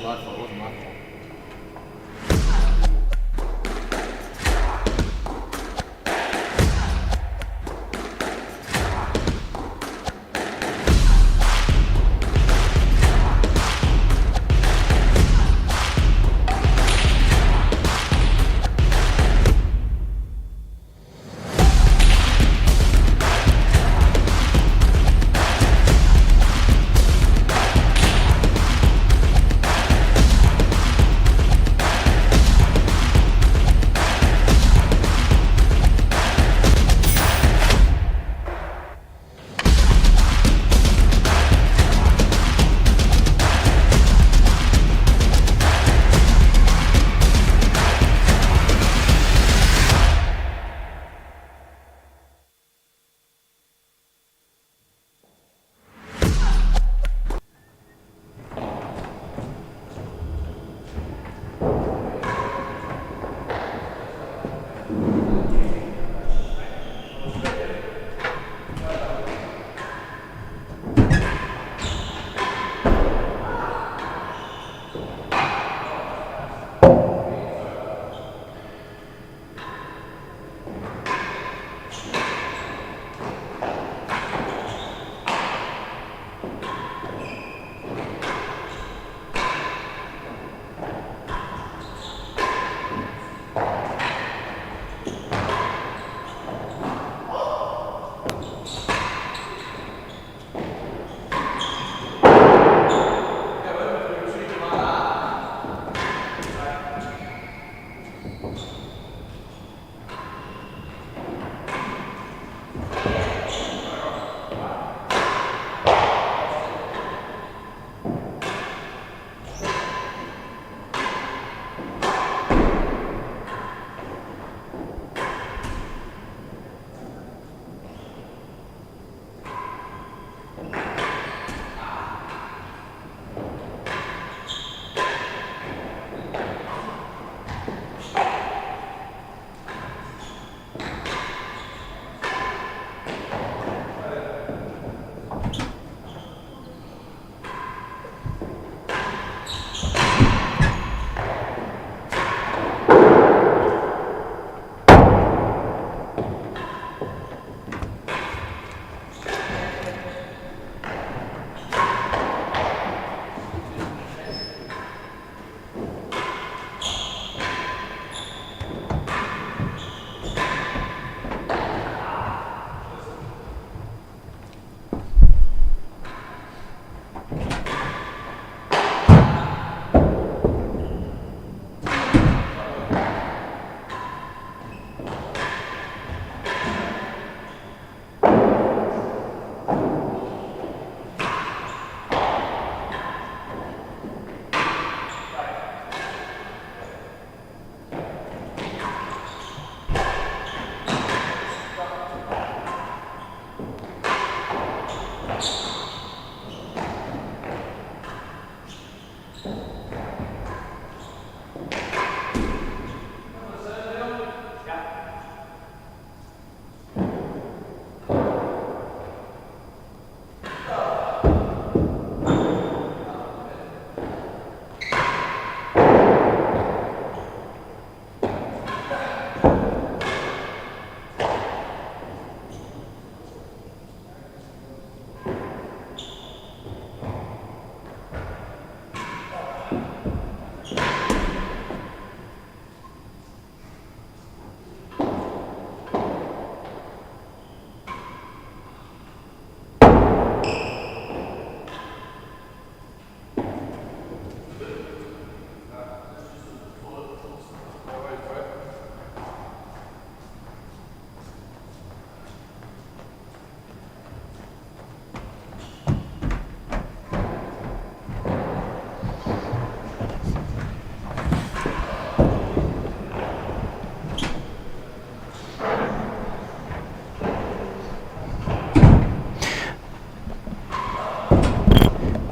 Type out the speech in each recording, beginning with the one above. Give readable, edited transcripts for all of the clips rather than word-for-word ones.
guy's fault, it wasn't my fault.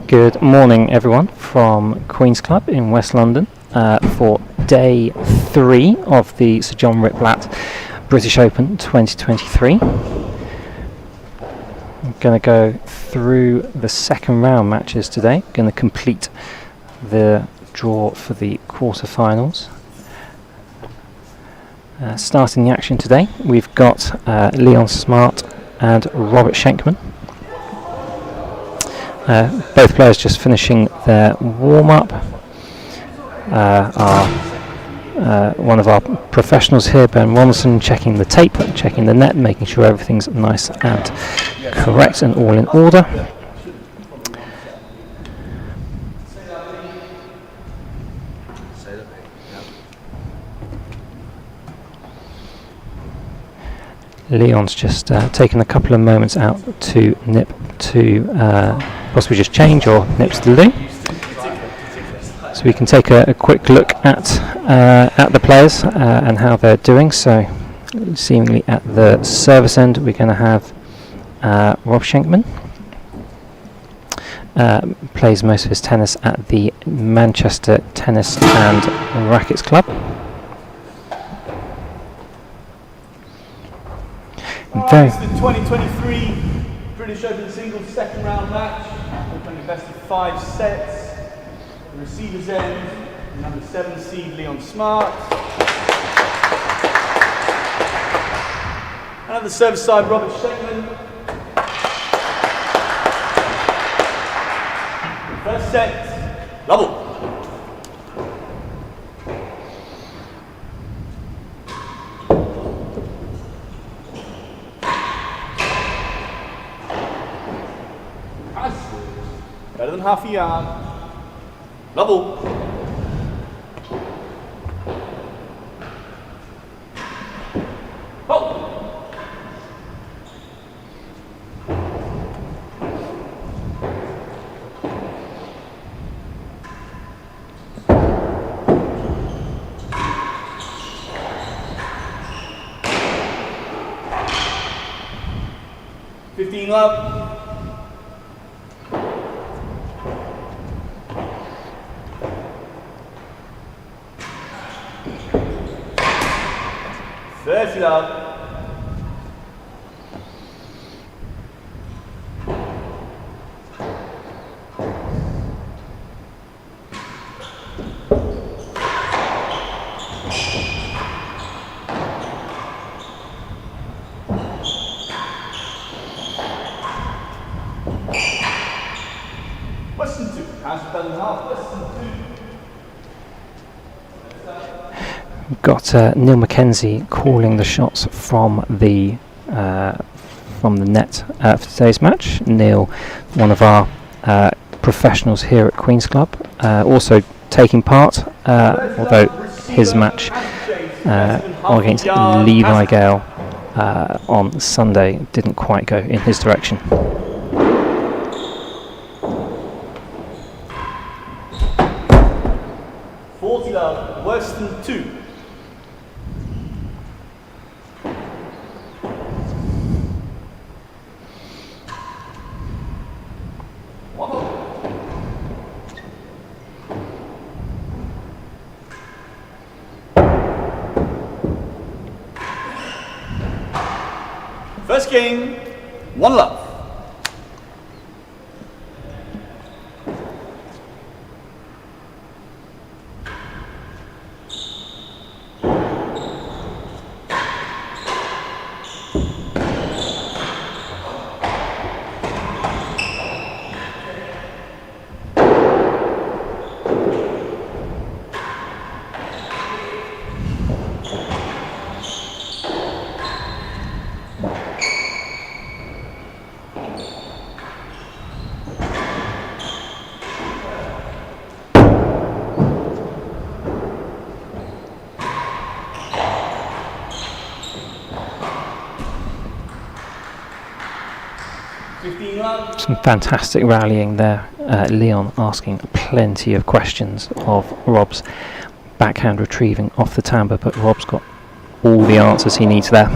Good morning, everyone, from Queen's Club in West London for day 3 of the Sir John Ritblat British Open 2023. I'm going to go through the second round matches today. Going to complete the draw for the quarterfinals. Starting the action today, we've got Leon Smart and Robert Shenkman. Both players just finishing their warm-up. One of our professionals here, Ben Ronson, checking the tape, checking the net, making sure everything's nice and correct and all in order. Leon's just taken a couple of moments out to nip to possibly just change or nip to the loo. So we can take a quick look at the players and how they're doing. So seemingly at the service end we're going to have Rob Shenkman. Plays most of his tennis at the Manchester Tennis and Rackets Club. This is the 2023 British Open Singles second round match. We're playing the best of 5 sets. The receiver's end, number 7 seed Leon Smart. And at the service side, Robert Shenkman. First set, double. Better than half a yard. Double. Oh. $15 love. $30 love. Western 2. How's it better than half? Western 2. We've got Neil McKenzie calling the shots from the net for today's match. Neil, one of our professionals here at Queen's Club, also taking part, although his match against Levi Gale on Sunday didn't quite go in his direction. $40 Western 2. First game, 1 love. Some fantastic rallying there. Leon asking plenty of questions of Rob's backhand retrieving off the timbre, but Rob's got all the answers he needs there.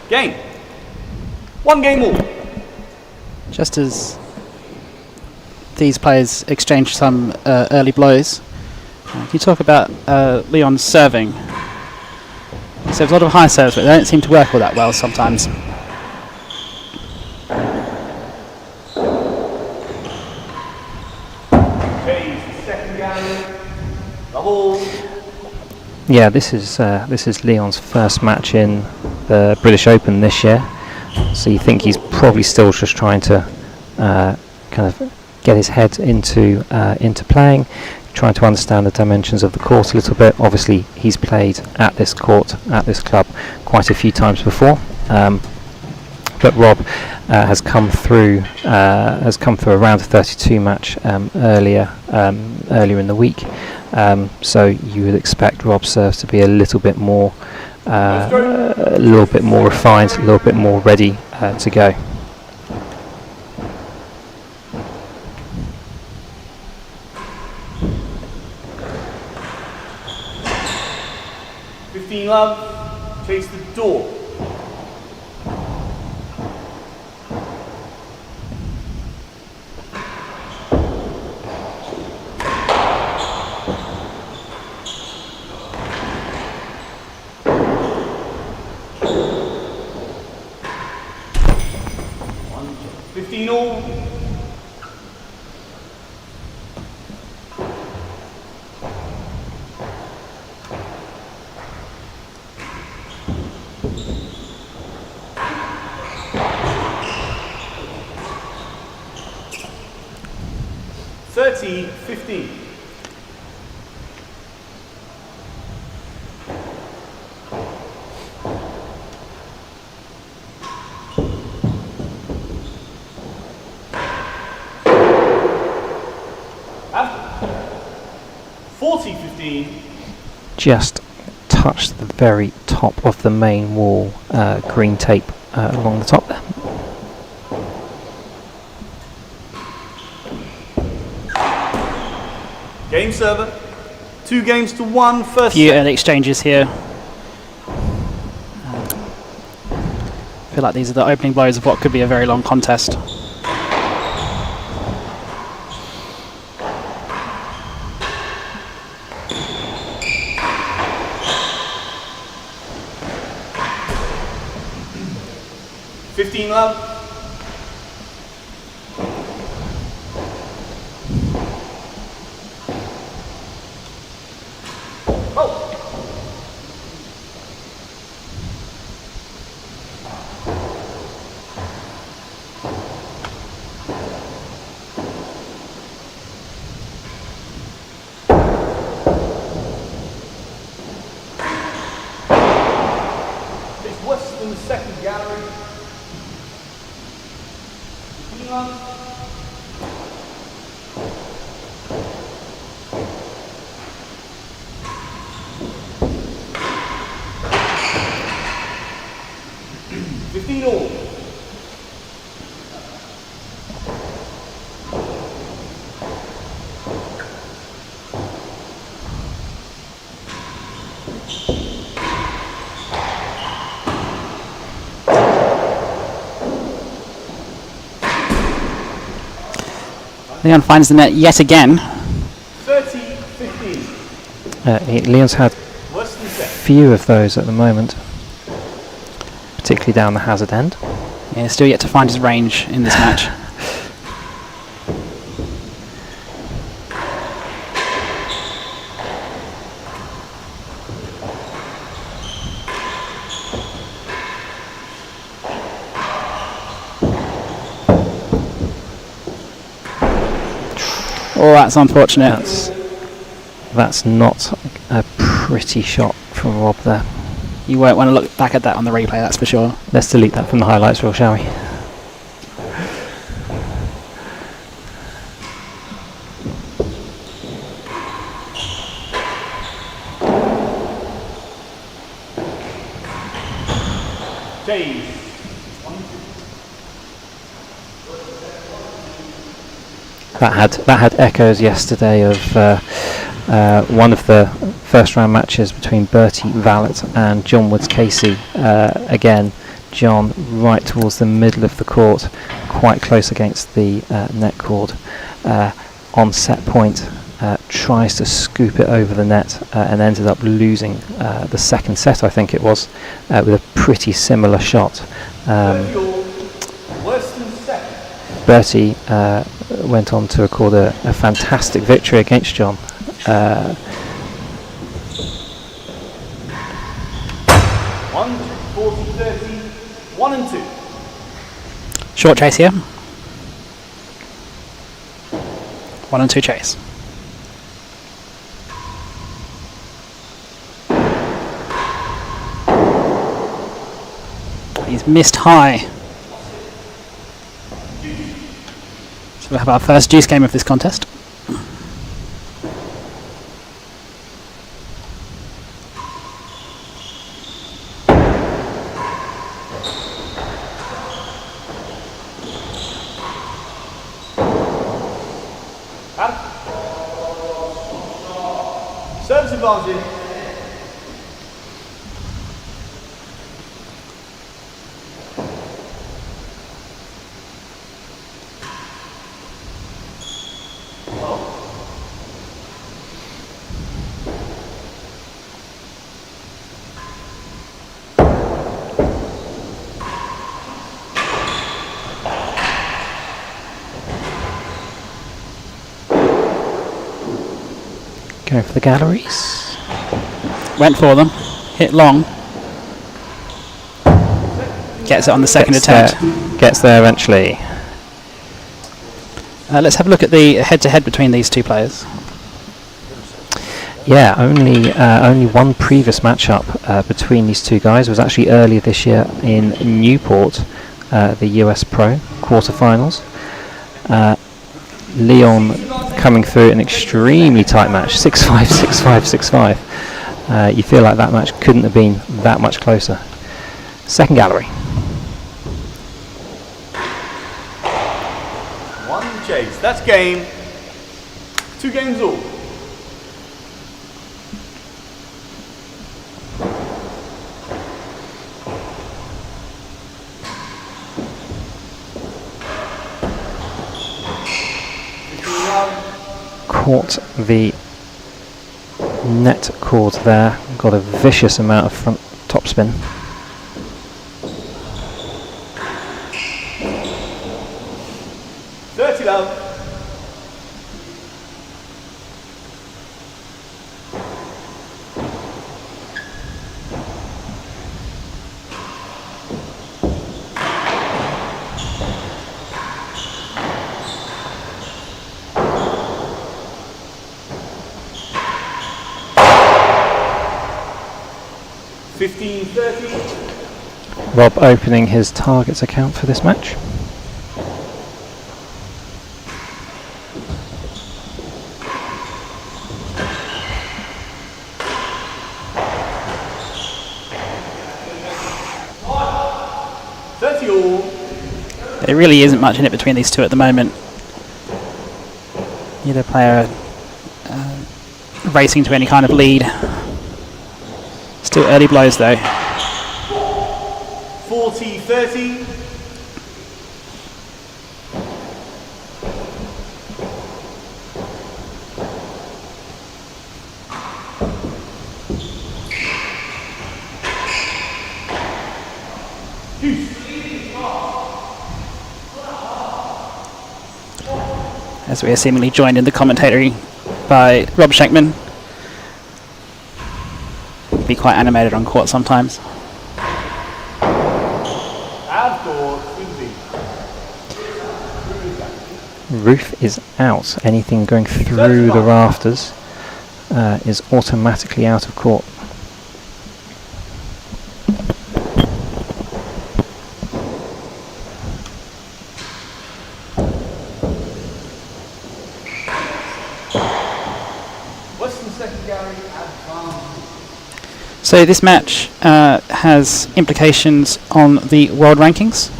Game. 1 game all. Just as these players exchange some early blows, can you talk about Leon's serving? He serves a lot of high serves, but they don't seem to work all that well sometimes. Yeah, this is Leon's first match in the British Open this year, so you think he's probably still just trying to kind of get his head into playing, trying to understand the dimensions of the court a little bit. Obviously, he's played at this court, at this club, quite a few times before. But Rob has come through a round of 32 match earlier in the week. So you would expect Rob's serves to be a little bit more refined, a little bit more ready to go. Love, chase the door. One, 15 all. $30-15. After 40-15. Just touched the very top of the main wall, green tape along the top there. Game server, 2 games to 1, first Few set. early exchanges here. I feel like these are the opening blows of what could be a very long contest. Love. It's worse than the second gallery. all. Leon finds the net yet again. 30-15. Leon's had Worse than set. few of those at the moment, particularly down the hazard end. Yeah, still yet to find his range in this match. Oh, that's unfortunate. That's not a pretty shot from Rob there. You won't want to look back at that on the replay, that's for sure. Let's delete that from the highlights reel, shall we? James. That had echoes yesterday of one of the first round matches between Bertie Vallet and John Woods Casey. Again, John right towards the middle of the court, quite close against the net cord. On set point, tries to scoop it over the net and ended up losing the second set, I think it was, with a pretty similar shot. Bertie went on to record a fantastic victory against John. 40-30, 1 and 2. Short chase here. 1 and 2 chase. He's missed high. So we'll have our first deuce game of this contest. Service advantage. Going for the galleries. Went for them. Hit long. Gets it on the second attempt. Gets there eventually. Let's have a look at the head-to-head between these two players. Yeah, only one previous matchup between these two guys was actually earlier this year in Newport, the US Pro quarterfinals. Leon coming through an extremely tight match, 6-5, 6-5, 6-5. You feel like that match couldn't have been that much closer. Second gallery. 1 chase. That's game. 2 games all. Caught the net cord there, got a vicious amount of front topspin. $30. 15-30. Rob opening his targets account for this match. There really isn't much in it between these two at the moment. Neither player racing to any kind of lead. Still early blows though. 40-30. As we are seemingly joined in the commentary by Rob Shenkman. Be quite animated on court sometimes. Roof is out. Anything going through the rafters is automatically out of court. So this match has implications on the world rankings.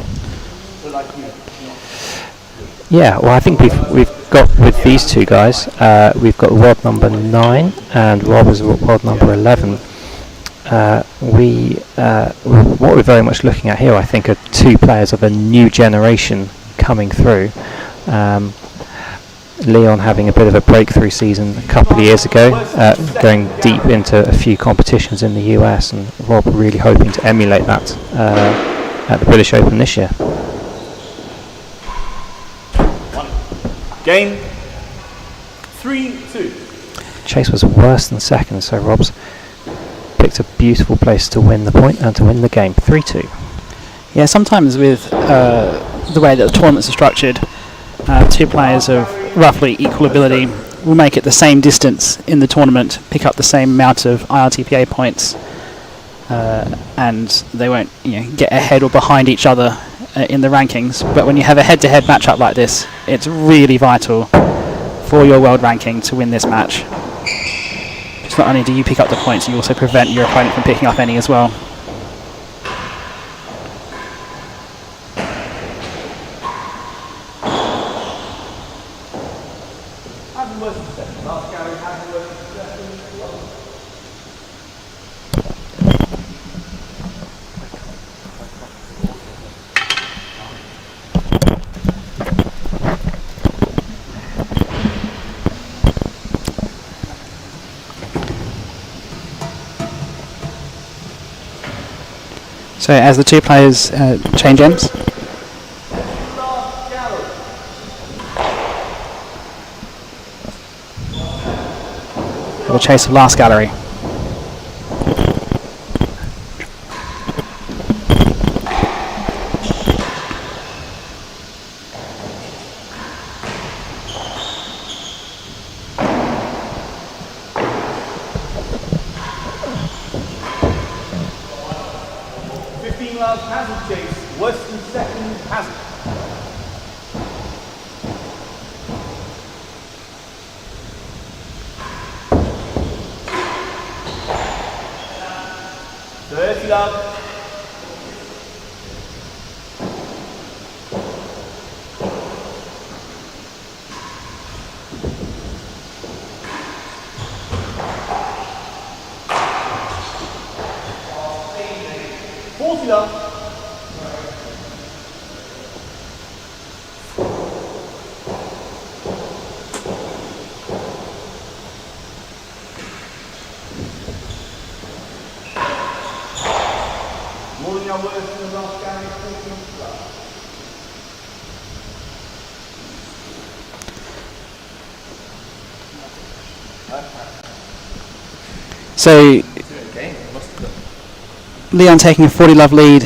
Yeah, well, I think we've got with these two guys, we've got world number 9 and Rob is world number 11. what we're very much looking at here, I think, are two players of a new generation coming through. Leon having a bit of a breakthrough season a couple of years ago, going deep into a few competitions in the US, and Rob really hoping to emulate that at the British Open this year. Game 3-2. Chase was worse than second, so Rob's picked a beautiful place to win the point and to win the game. 3-2. Yeah, sometimes with the way that the tournaments are structured, two players of roughly equal ability will make it the same distance in the tournament, pick up the same amount of IRTPA points, and they won't get ahead or behind each other in the rankings. But when you have a head-to-head matchup like this, it's really vital for your world ranking to win this match. Because not only do you pick up the points, you also prevent your opponent from picking up any as well. So as the two players change ends. For the chase of last gallery. Hazard chase, Western second hazard. Thirty up. Up. More than your worth in the last game, 14 plus. So Leon taking a 40-love lead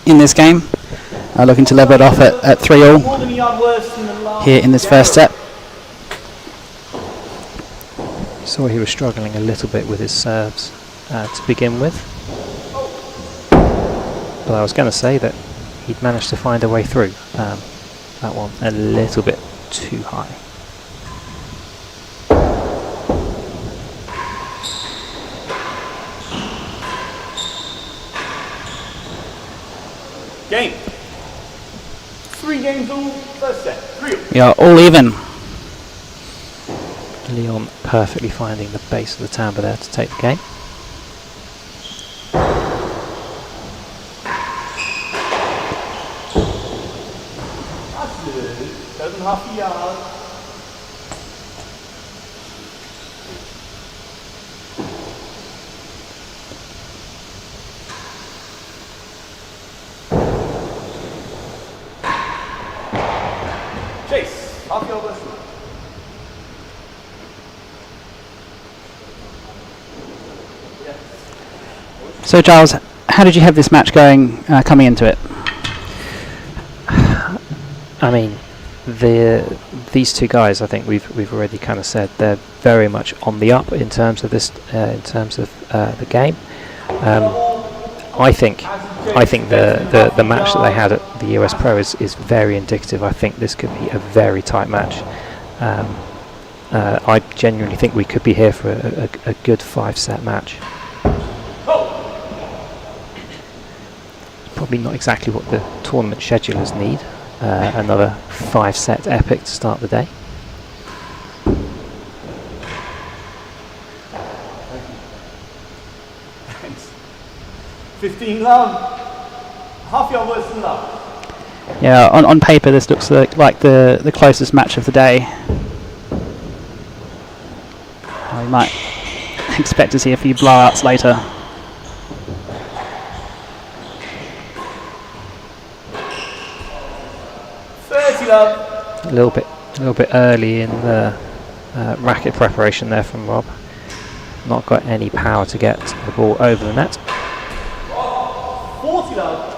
in this game, looking to level it off at 3-all here in this first set. Saw he was struggling a little bit with his serves to begin with, but I was going to say that he'd managed to find a way through. That one a little bit too high. Game. 3 games all, first set. 3-all. Yeah, all even. Leon perfectly finding the base of the timbre there to take the game. That's good. 7.5 yards. Chase, half your list. So Giles, how did you have this match going coming into it? I mean, these two guys, I think we've already kind of said they're very much on the up in terms of this, in terms of the game. I think the match that they had at the US Pro is very indicative. I think this could be a very tight match. I genuinely think we could be here for a good 5-set match. Probably not exactly what the tournament schedulers need. Another 5-set epic to start the day. defense. 15 love. Half yard worse than love. Yeah, on paper this looks like the closest match of the day. We might expect to see a few blowouts later. A little bit early in the racket preparation there from Rob. Not got any power to get the ball over the net. 40 love.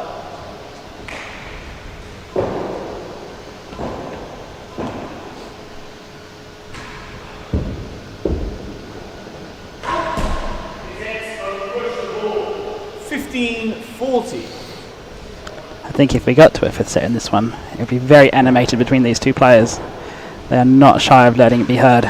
I think if we got to a fifth set in this one, it would be very animated between these two players. They are not shy of letting it be heard.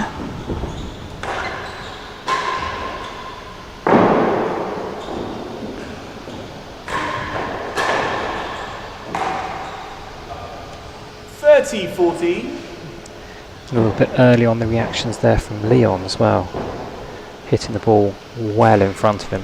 A little bit early on the reactions there from Leon as well. Hitting the ball well in front of him.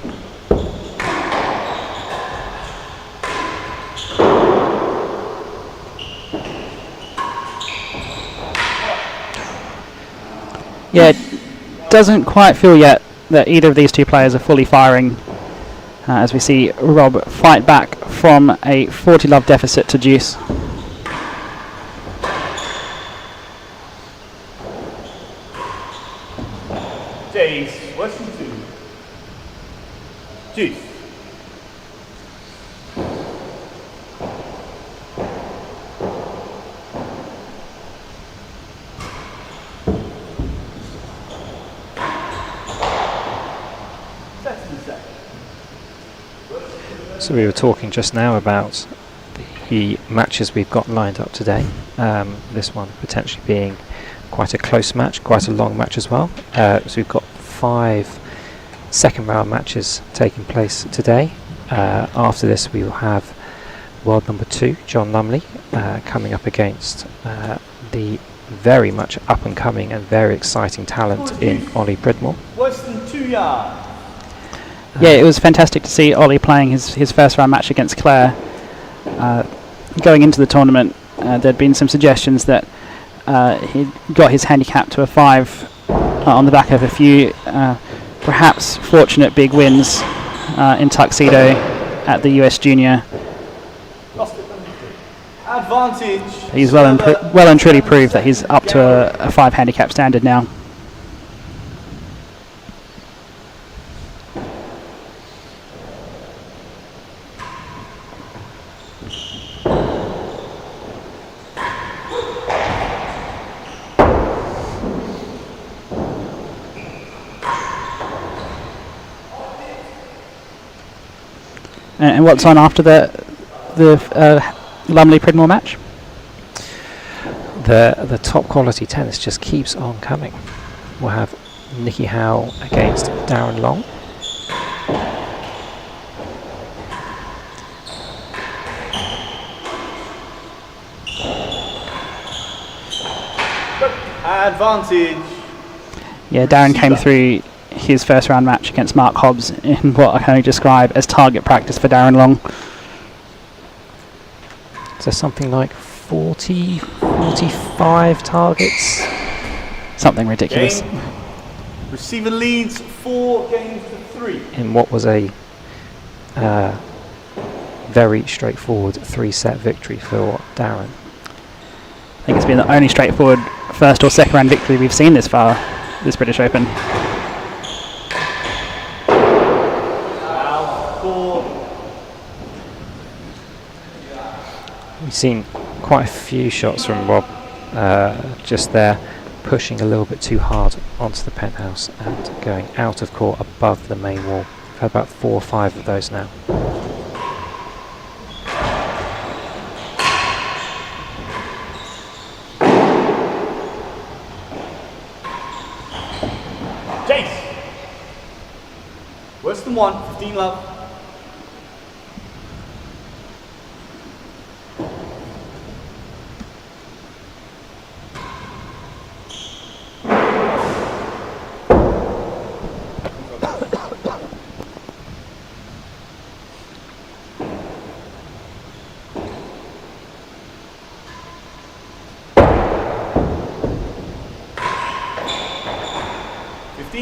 Yeah, it doesn't quite feel yet that either of these two players are fully firing as we see Rob fight back from a 40 love deficit to deuce. Jace, Western 2. Juice. So we were talking just now about the matches we've got lined up today. This one potentially being quite a close match, quite a long match as well. So we've got 5 second round matches taking place today. After this we will have world number 2, John Lumley, coming up against the very much up and coming and very exciting talent in Ollie Pridmore. Western 2 yard. Yeah, it was fantastic to see Ollie playing his first round match against Claire. Going into the tournament, there'd been some suggestions that he got his handicap to a 5 on the back of a few perhaps fortunate big wins in Tuxedo at the US Junior. Advantage. He's well and truly proved that he's up to a 5 handicap standard now. And what's on after the Lumley Pridmore match? The top quality tennis just keeps on coming. We'll have Nikki Howe against Darren Long. Advantage. Yeah, Darren came through his first round match against Mark Hobbs in what I can only describe as target practice for Darren Long. So something like 40, 45 targets. Something ridiculous. Game. Receiver leads 4 games to 3. In what was a very straightforward 3-set victory for Darren. I think it's been the only straightforward first or second round victory we've seen this far, this British Open. We've seen quite a few shots from Rob just there, pushing a little bit too hard onto the penthouse and going out of court above the main wall. We've had about 4 or 5 of those now. Jace. Western 1, 15 love.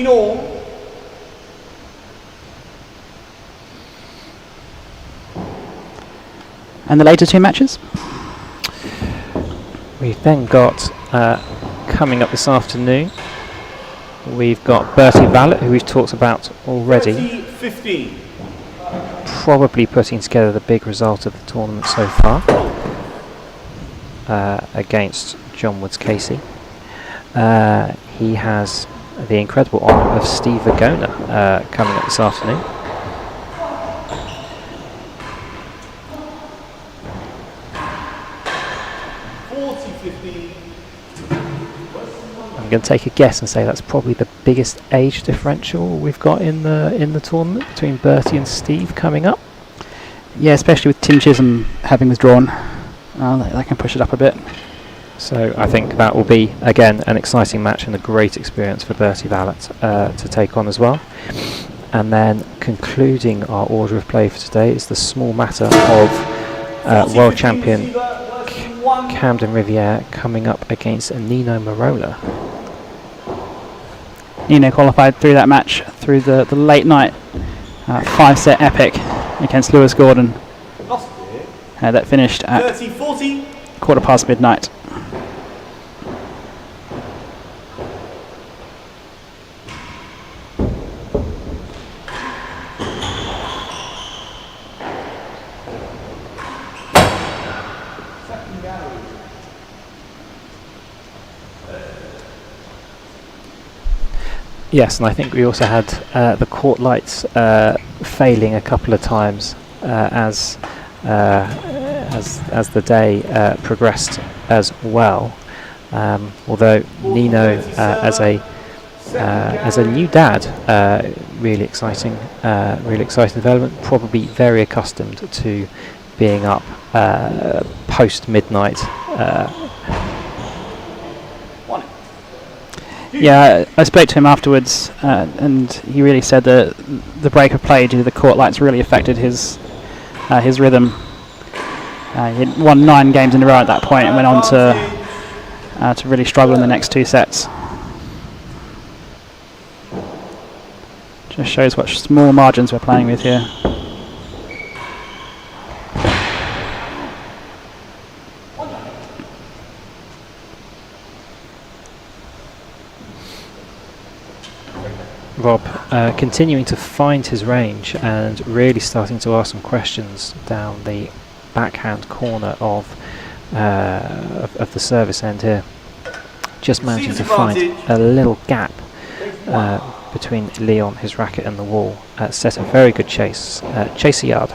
15 all. And the later two matches? We've then got, coming up this afternoon, we've got Bertie Vallet, who we've talked about already. 30-15. Probably putting together the big result of the tournament so far against John Woods Casey. He has the incredible honour of Steve Vagona coming up this afternoon. I'm going to take a guess and say that's probably the biggest age differential we've got in the tournament between Bertie and Steve coming up. Yeah, especially with Tim Chisholm having withdrawn. That can push it up a bit. So I think that will be, again, an exciting match and a great experience for Bertie Vallet to take on as well. And then concluding our order of play for today is the small matter of world champion Camden Riviere coming up against Nino Marola. Nino qualified through that match through the late night 5-set epic against Lewis Gordon. That finished at 30-40. 4:15 midnight. Yes, and I think we also had the court lights failing a couple of times as the day progressed as well. Although Nino, as a new dad, really exciting development. Probably very accustomed to being up post midnight. Yeah, I spoke to him afterwards, and he really said that the break of play due to the court lights really affected his rhythm. He had won 9 games in a row at that point and went on to really struggle in the next 2 sets. Just shows what small margins we're playing with here. Rob continuing to find his range and really starting to ask some questions down the backhand corner of the service end here. Just managing to find a little gap between Leon, his racket, and the wall. Set a very good chase a yard.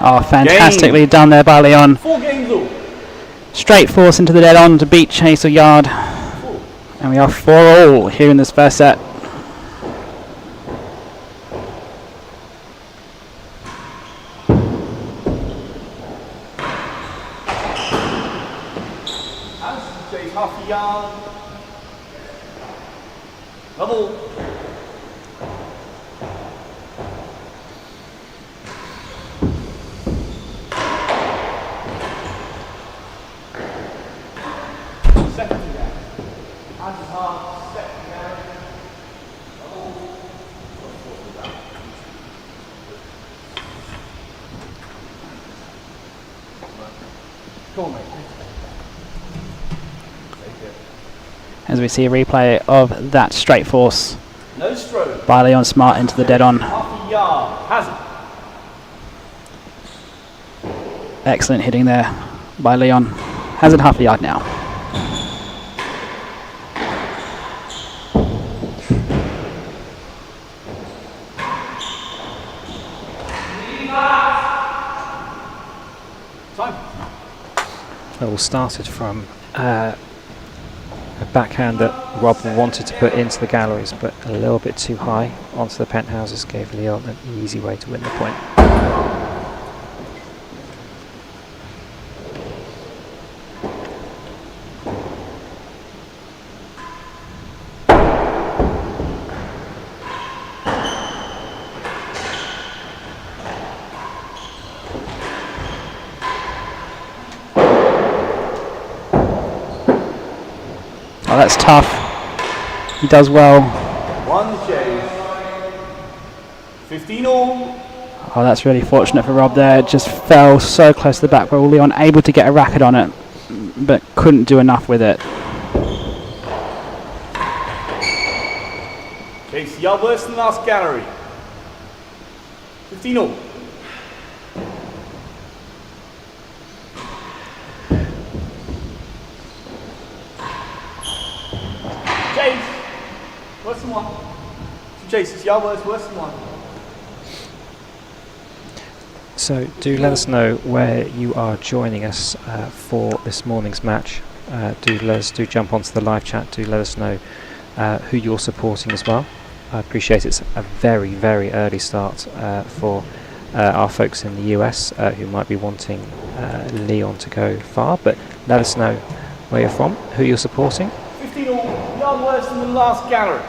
Oh, fantastically done there by Leon. 4 games all. Straight force into the dead on to beat Chase a yard. And we are 4-all here in this first set. Chase half a yard. Double. As we see a replay of that straight force No stroke. by Leon Smart into the dead on. Half a yard. Hazard. Excellent hitting there by Leon. Has it half a yard now. Time. It all started from a backhand that Rob wanted to put into the galleries, but a little bit too high onto the penthouses gave Leon an easy way to win the point. Oh, that's tough. He does well. One chase. 15 all. Oh, that's really fortunate for Rob there. It just fell so close to the back wall. Leon able to get a racket on it, but couldn't do enough with it. Chase yard worse than last gallery. 15 all. Chase. Worse than one. Chase, it's yard worse than one. So do let us know where you are joining us for this morning's match. Do jump onto the live chat. Do let us know who you're supporting as well. I appreciate it's a very, very early start for our folks in the US who might be wanting Leon to go far, but let us know where you're from, who you're supporting. 15 all, yard worse than the last gallery.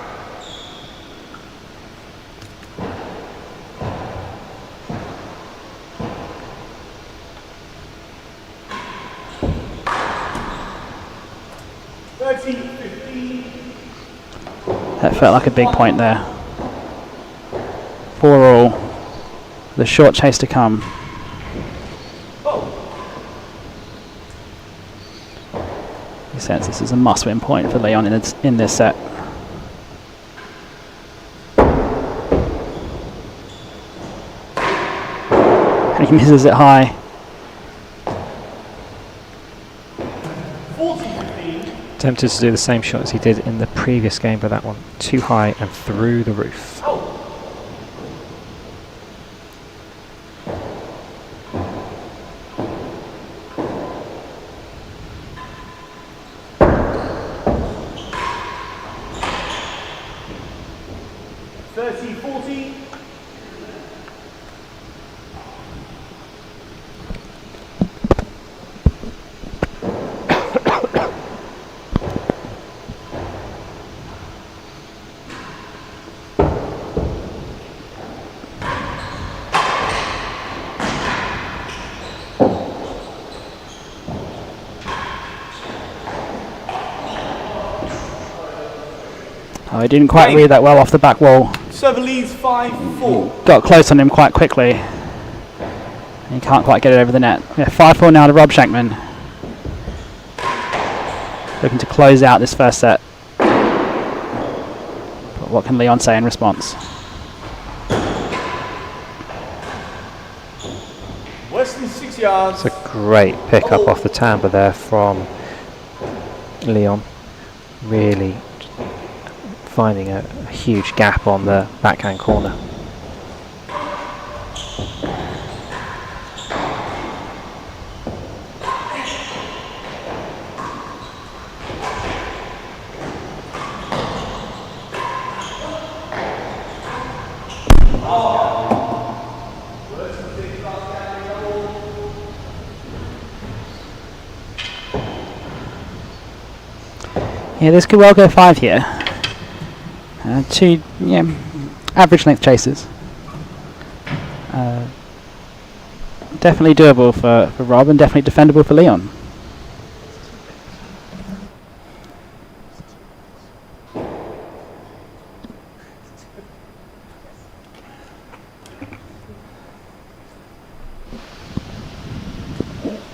That felt like a big point there. 4 all. The short chase to come. He sense this is a must-win point for Leon in this set. And he misses it high. 40-15. Tempted to do the same shot as he did in the previous game, but that one too high and through the roof. Oh, he didn't quite read that well off the back wall. Server leads 5-4. Got close on him quite quickly. He can't quite get it over the net. Yeah, 5-4 now to Rob Shenkman. Looking to close out this first set. But what can Leon say in response? Worse than 6 yards. It's a great pick-up off the timbre there from Leon. Really finding a huge gap on the backhand corner. Yeah, this could well go 5 here. Two average length chases. Definitely doable for Rob and definitely defendable for Leon.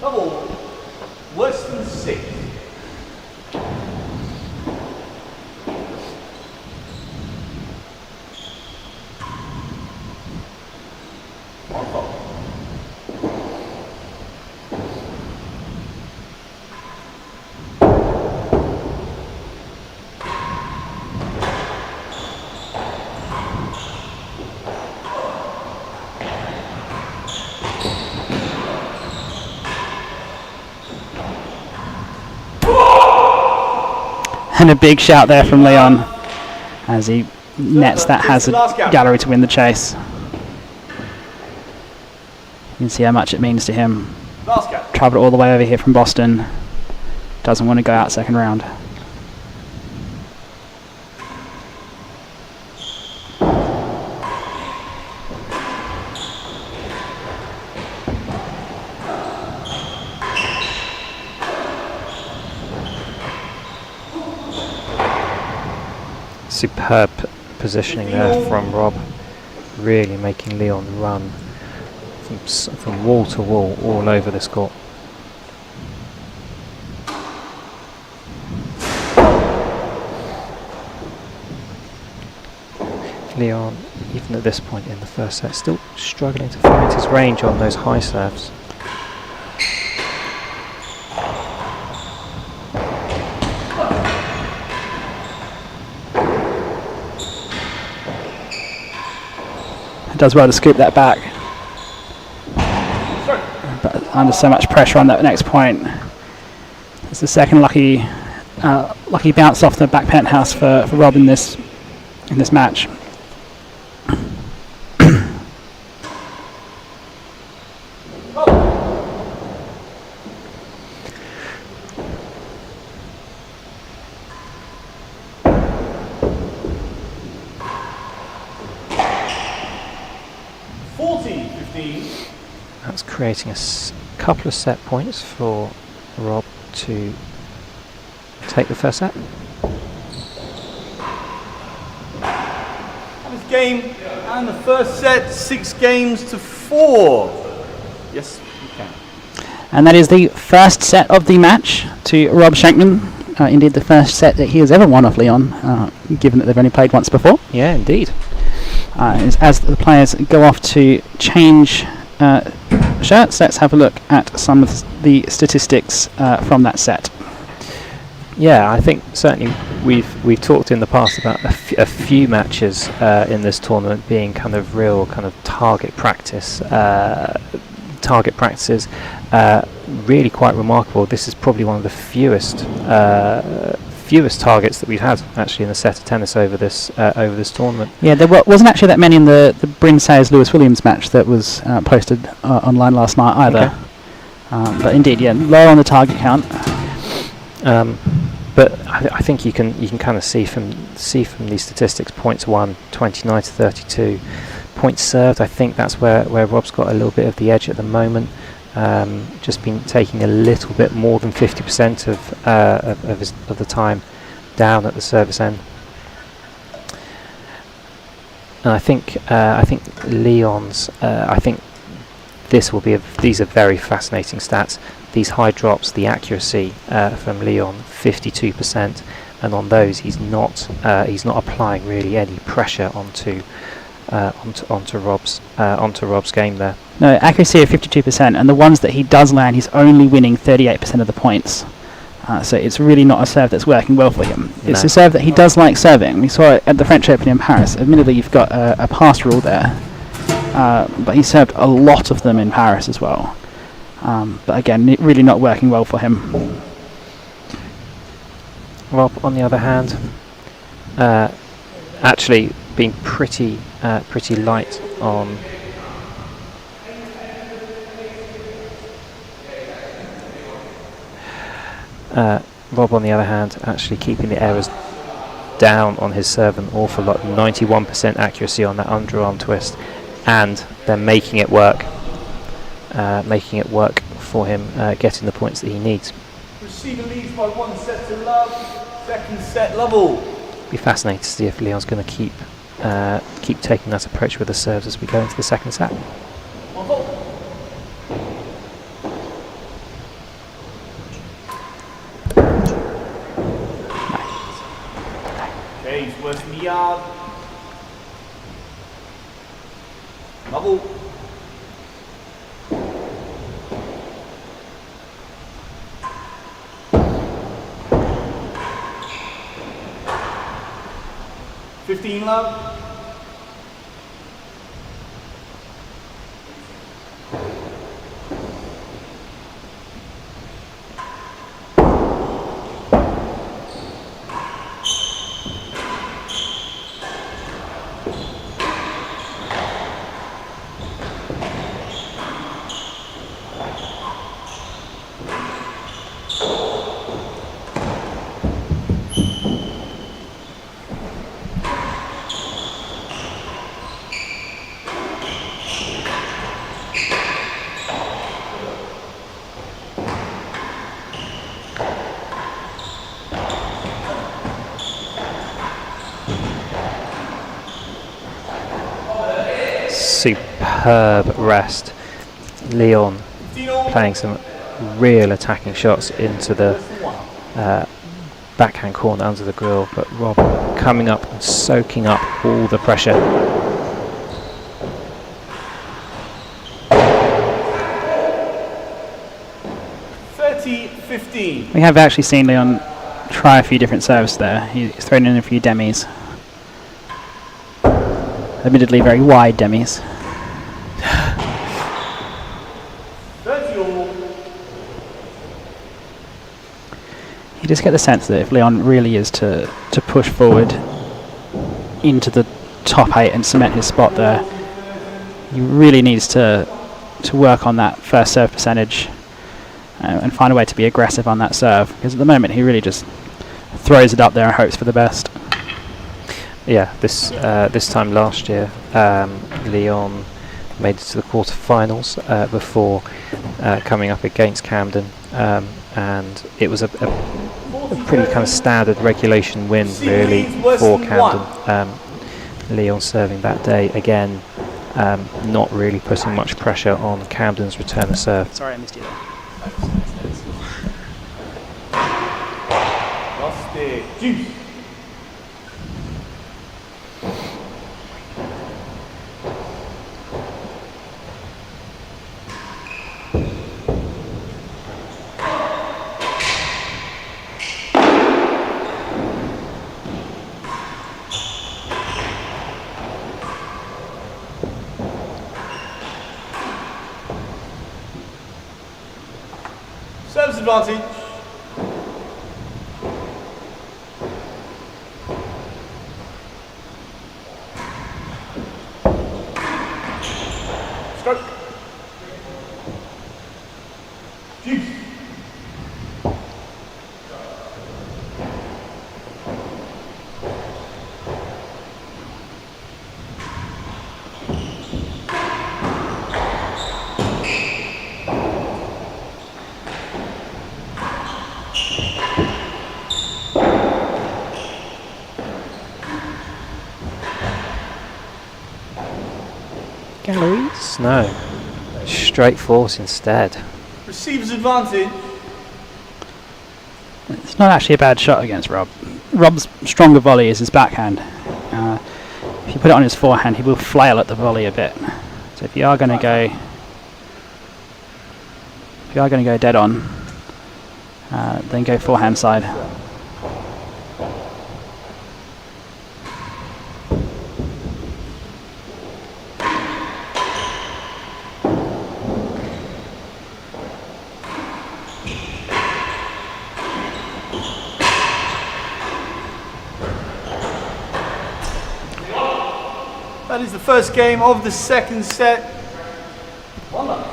Double. Worse than 6. And a big shout there from Leon as he nets that hazard gallery to win the chase. You can see how much it means to him. Travelled all the way over here from Boston. Doesn't want to go out second round. superb positioning there from Rob, really making Leon run from wall to wall all over this court. Leon, even at this point in the first set, still struggling to find his range on those high serves. Does well to scoop that back, but under so much pressure on that next point. It's the second lucky bounce off the back penthouse for Rob in this match. That's creating a couple of set points for Rob to take the first set. This game and the first set, 6 games to 4. Yes, you can. And that is the first set of the match to Rob Shenkman. Indeed, the first set that he has ever won off Leon, given that they've only played once before. Yeah, indeed. As the players go off to change shirts, let's have a look at some of the statistics from that set. Yeah, I think certainly we've talked in the past about a few matches in this tournament being kind of real kind of target practices. Really quite remarkable. This is probably one of the fewest targets that we've had actually in a set of tennis over this tournament. Yeah, there wasn't actually that many in the Bryn Sayers Lewis Williams match that was posted online last night either. Okay. But indeed, yeah, low on the target count. But I think you can kind of see from these statistics, points won 29 to 32, points served. I think that's where Rob's got a little bit of the edge at the moment. Just been taking a little bit more than 50% of the time down at the service end. And I think Leon's. I think these are very fascinating stats. These high drops, the accuracy from Leon, 52%, and on those he's not applying really any pressure onto Rob's game there. No, accuracy of 52%, and the ones that he does land, he's only winning 38% of the points. So it's really not a serve that's working well for him. No. It's a serve that he does like serving. We saw it at the French Open in Paris. Admittedly, you've got a pass rule there, but he served a lot of them in Paris as well. But again, really not working well for him. Rob, on the other hand, actually been pretty light on. Rob, on the other hand, actually keeping the errors down on his serve an awful lot. 91% accuracy on that underarm twist, and they're making it work for him, getting the points that he needs. Receiver leads by 1 set to love. Second set level. Be fascinating to see if Leon's going to keep taking that approach with the serves as we go into the second set. Okay, he's working the yard. Bubble. Love. superb rest. Leon 15 all. playing some real attacking shots into the backhand corner under the grill, but Rob coming up and soaking up all the pressure. We have actually seen Leon try a few different serves there. He's thrown in a few demis. Admittedly very wide demis. 30 all. You just get the sense that if Leon really is to push forward into the top 8 and cement his spot there, he really needs to work on that first serve percentage and find a way to be aggressive on that serve, because at the moment he really just throws it up there and hopes for the best. Yeah, this time last year, Leon made it to the quarterfinals before coming up against Camden, and it was a pretty kind of standard regulation win really for Camden. Leon serving that day again, not really putting much pressure on Camden's return of serve. Sorry, I missed you there. Lost it. Juice. Service advantage. Stroke. Juice. Galleries? No. Straight force instead. Receiver's advantage. It's not actually a bad shot against Rob. Rob's stronger volley is his backhand. If you put it on his forehand, he will flail at the volley a bit. So if you are going to go dead on, then go forehand side. That is the first game of the second set. One love.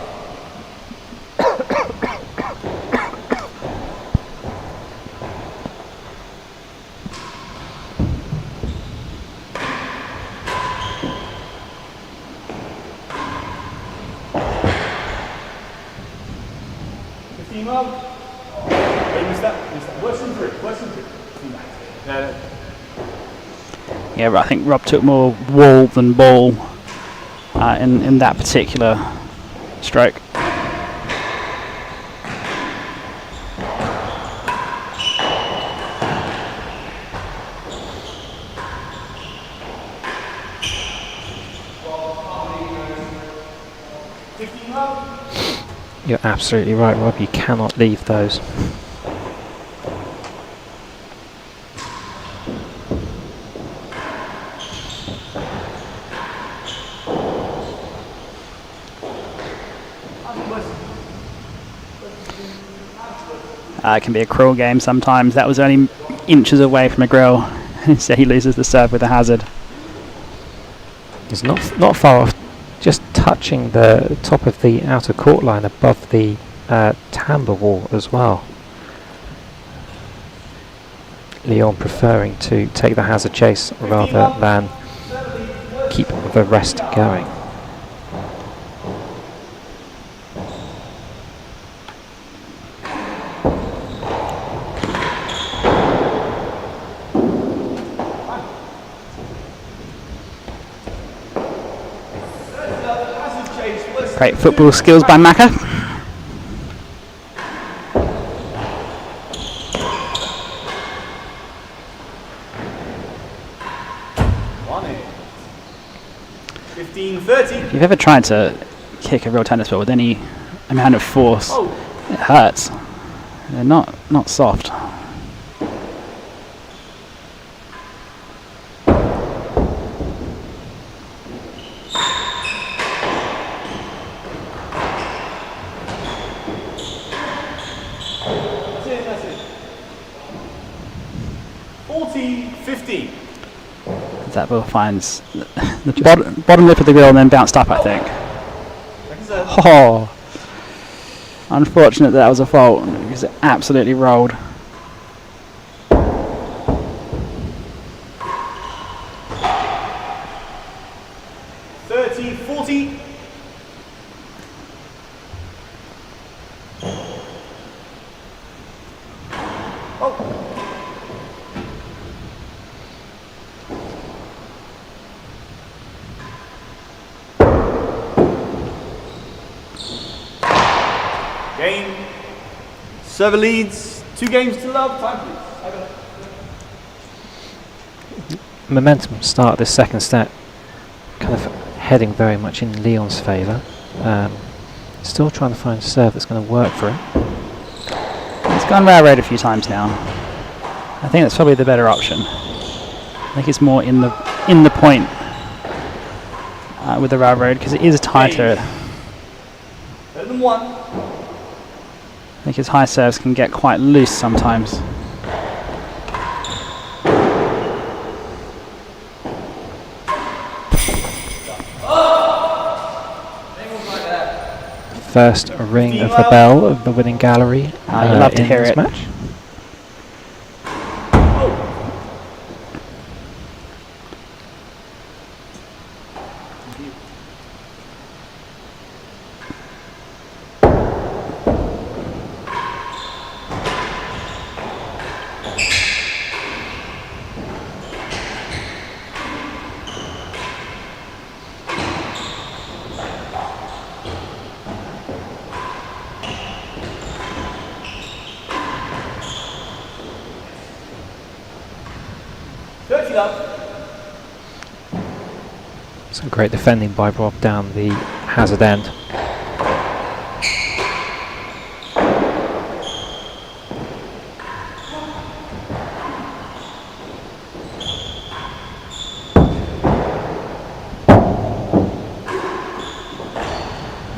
Yeah, but I think Rob took more wall than ball in that particular stroke. You're absolutely right, Rob. You cannot leave those. It can be a cruel game sometimes. That was only inches away from a grill. So he loses the serve with a hazard. It's not far off, just touching the top of the outer court line above the timber wall as well. Leon preferring to take the hazard chase rather than keep the rest going. Great football skills by Maka. If you've ever tried to kick a real tennis ball with any amount of force, it hurts. They're not soft. That's it. 40-50. That ball finds the bottom lip of the grill and then bounced up, I think. Oh, unfortunate that was a fault because it absolutely rolled. Game. Server leads. 2 games to love. Time, please. Momentum start of this second set, kind of heading very much in Leon's favour. Still trying to find a serve that's going to work for him. He's gone railroad a few times now. I think that's probably the better option. I think it's more in the point with the railroad because it is tighter. Better than 1. I think his high serves can get quite loose sometimes. First ring of the bell of the winning gallery You love to in hear this it. match. Some great defending by Rob down the hazard end.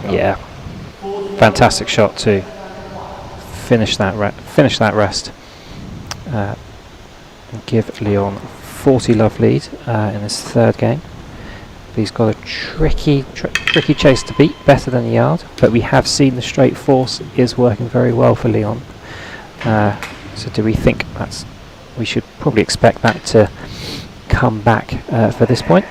Yeah, fantastic shot to finish that rest and give Leon 40 love lead in his third game. He's got a tricky chase to beat, better than a yard, but we have seen the straight force is working very well for Leon. So do we think we should probably expect that to come back for this point?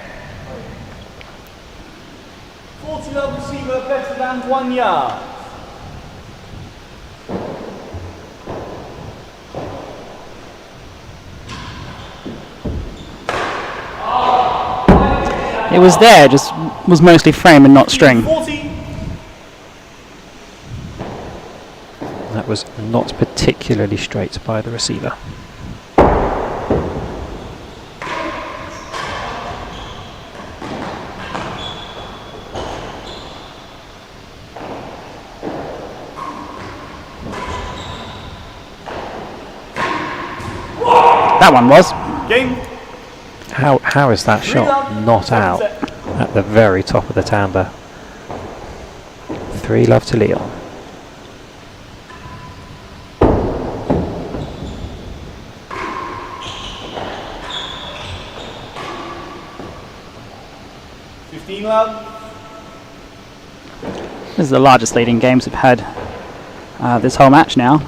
40 love receiver, better than 1 yard. It was there, just was mostly frame and not string. 40. That was not particularly straight by the receiver. That one was. Game. How is that shot not out at the very top of the timbre? 3 love to Leon. This is the largest leading games we've had this whole match now.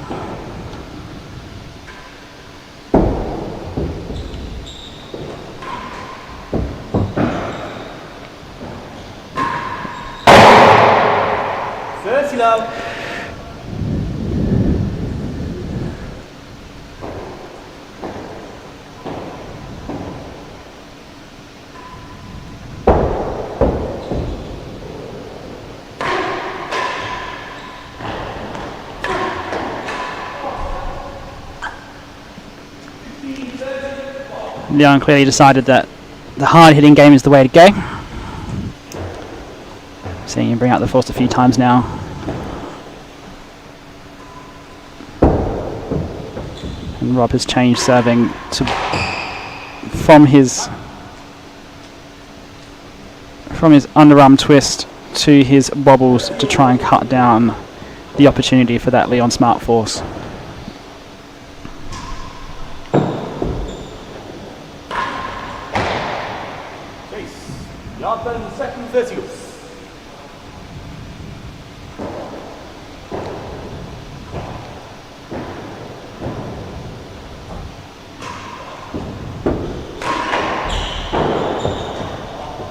Leon clearly decided that the hard-hitting game is the way to go. Seeing him bring out the force a few times now. And Rob has changed serving from his underarm twist to his wobbles to try and cut down the opportunity for that Leon smart force. Yard better than second, 30 goals.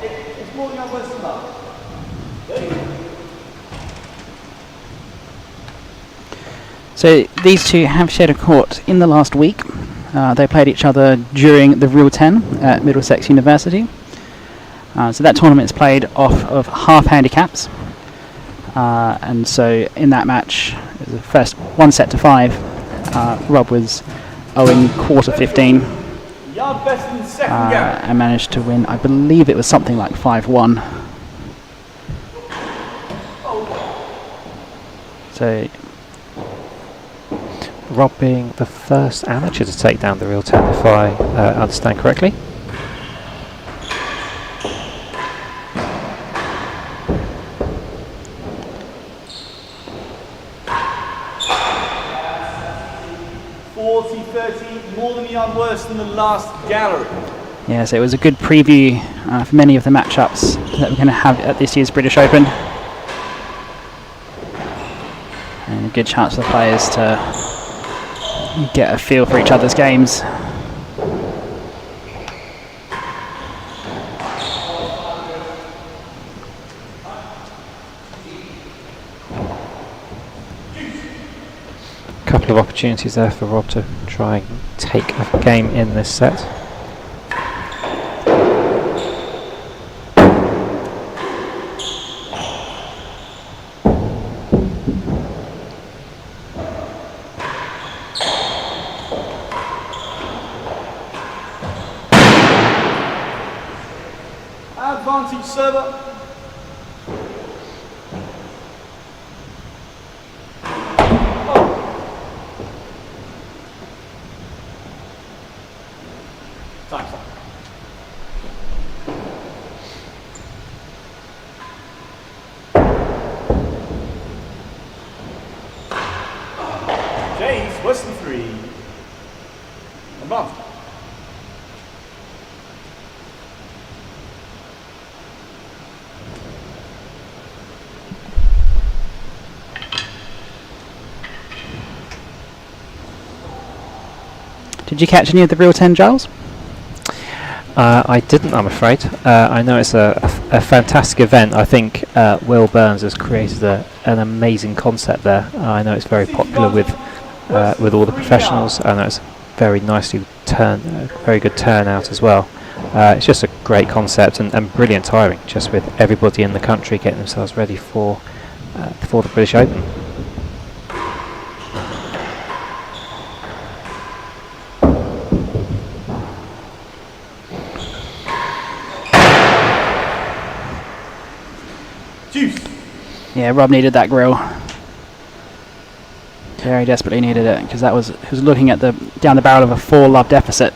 It's more than West than that. So these two have shared a court in the last week. They played each other during the Real 10 at Middlesex University. So that tournament is played off of half handicaps, and so in that match, it was the first 1-5. Rob was owing quarter 15, Yard better than second, Gary. and managed to win. I believe it was something like 5-1. So Rob being the first amateur to take down the Real 10, if I understand correctly. More than a yard worse than the last gallery. yeah, so it was a good preview for many of the matchups that we're going to have at this year's British Open, and a good chance for the players to get a feel for each other's games. Couple of opportunities there for Rob to try and take a game in this set. Advantage server. James, Western 3. Advance. Did you catch any of the Real 10, Giles? I didn't, I'm afraid. I know it's a fantastic event. I think Will Burns has created an amazing concept there. I know it's very popular with all the professionals. I know it's very nicely very good turnout as well. It's just a great concept and brilliant timing, just with everybody in the country getting themselves ready for the British Open. Yeah, Rob needed that grill. Very desperately needed it, because he was looking at down the barrel of a 4-love deficit.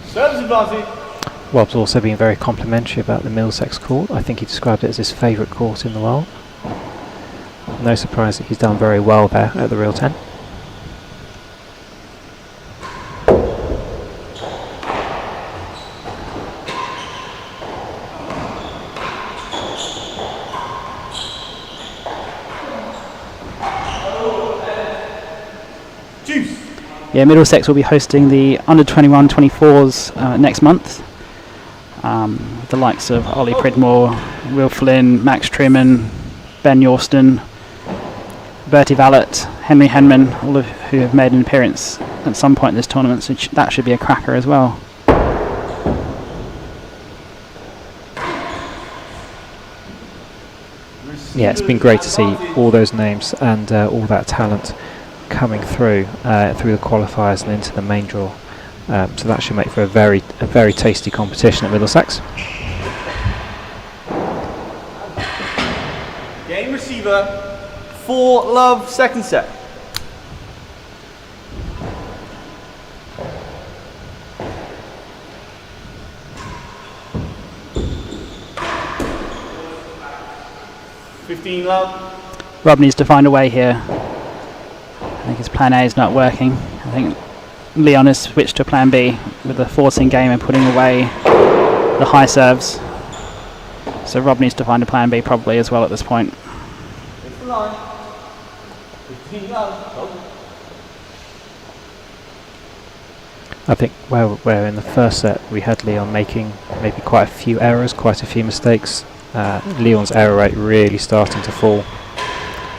Service advantage. Rob's also been very complimentary about the Middlesex court. I think he described it as his favourite court in the world. No surprise that he's done very well there at the Real 10. Yeah, Middlesex will be hosting the under-21 24s next month. With the likes of Ollie Pridmore, Will Flynn, Max Truman, Ben Yorston, Bertie Vallett, Henry Henman, all of who have made an appearance at some point in this tournament, so that should be a cracker as well. yeah, it's been great to see all those names and all that talent coming through the qualifiers and into the main draw. So that should make for a very tasty competition at Middlesex. Game receiver, 4-love, second set. Love. Rob needs to find a way here. I think his plan A is not working. I think Leon has switched to plan B with the forcing game and putting away the high serves. So Rob needs to find a plan B probably as well at this point. It's the line. 15 love. I think where in the first set we had Leon making maybe quite a few errors, quite a few mistakes. Leon's error rate really starting to fall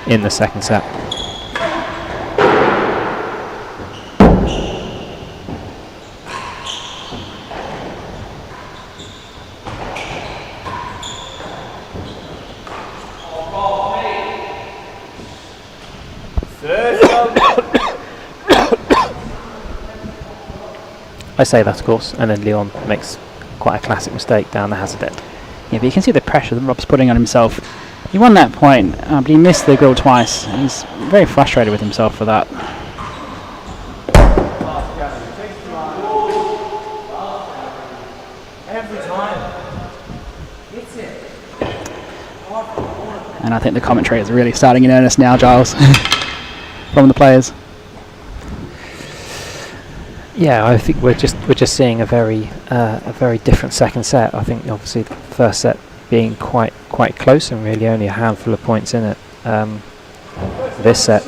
in the second set. I say that, of course, and then Leon makes quite a classic mistake down the hazard end. Yeah, but you can see the pressure that Rob's putting on himself. He won that point, but he missed the goal twice. He's very frustrated with himself for that. Every time. Hits it. And I think the commentary is really starting in earnest now, Giles, from the players. Yeah, I think we're just seeing a very different second set. I think obviously the first set being quite close and really only a handful of points in it. This set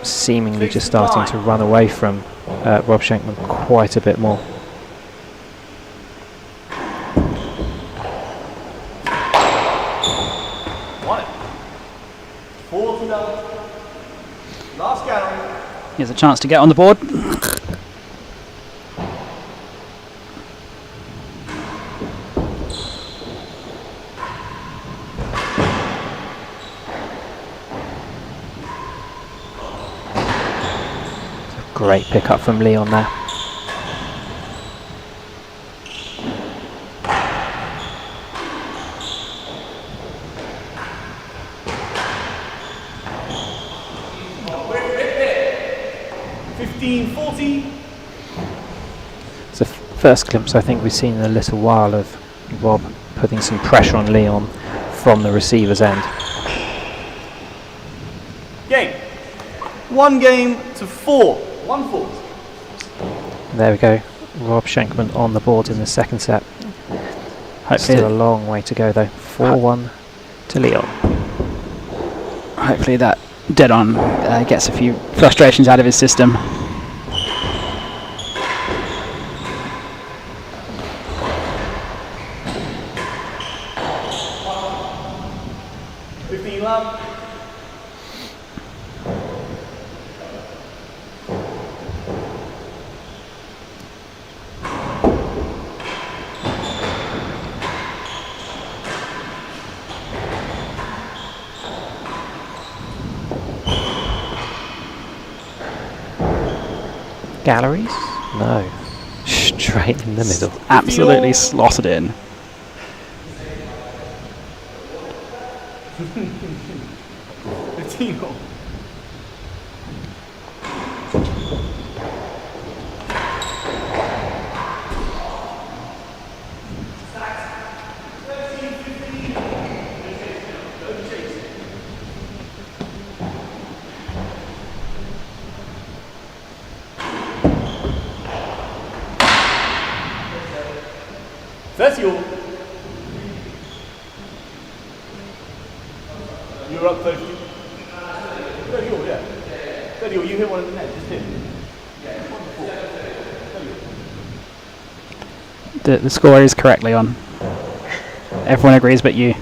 seemingly just starting to run away from Rob Shenkman quite a bit more. Won it. 4-love. Last gallery. Here's a chance to get on the board. Great pickup from Leon there. It's the first glimpse I think we've seen in a little while of Rob putting some pressure on Leon from the receiver's end. Game. 1-4. 1-4. There we go. Rob Shenkman on the board in the second set. Still a long way to go though. 4-1 to Leon. Hopefully that dead on gets a few frustrations out of his system. Galleries? No. Straight in the middle. Absolutely slotted in. You're up 30. 30 all, yeah. 30 all, you hit one of the net, just hit. The score is correctly on. Everyone agrees but you.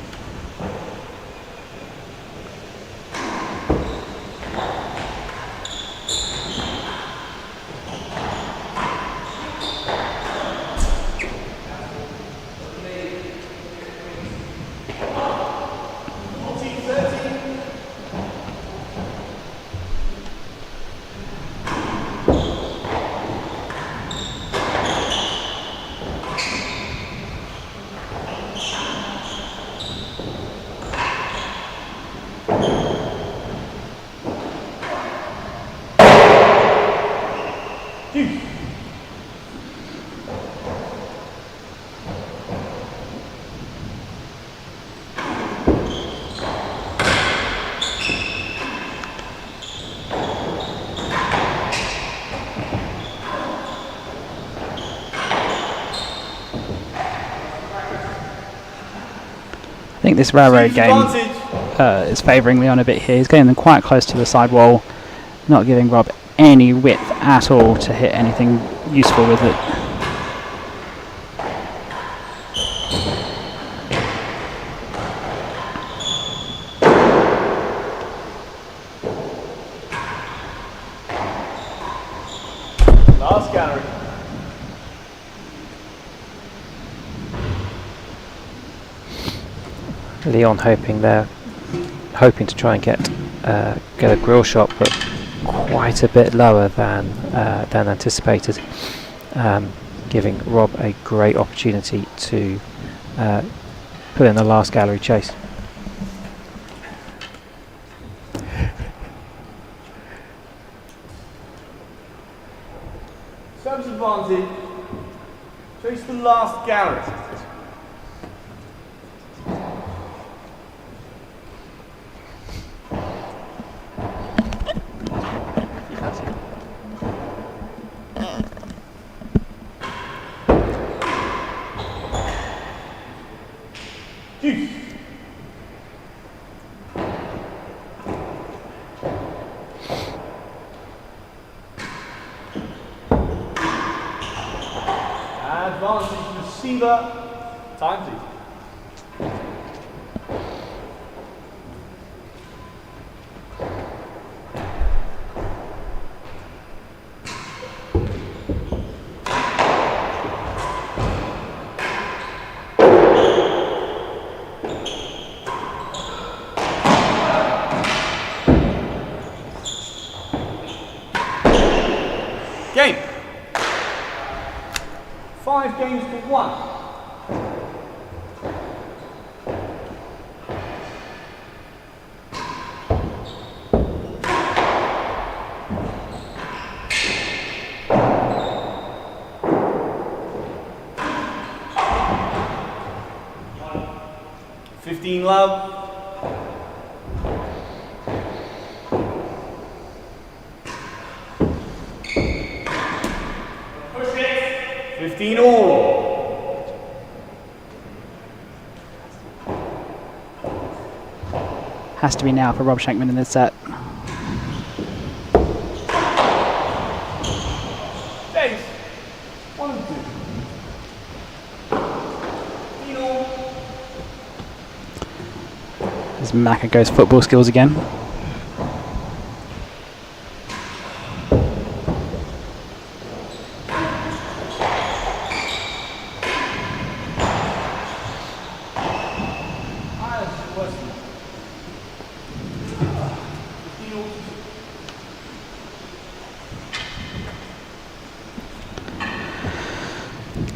Deuce. I think this railroad Huge game advantage. is favouring Leon a bit here. He's getting them quite close to the side wall, not giving Rob any width at all to hit anything useful with it. Last gallery. Leon hoping to try and get a grill shot, but quite a bit lower than anticipated, giving Rob a great opportunity to put in the last gallery chase. Service advantage. Chase the last gallery. Deuce. Advantage receiver. Time please. Game. 5 games to 1. Love. Push it. 15 all. Has to be now for Rob Shenkman in this set. James. 1 and 2. 15 all. As Maka goes football skills again.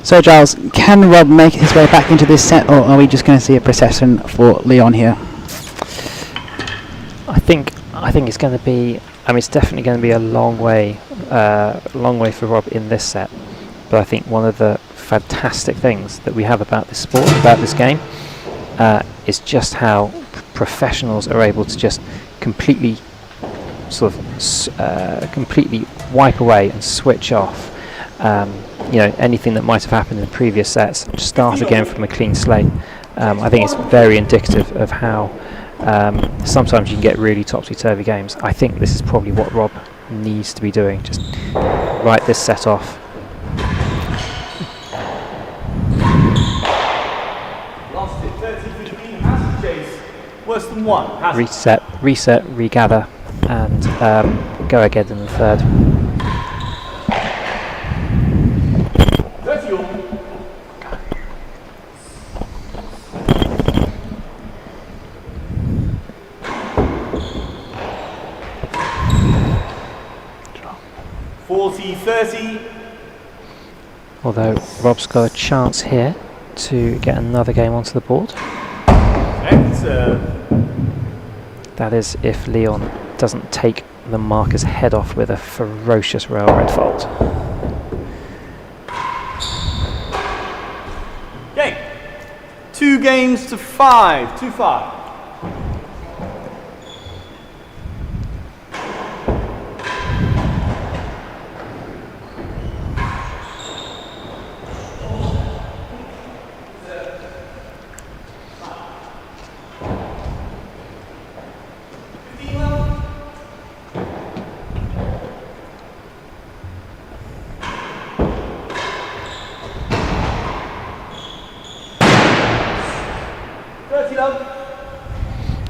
So Giles, can Rob make his way back into this set, or are we just going to see a procession for Leon here? I think it's going to be. I mean, it's definitely going to be a long way for Rob in this set. But I think one of the fantastic things that we have about this sport, about this game, is just how professionals are able to just completely, completely wipe away and switch off. You know, anything that might have happened in previous sets, start again from a clean slate. I think it's very indicative of how sometimes you can get really topsy-turvy games. I think this is probably what Rob needs to be doing. Just write this set off. Lost it, 30-15, has to chase. Worse than 1. Reset, regather, and go again in the third. 30 all. Although Rob's got a chance here to get another game onto the board. That is if Leon doesn't take the markers head off with a ferocious railroad fault. Game. 2 games to 5. 2-5.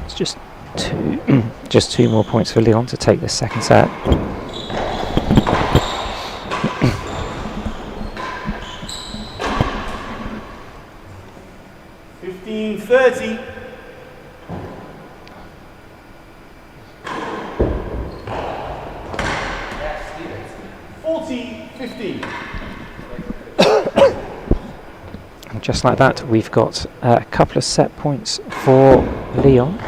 It's just just 2 more points for Leon to take this second set. $15-30. $40-15. And just like that, we've got a couple of set points for Leon.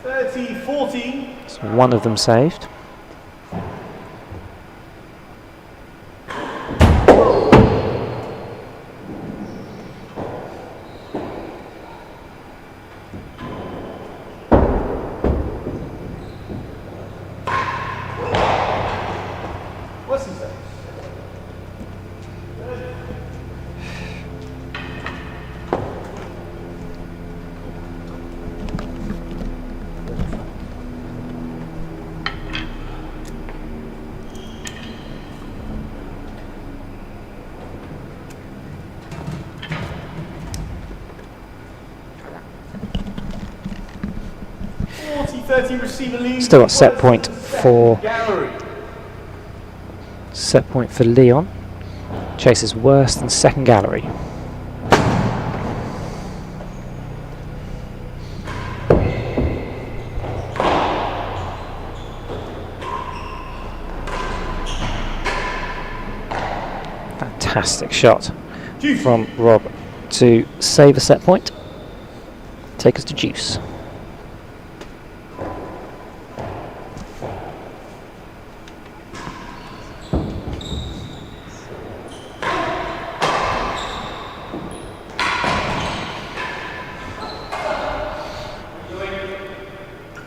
30-40. So one of them saved. What's he say? Receiver lead. Still got set point for Gallery. set point for Leon. Chase is worse than second gallery. Fantastic shot from Rob to save a set point. Take us to juice.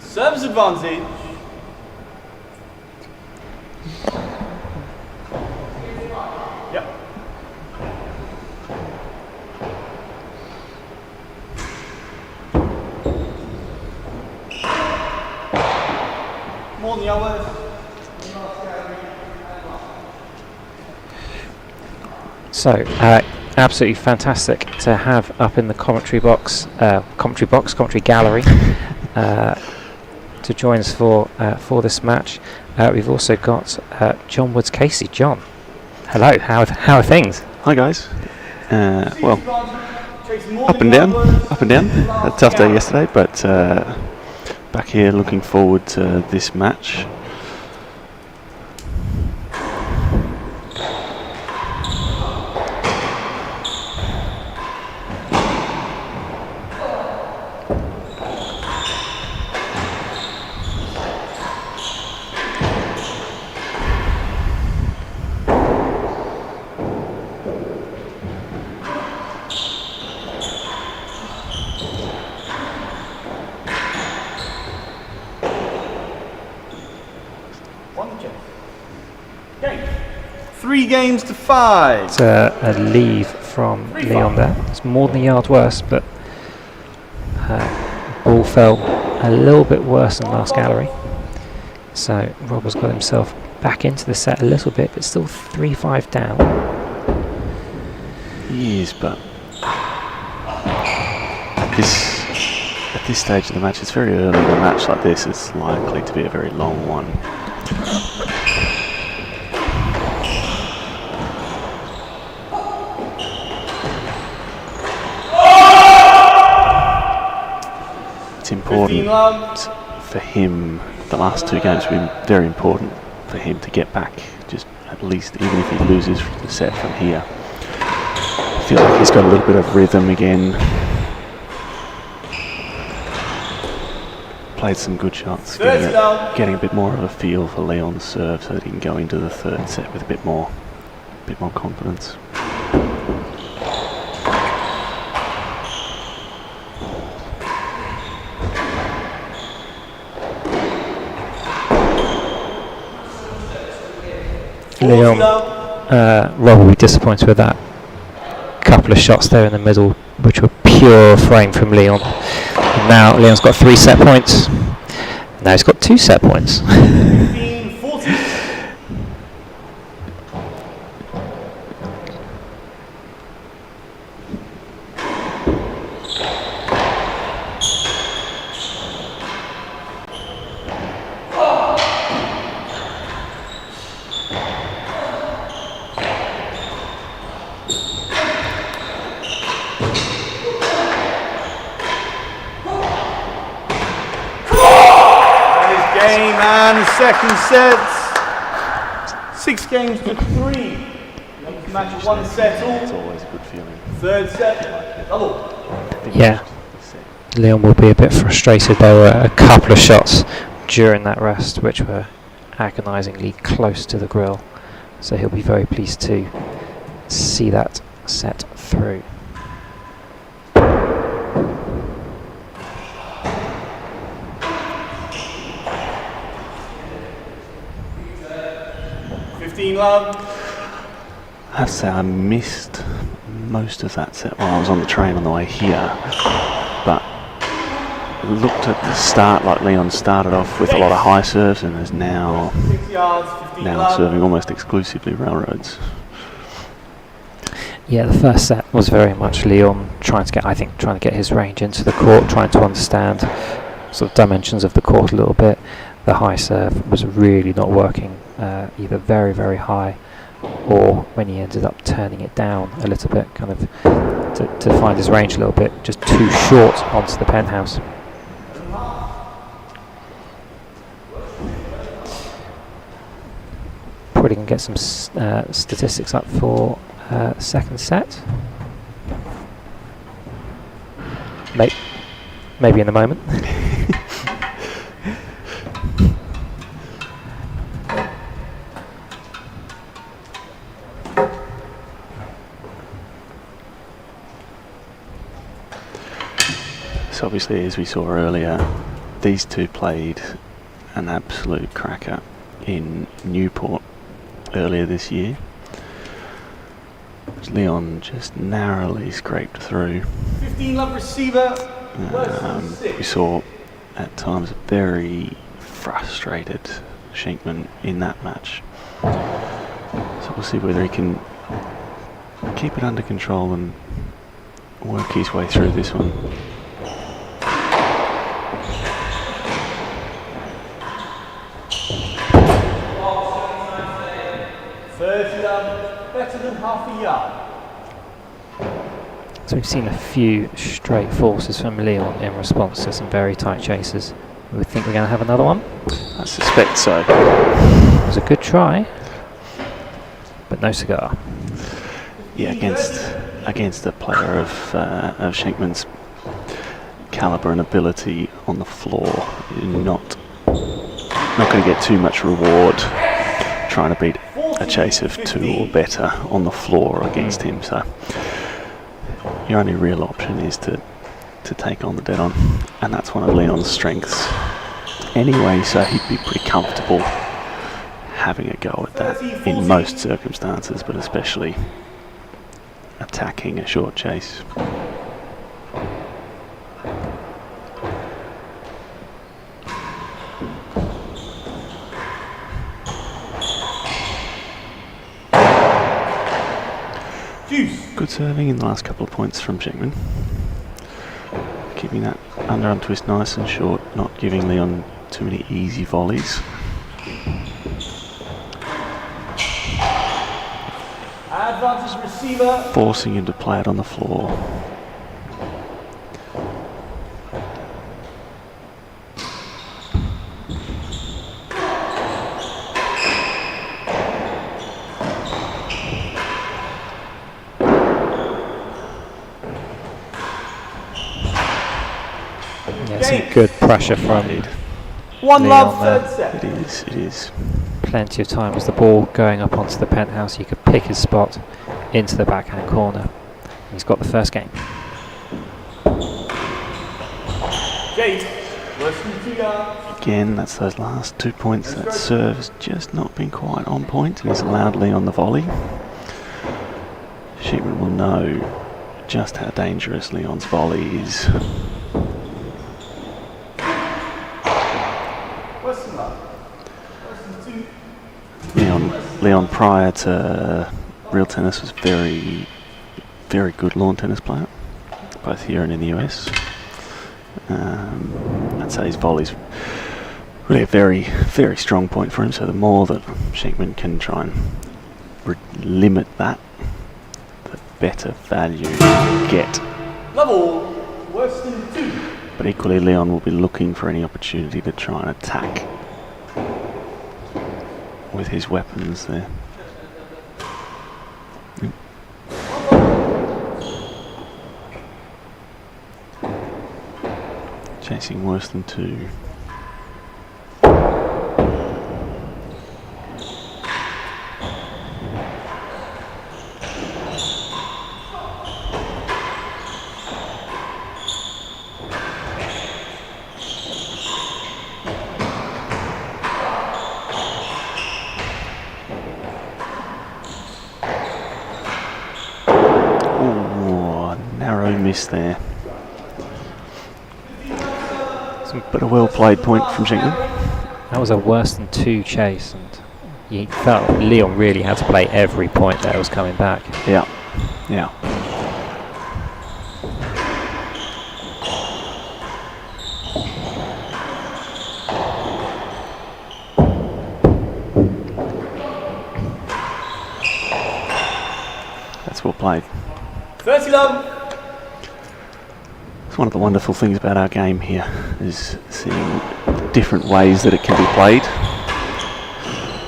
Service advantage. Yep. More than the others. So, absolutely fantastic to have up in the commentary gallery to join us for this match. We've also got John Woods Casey. John, hello. How are things? Hi guys. Well, up and down. A tough day yesterday, but back here looking forward to this match. Game. 3 games to 5. It's a leave from Leon there. It's more than a yard worse, but ball fell a little bit worse than last gallery. So Rob has got himself back into the set a little bit, but still 3-5 down. He is, but at this stage of the match, it's very early in a match like this. It's likely to be a very long one. It's important for him. The last 2 games have been very important for him to get back, just at least, even if he loses the set from here. I feel like he's got a little bit of rhythm again. played some good shots, Third love. getting a bit more of a feel for Leon's serve so that he can go into the third set with a bit more confidence. Leon Rob will be disappointed with that couple of shots there in the middle, which were pure frame from Leon. And now Leon's got 3 set points. Now he's got 2 set points. 15-40. Game and second set. 6 games to 3. Match at 1 set all. It's always a good feeling. Third set, double. Yeah, Leon will be a bit frustrated. There were a couple of shots during that rest which were agonisingly close to the grill, so he'll be very pleased to see that set through. I have to say I missed most of that set while I was on the train on the way here, but it looked at the start like Leon started off with a lot of high serves and is now serving almost exclusively railroads. Yeah, the first set was very much Leon trying to get his range into the court, trying to understand sort of dimensions of the court a little bit. The high serve was really not working, either very, very high, or when he ended up turning it down a little bit, kind of to find his range a little bit, just too short onto the penthouse. Probably can get some statistics up for second set. Maybe in a moment. So obviously, as we saw earlier, these two played an absolute cracker in Newport earlier this year. Leon just narrowly scraped through. 15 love receiver. We saw at times a very frustrated Shenkman in that match. So we'll see whether he can keep it under control and work his way through this one. Better than half a yard. So we've seen a few straight forces from Leon in response to some very tight chases. We think we're going to have another one. I suspect so. It was a good try, but no cigar. Yeah, against a player of Shenkman's caliber and ability on the floor, you're not going to get too much reward trying to beat a chase of 2 or better on the floor against him. So your only real option is to take on the dead on, and that's one of Leon's strengths anyway, so he'd be pretty comfortable having a go at that in most circumstances, but especially attacking a short chase. Good serving in the last couple of points from Shenkman. Keeping that underarm twist nice and short, not giving Leon too many easy volleys. Advantage receiver. Forcing him to play it on the floor. Some good pressure from One Leon love, there. third set. It is. Plenty of time as the ball going up onto the penthouse. He could pick his spot into the backhand corner. He's got the first game. Jade, worse than 2 yards. Again, that's those last 2 points. That serve has just not been quite on point, and he's allowed Leon the volley. Shenkman will know just how dangerous Leon's volley is. Worse than love. Worse than 2. Leon prior to real tennis was very, very good lawn tennis player, both here and in the US. I'd say his volley's really a very, very strong point for him, so the more that Shenkman can try and limit that, the better value you get. Level, worse than 2. But equally, Leon will be looking for any opportunity to try and attack with his weapons there. Chasing worse than 2. Oh, narrow miss there. But a well-played point from Shenkman. That was a worse than 2 chase, and he felt Leon really had to play every point that was coming back. Yeah, yeah. That's well played. 30 love. It's one of the wonderful things about our game here, is seeing different ways that it can be played.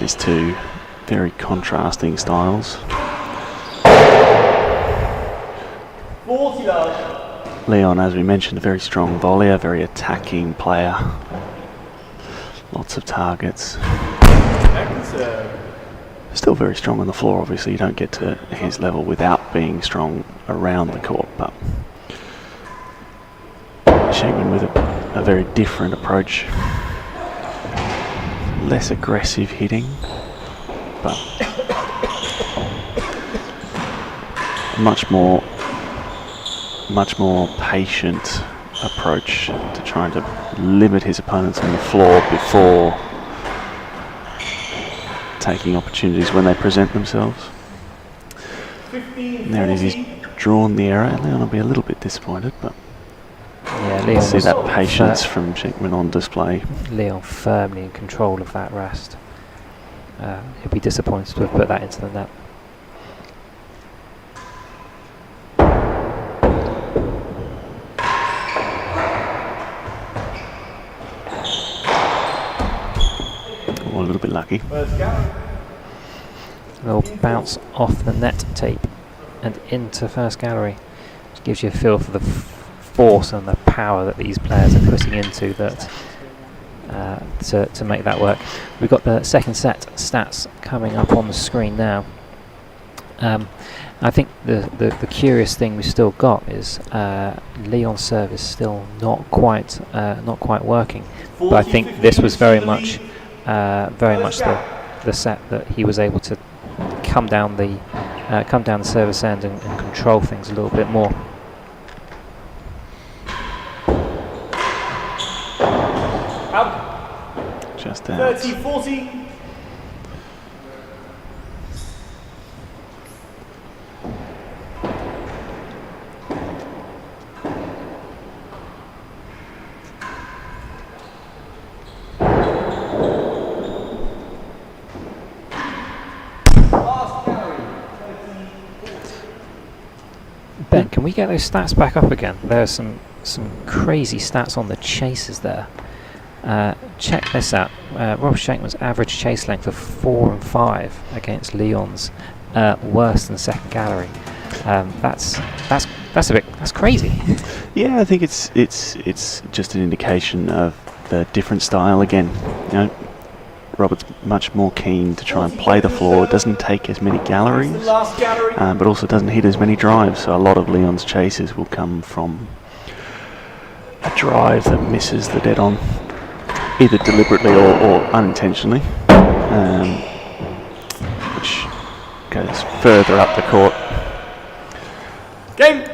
These two very contrasting styles. 40 love. Leon, as we mentioned, a very strong volleyer, very attacking player. Lots of targets. Second serve. Still very strong on the floor, obviously. You don't get to his level without being strong around the court, but Shenkman with a very different approach. Less aggressive hitting, but much more patient approach to trying to limit his opponents on the floor before taking opportunities when they present themselves. 15, And there it is, he's drawn the error. Leon will be a little bit disappointed, but Yeah, you Leon see was that patience from Shenkman on display. Leon firmly in control of that rest. He'll be disappointed to have put that into the net. Oh, a little bit lucky. first gallery. A little bounce off the net tape and into first gallery, which gives you a feel for the force and the power that these players are putting into that to make that work. We've got the second set stats coming up on the screen now. I think the curious thing we've still got is Leon's serve is still not quite working, but I think this was very much the set that he was able to come down the service end and control things a little bit more. Out. Just out. 30, 40. Ben, can we get those stats back up again? There are some crazy stats on the chases there. Check this out. Rob Shenkman's average chase length of 4 and 5 against Leon's worse than second gallery. That's That's crazy. Yeah, I think it's just an indication of the different style again. You know, Robert's much more keen to try and play the floor. Doesn't take as many galleries, Last gallery. but also doesn't hit as many drives. So a lot of Leon's chases will come from a drive that misses the dead on, either deliberately or unintentionally, which goes further up the court. Game.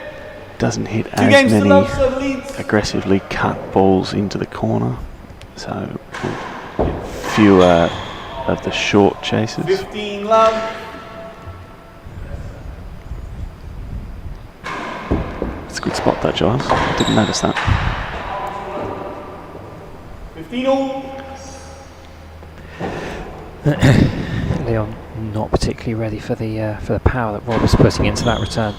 Doesn't hit 2 as games to many love, so leads. aggressively cut balls into the corner, so fewer of the short chases. 15 love. It's a good spot though, Giles. I didn't notice that. 15 all. Leon not particularly ready for the power that Robert's putting into that return.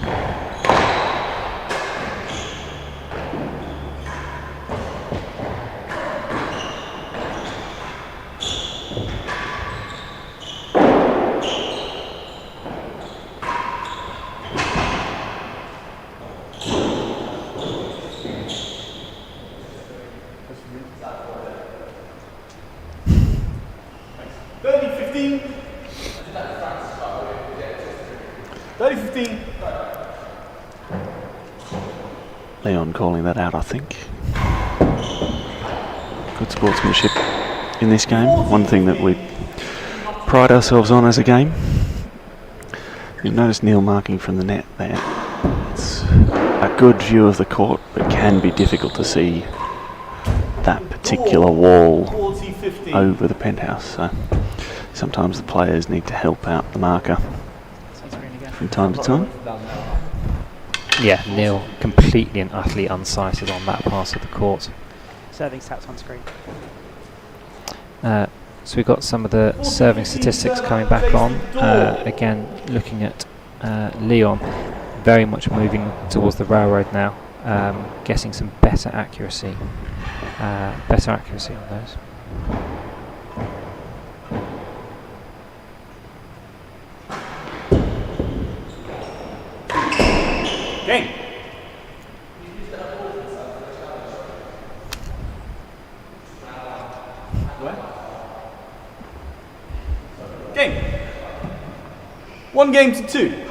Leon calling that out, I think. Good sportsmanship in this game. One thing that we pride ourselves on as a game. You'll notice Neil marking from the net there. It's a good view of the court, but can be difficult to see that particular wall 40-15. over the penthouse. So sometimes the players need to help out the marker from time to time. Yeah, Neil completely and utterly unsighted on that part of the court. Serving stats on screen. So we've got some of the serving statistics coming back on. Again, looking at Leon, very much moving towards the railroad now, getting some better accuracy on those. Game. Game. 1 game to 2.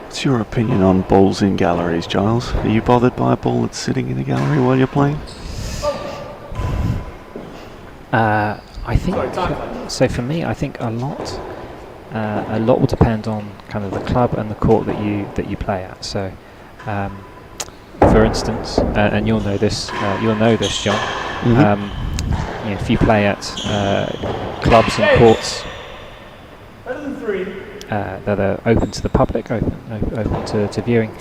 What's your opinion on balls in galleries, Giles? Are you bothered by a ball that's sitting in a gallery while you're playing? I think so. For me, I think a lot will depend on kind of the club and the court that you play at. So, for instance, and you'll know this, John. Mm-hmm. If you play at clubs and courts Better than 3. that are open to the public, open to viewing,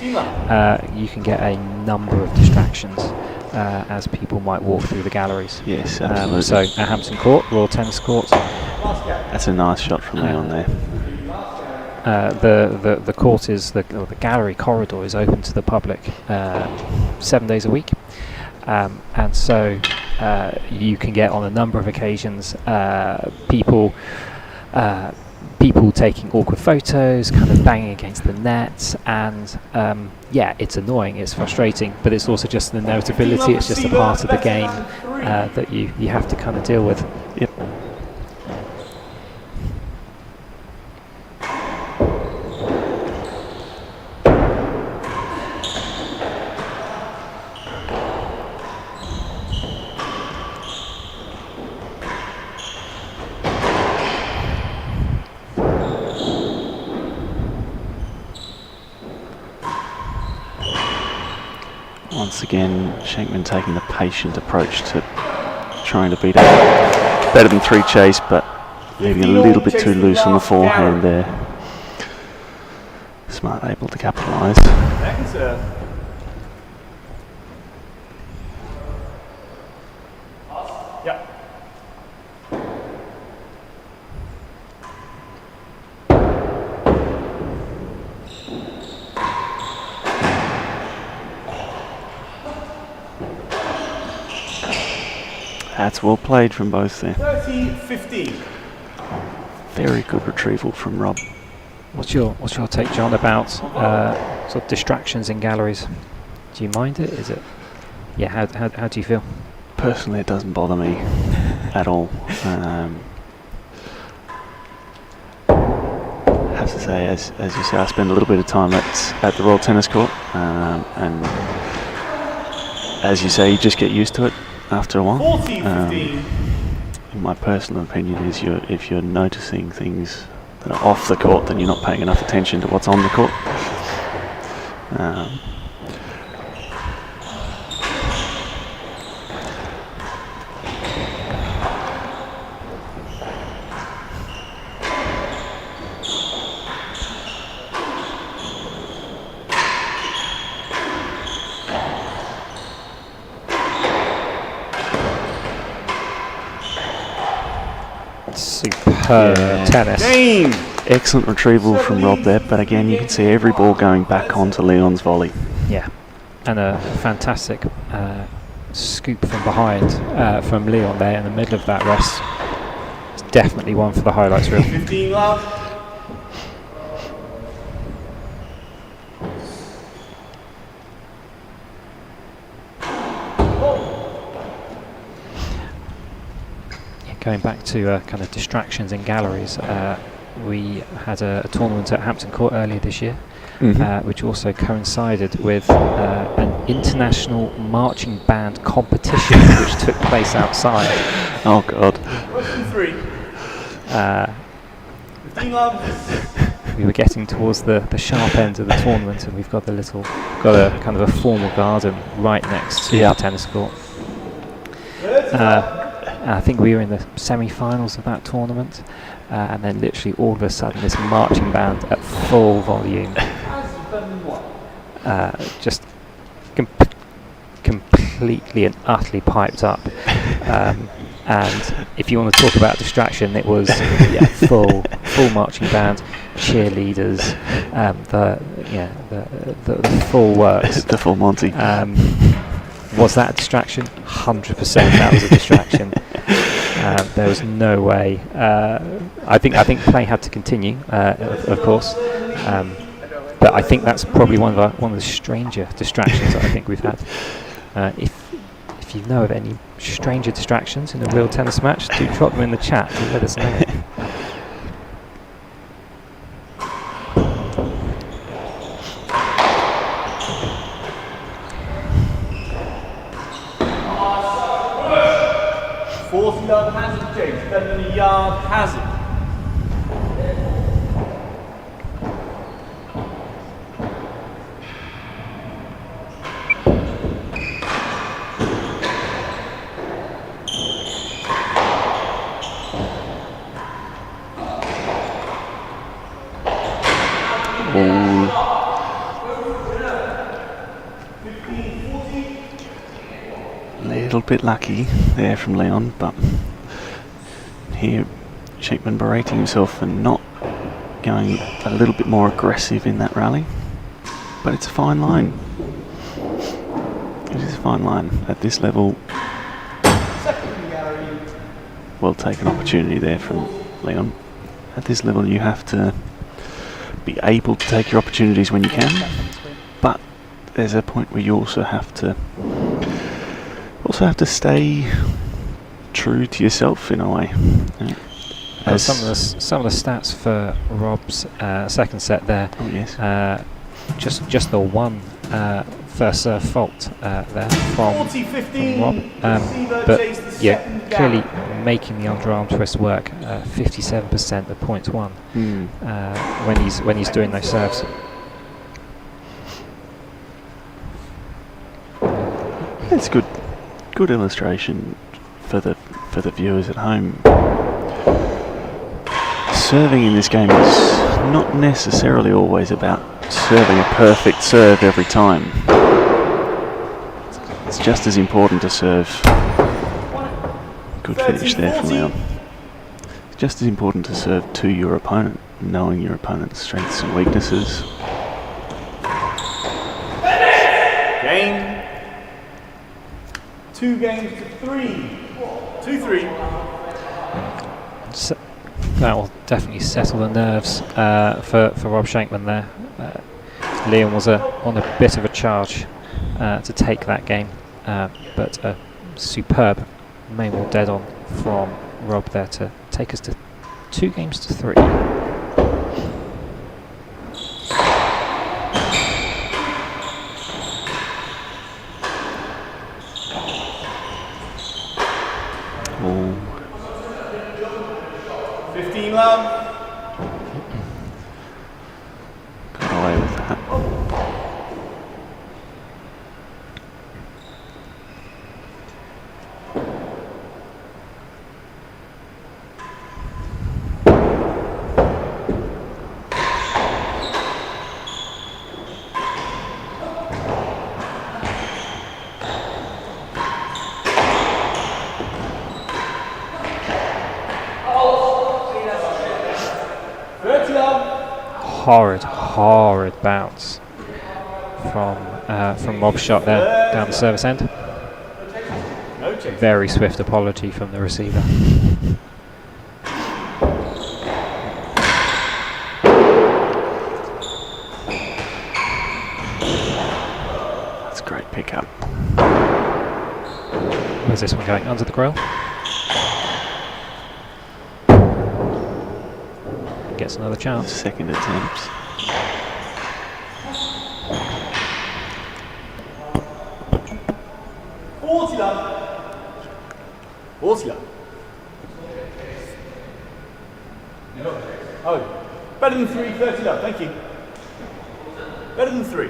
you can get a number of distractions as people might walk through the galleries. Yes, absolutely. So at Hampton Court, Royal Tennis Court, That's a nice shot from Leon there. the court is the gallery corridor is open to the public 7 days a week, and so you can get on a number of occasions people taking awkward photos, kind of banging against the net, and it's annoying, it's frustrating, but it's also just an inevitability. It's just a part of the game that you have to kind of deal with. Yep. Once again, Shenkman taking the patient approach to trying to beat a better than 3 chase, but maybe a little bit too loose on the forehand there. Smart able to capitalise. That's well played from both there. 30-15. Very good retrieval from Rob. What's your take, John, about sort of distractions in galleries? Do you mind it? Is it? Yeah. How do you feel? Personally, it doesn't bother me at all. Have to say, as you say, I spend a little bit of time at the Royal Tennis Court, and as you say, you just get used to it after a while. 40-15. My personal opinion is, if you're noticing things that are off the court, then you're not paying enough attention to what's on the court. Superb tennis. Game. Excellent retrieval from Rob there, but again, you can see every ball going back onto Leon's volley. Yeah, and a fantastic scoop from behind from Leon there in the middle of that rest. It's definitely one for the highlights reel. 15 love. Going back to kind of distractions in galleries, we had a tournament at Hampton Court earlier this year, which also coincided with an international marching band competition which took place outside. Oh God. Question 3. 15 love. We were getting towards the sharp end of the tournament, and we've got a kind of a formal garden right next to the tennis court. I think we were in the semi-finals of that tournament, and then literally all of a sudden this marching band at full volume, just completely and utterly piped up. And if you want to talk about distraction, it was full marching band, cheerleaders, the full works, The full Monty. Was that a distraction? 100% that was a distraction. There was no way. I think play had to continue, of course. But I think that's probably one of the stranger distractions that I think we've had. If you know of any stranger distractions in a real tennis match, do drop them in the chat and let us know. Yard hazard, James. Better than a yard hazard. Little bit lucky there from Leon, but here Shenkman berating himself for not going a little bit more aggressive in that rally. But it's a fine line. It is a fine line at this level. Well taken opportunity there from Leon. At this level you have to be able to take your opportunities when you can, but there's a point where you also have to stay true to yourself in a way. Some of the stats for Rob's second set there. Oh yes. Just the one first serve fault there from Rob. But yeah, clearly making the underarm twist work. 57% of points won when he's doing those serves. It's good illustration for the viewers at home. Serving in this game is not necessarily always about serving a perfect serve every time. It's just as important to serve. Good finish there from Leon. It's just as important to serve to your opponent, knowing your opponent's strengths and weaknesses. Game. 2 games to 3. 2-3. That will definitely settle the nerves for Rob Shenkman there. Leon was on a bit of a charge to take that game, but a superb main wall dead on from Rob there to take us to 2-3. Oh, 15 love. got away with that. Horrid bounce from Rob's shot there down the service end. No check. Very swift apology from the receiver. That's a great pickup. Where's this one going? Under the grill? Gets another chance. Second attempt. Oh, better than 3, 30 love, thank you. Better than 3.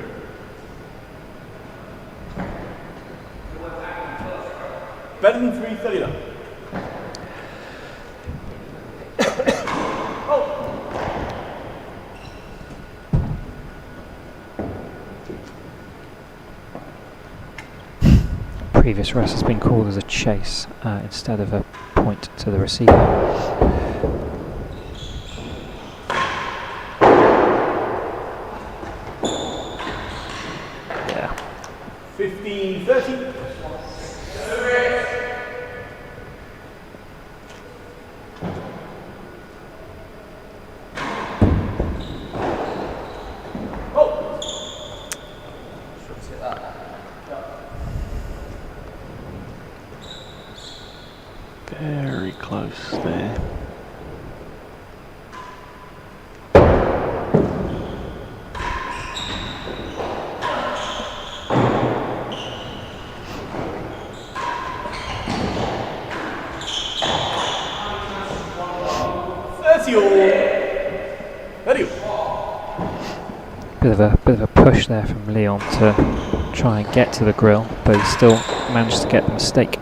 Better than 3, 30 love. Previous rest has been called as a chase instead of a point to the receiver. Yeah. 15, 30. Very close there. Bit of a push there from Leon to try and get to the grill, but he still managed to get the mistake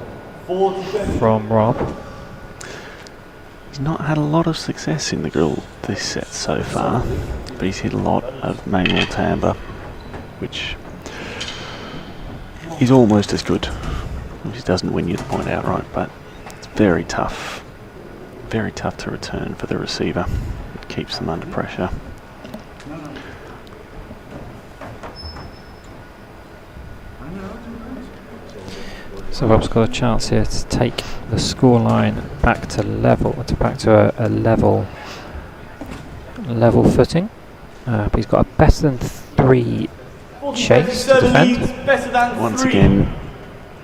from Rob. He's not had a lot of success in the grill this set so far, but he's hit a lot of main wall timbre, which is almost as good, which doesn't win you the point outright, but it's very tough to return for the receiver. It keeps them under pressure. So Rob's got a chance here to take the scoreline back to level, a level footing. But he's got a better than 3 chase to defend. Once again,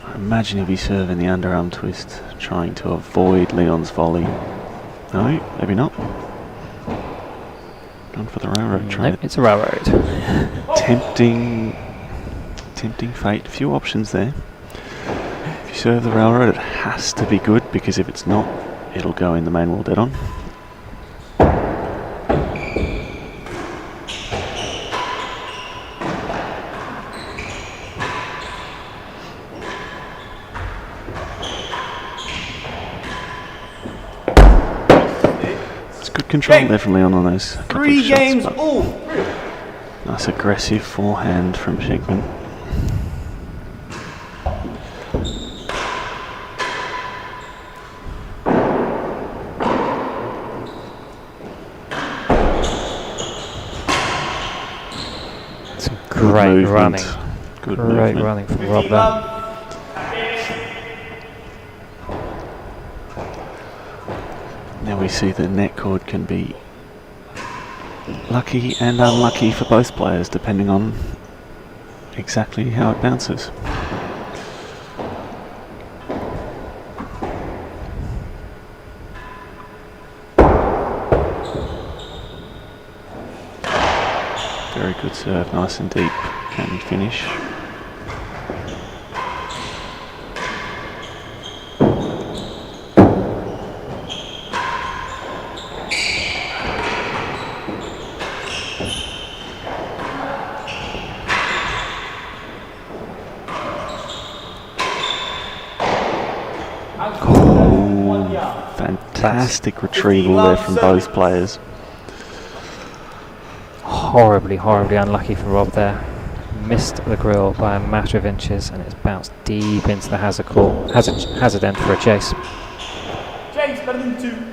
I imagine he'll be serving the underarm twist, trying to avoid Leon's volley. No, maybe not. Gone for the railroad trade. Nope, it's a railroad. Tempting fate. A few options there. If you serve the railroad, it has to be good, because if it's not, it'll go in the main wall dead on. It's good control there from Leon on those couple of 3 shots, games but all. nice aggressive forehand from Shenkman. Great running. Good Great movement. running from Rob there. Now we see the net cord can be lucky and unlucky for both players depending on exactly how it bounces. Very good serve, nice and deep. Can he finish? Oh, fantastic retrieval there from both players. Horribly unlucky for Rob there. Missed the grill by a matter of inches, and it's bounced deep into the hazard court. Hazard end for a chase. James, better than 2.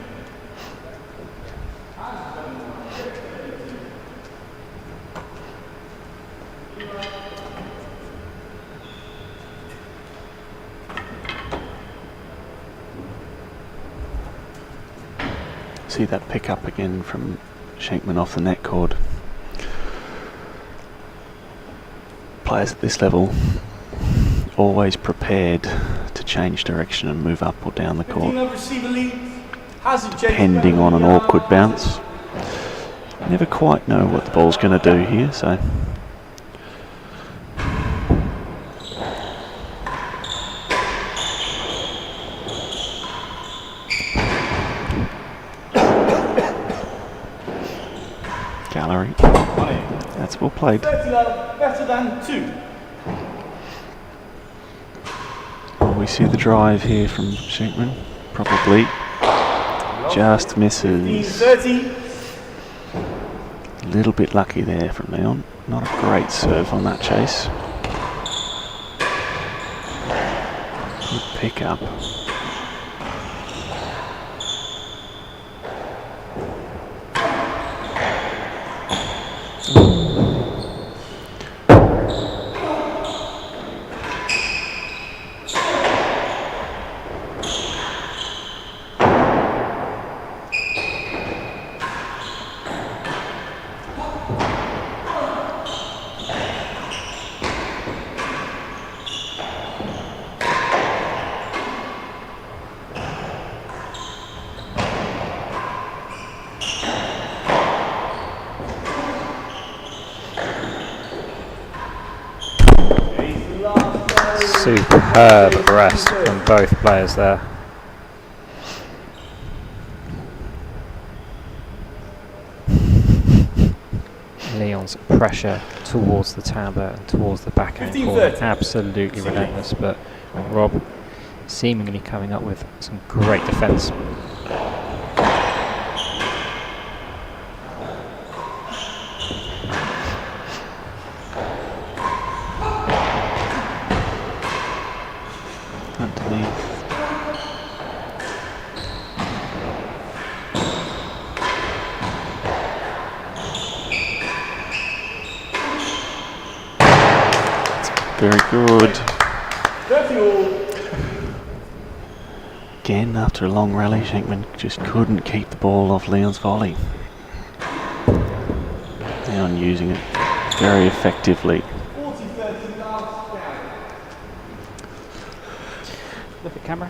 See that pick up again from Shenkman off the net cord. Players at this level always prepared to change direction and move up or down the court, depending on an awkward bounce. Never quite know what the ball's going to do here, so gallery. That's well played. 30 love, better than 2. We see the drive here from Shenkman. Probably just misses. 30. A little bit lucky there from Leon. Not a great serve on that chase. Good pick up. Superb rest from both players there. Leon's pressure towards the tabber and towards the backhand corner, absolutely relentless, but Rob seemingly coming up with some great defence. Very good. 30 all. Again, after a long rally, Shenkman just couldn't keep the ball off Leon's volley. Leon using it very effectively. 40-30 last down. Look at camera.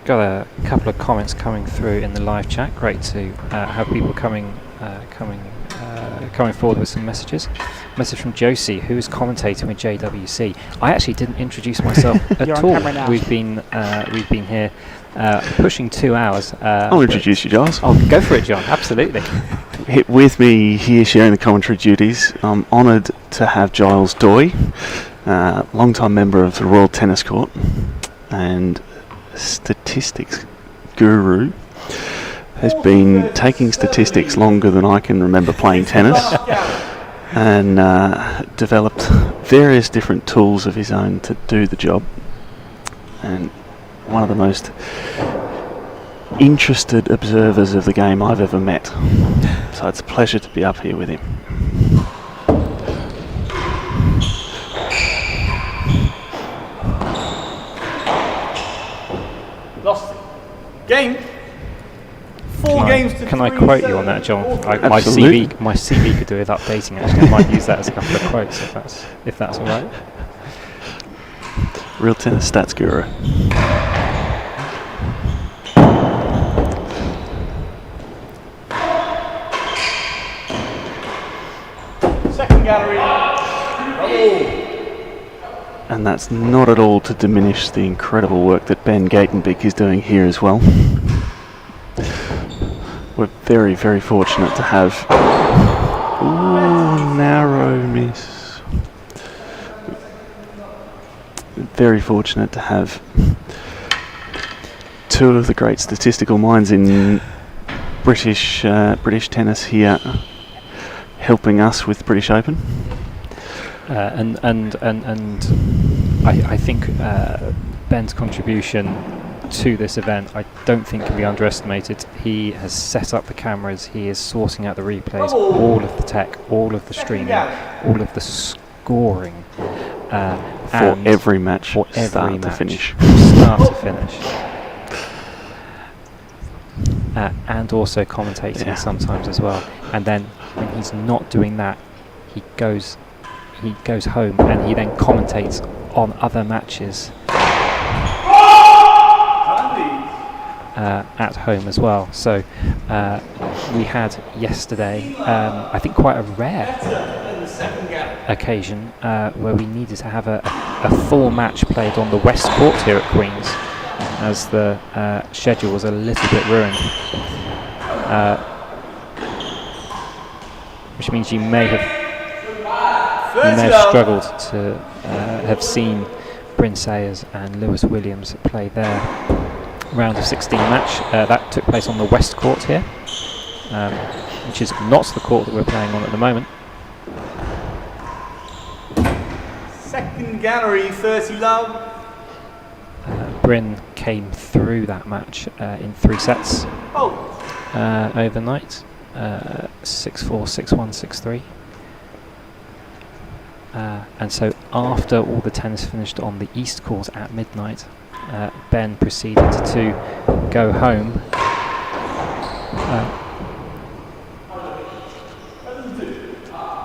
Got a couple of comments coming through in the live chat. Great to have people coming forward with some messages. Message from Josie, who is commentating with JWC. I actually didn't introduce myself at all. We've been here pushing 2 hours. I'll introduce you, Giles. Oh, go for it, John. Absolutely. With me here sharing the commentary duties, I'm honoured to have Giles Doy, long-time member of the Royal Tennis Court and statistics guru. Has been taking statistics longer than I can remember playing tennis, and developed various different tools of his own to do the job, and one of the most interested observers of the game I've ever met. So it's a pleasure to be up here with him. Lost it. Game 4 games to Can I 3 quote you on that, John? My CV could do with updating. Actually, I might use that as a couple of quotes if that's all right. Real tennis stats guru. Second gallery. And that's not at all to diminish the incredible work that Ben Gatenbeek is doing here as well. We're very, very fortunate to have... Ooh, narrow miss. Very fortunate to have 2 of the great statistical minds in British tennis here helping us with British Open. And I think Ben's contribution to this event, I don't think can be underestimated. He has set up the cameras, he is sorting out the replays, all of the tech, all of the streaming, all of the scoring. For every match, start to finish. And also commentating sometimes as well. And then when he's not doing that, he goes home and he then commentates on other matches at home as well. So we had yesterday, I think quite a rare occasion where we needed to have a full match played on the West Court here at Queen's, as the schedule was a little bit ruined. Which means you may have struggled to have seen Bryn Sayers and Lewis Williams play their round of 16 match. That took place on the West Court here, which is not the court that we're playing on at the moment. Second gallery, 30 love. Bryn came through that match in 3 sets overnight. 6-4, 6-1, 6-3. And so after all the tennis finished on the East Court at midnight, Ben proceeded to go home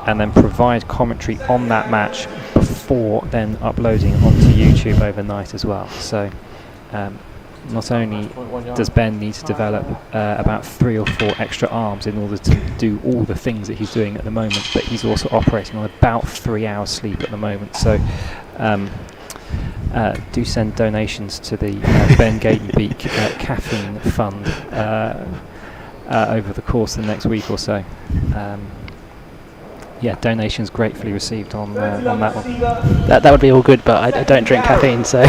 and then provide commentary on that match before then uploading onto YouTube overnight as well. So not only does Ben need to develop about 3 or 4 extra arms in order to do all the things that he's doing at the moment, but he's also operating on about 3 hours sleep at the moment. So do send donations to the Ben Gatenbeek caffeine fund over the course of the next week or so. Yeah, donations gratefully received on that one. That would be all good, but I don't drink caffeine, so...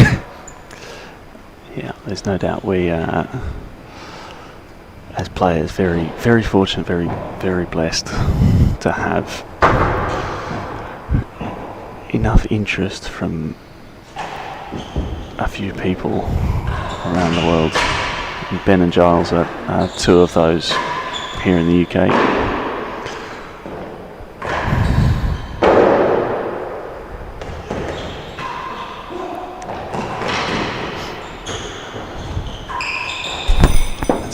Yeah, there's no doubt we, as players, very, very fortunate, very, very blessed to have enough interest from a few people around the world. And Ben and Giles are 2 of those here in the UK.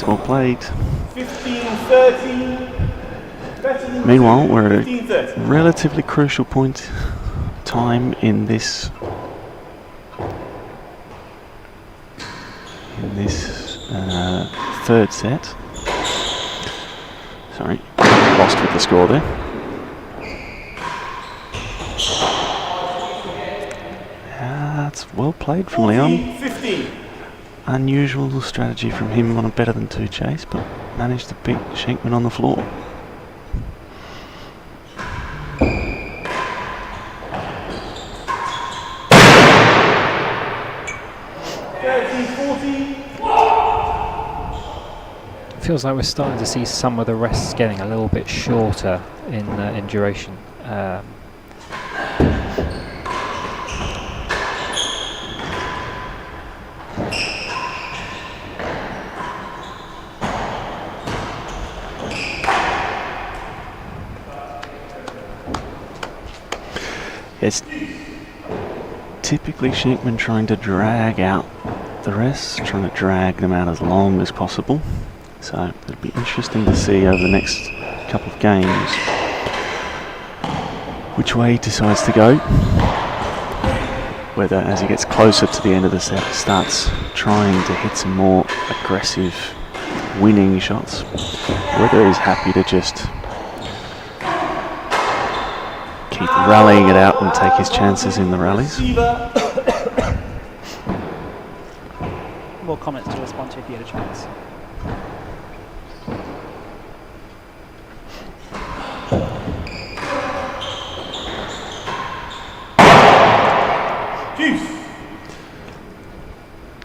Well played. 15-13. Meanwhile, we're at a relatively crucial time in this third set. Sorry, lost with the score there. That's well played from Leon. 15. Unusual strategy from him on a better than 2 chase, but managed to beat Shenkman on the floor. Feels like we're starting to see some of the rests getting a little bit shorter in duration. It's typically Shenkman trying to drag out the rests, trying to drag them out as long as possible. So it'll be interesting to see over the next couple of games which way he decides to go. Whether as he gets closer to the end of the set starts trying to hit some more aggressive winning shots, whether he's happy to just keep rallying it out and take his chances in the rallies. More comments to respond to if you had a chance.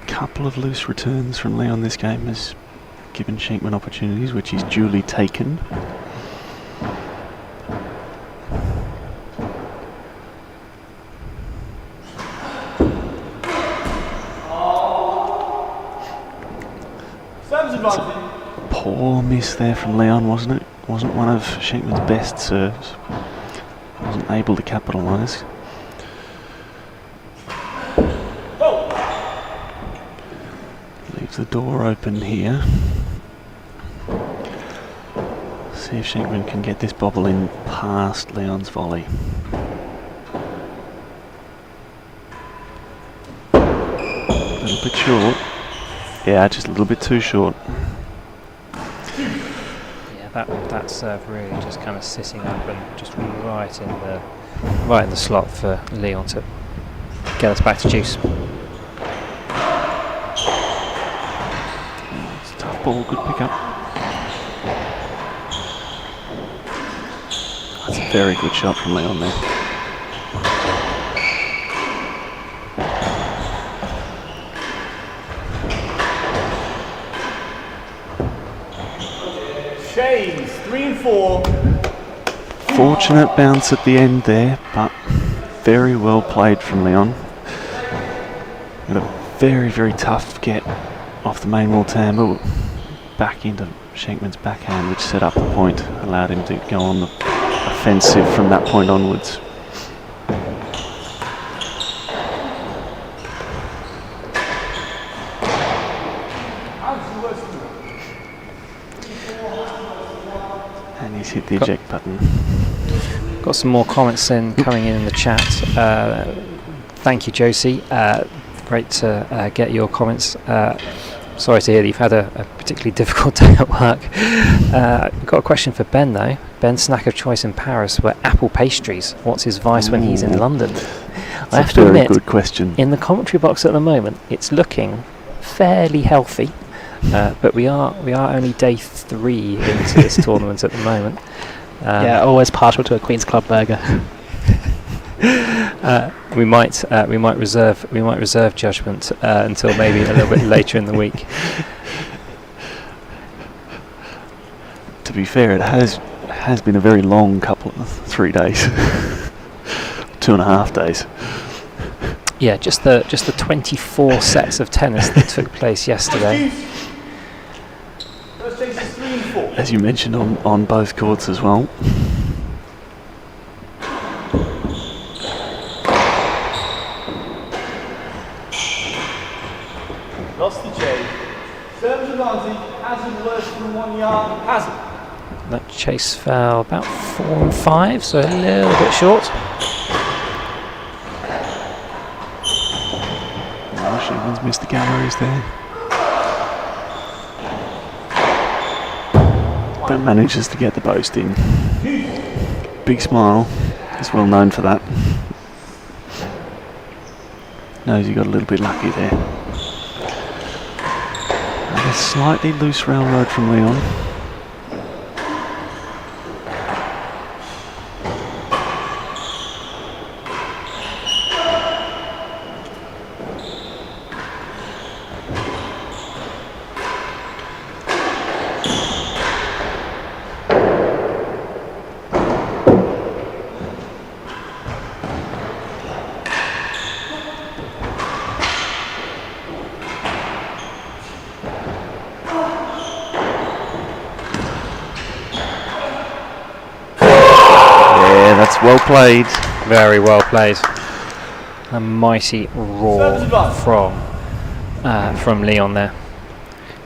Couple of loose returns from Leon this game has given Shenkman opportunities, which he's duly taken. Poor miss there from Leon, wasn't it? Wasn't one of Shenkman's best serves. Wasn't able to capitalise. Leaves the door open here. See if Shenkman can get this bobble in past Leon's volley. A little bit short. Yeah, just a little bit too short. Yeah, that serve really just kind of sitting up and just right in the slot for Leon to get us back to juice. It's a tough ball, good pick up. That's a very good shot from Leon there. Shays, 3 and 4. Fortunate bounce at the end there, but very well played from Leon. Got a very, very tough get off the main wall tambour back into Shenkman's backhand, which set up the point, allowed him to go on the offensive from that point onwards. And he's hit the eject button. Got some more comments coming in the chat. Thank you, Josie. Great to get your comments. Sorry to hear that you've had a particularly difficult day at work. We've got a question for Ben though. Ben's snack of choice in Paris were apple pastries. What's his vice when he's in London? I have to admit, good question. in the commentary box at the moment, it's looking fairly healthy. But we are only day 3 into this tournament at the moment. Yeah, always partial to a Queen's Club burger. We might reserve judgment until maybe a little bit later in the week. To be fair, it has been a very long 3 days, 2.5 days. Yeah, just the 24 sets of tennis that took place yesterday. As you mentioned, on both courts as well. Lost the chase. Serves advantage. Hazard worse than 1 yard. Hazard. That chase fell about 4 and 5, so a little bit short. Shenkman's missed the galleries there. But manages to get the post in. Big smile. He's well known for that. Knows he got a little bit lucky there. And a slightly loose railroad from Leon. Well played. Very well played. A mighty roar from Leon there.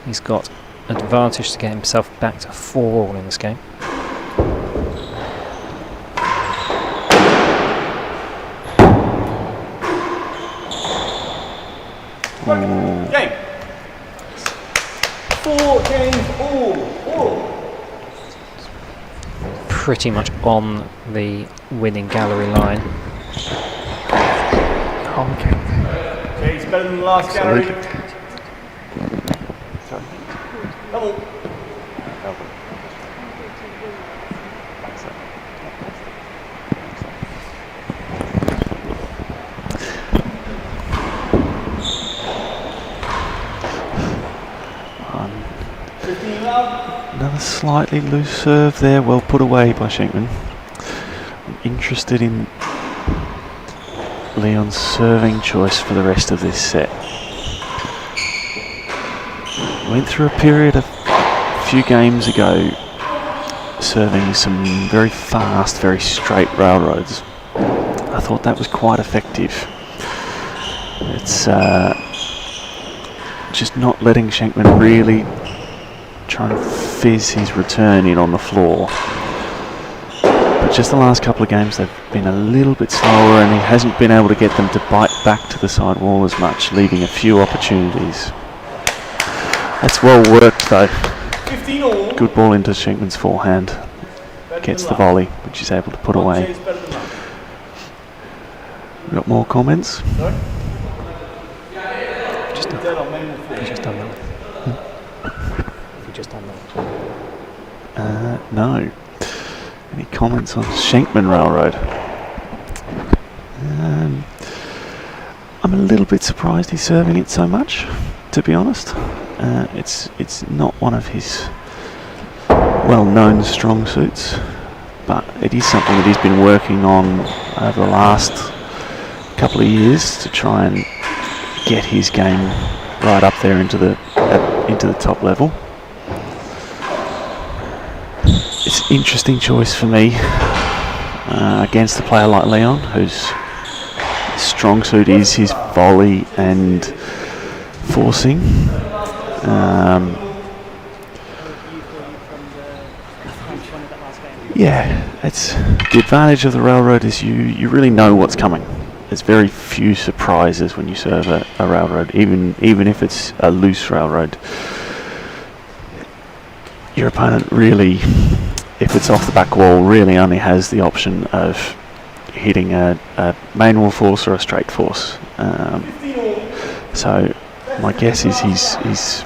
He's got advantage to get himself back to 4-all in this game. Game. 4 games all. Pretty much on the winning gallery line. Okay. Okay, it's better than the last gallery. Sorry. Double. Another slightly loose serve there, well put away by Shenkman. I'm interested in Leon's serving choice for the rest of this set. Went through a period a few games ago serving some very fast, very straight railroads. I thought that was quite effective. It's just not letting Shenkman really try and fizz his return in on the floor. But just the last couple of games they've been a little bit slower and he hasn't been able to get them to bite back to the side wall as much, leaving a few opportunities. That's well worked though. 15 all. Good ball into Shenkman's forehand. Gets the volley, which he's able to put away. Got more comments? Sorry? Just done. Dead on manual floor. He's just done that. He just done that. No. Any comments on Shenkman Railroad? I'm a little bit surprised he's serving it so much, to be honest. It's not one of his well-known strong suits, but it is something that he's been working on over the last couple of years to try and get his game right up there into the top level. It's an interesting choice for me against a player like Leon, whose strong suit is his volley and forcing. Yeah, it's the advantage of the railroad is you really know what's coming. There's very few surprises when you serve a railroad, even if it's a loose railroad. Your opponent really, if it's off the back wall, really only has the option of hitting a main wall force or a straight force. So my guess is he's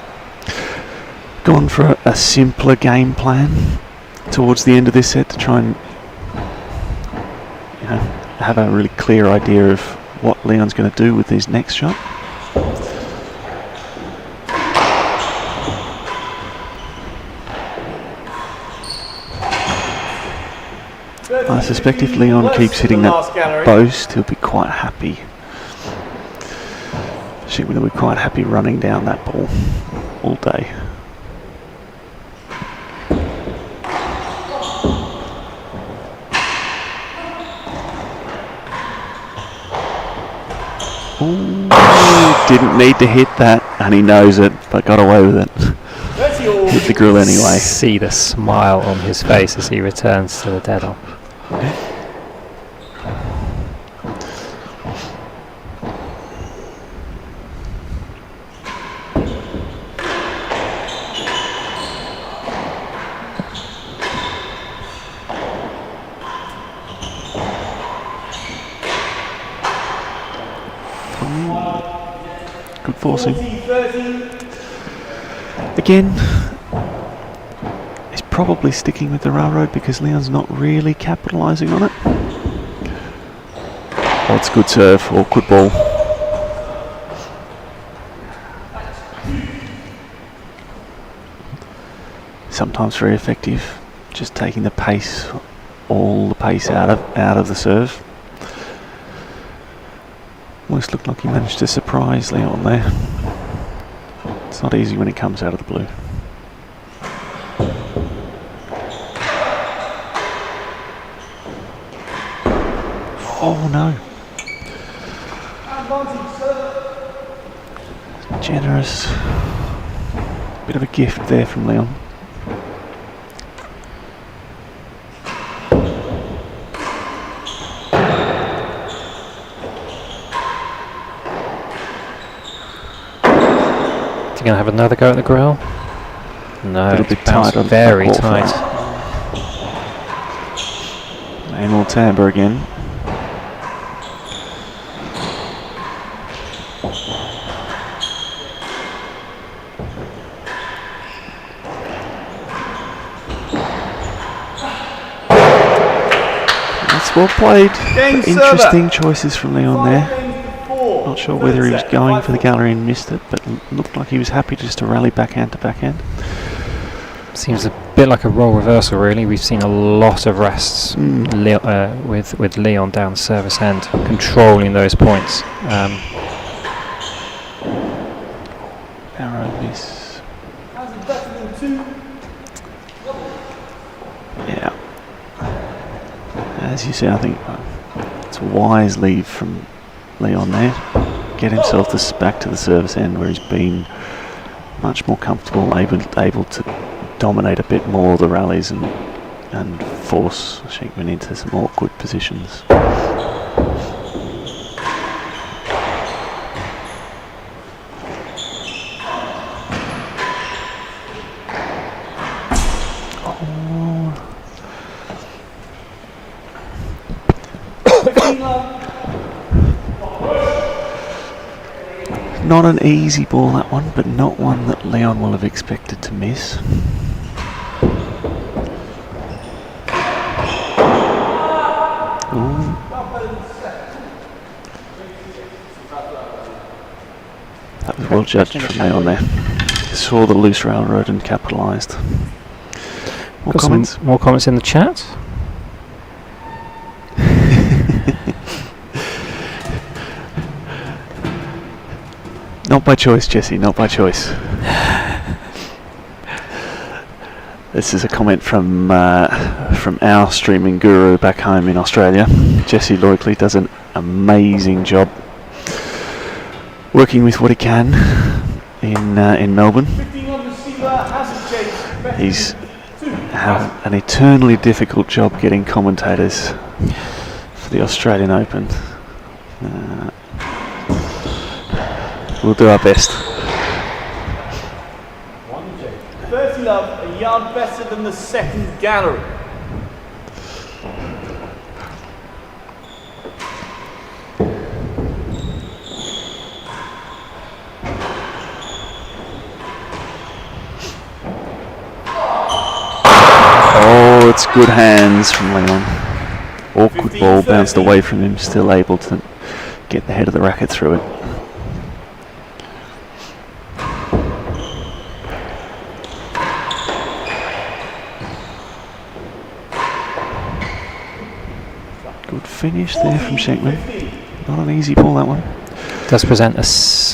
gone for a simpler game plan towards the end of this set to try and have a really clear idea of what Leon's going to do with his next shot. I suspect if Leon keeps hitting that post, he'll be quite happy. Shenkman will be quite happy running down that ball all day. Ooh, didn't need to hit that, and he knows it, but got away with it. Hit the grill anyway. See the smile on his face as he returns to the dead on. Good forcing. Again, he's probably sticking with the railroad because Leon's not really capitalising on it. Oh, it's good serve or good ball. Sometimes very effective, just taking the pace, all the pace out of the serve. Almost looked like he managed to surprise Leon there. It's not easy when it comes out of the blue. Oh no. Generous. Bit of a gift there from Leon. Is he going to have another go at the grill? No, A little it's bit tight bounced on very that ball tight. flight. And more timbre again. That's well played. Game Interesting choices from Leon there. 5 games to 4. Not sure Third whether he was set, going for the 5-4. gallery and missed it, but looked like he was happy just to rally backhand to backhand. Seems a bit like a role reversal, really. We've seen a lot of rests with Leon down the service end, controlling those points. Arrow miss. How's it better than 2? Yeah. As you say, I think it's a wise leave from Leon there. Get himself back to the service end where he's been much more comfortable, able to dominate a bit more of the rallies and force Shenkman into some awkward positions. Not an easy ball, that one, but not one that Leon will have expected to miss. Ooh. That was well judged from Leon there. Saw the loose railroad and capitalised. More Got comments? some more comments in the chat. Not by choice, Jesse, not by choice. This is a comment from our streaming guru back home in Australia. Jesse Loikley does an amazing job working with what he can in Melbourne. 15 on receiver, hasn't chased. He's had an eternally difficult job getting commentators for the Australian Open. We'll do our best. 30 love, a yard better than the second gallery. Oh, it's good hands from Leon. Awkward 15, ball bounced 30. away from him, still able to get the head of the racket through it. Good finish there from Shenkman. Not an easy ball, that one. Does present a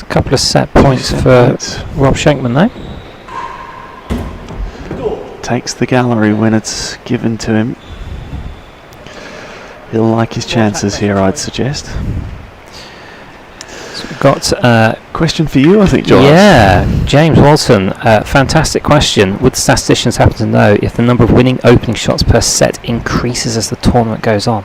couple of set points for Rob Shenkman, though. Takes the gallery when it's given to him. He'll like his chances here, I'd suggest. So we've got Question for you, I think, John. yeah, James Walton. Fantastic question. Would statisticians happen to know if the number of winning opening shots per set increases as the tournament goes on?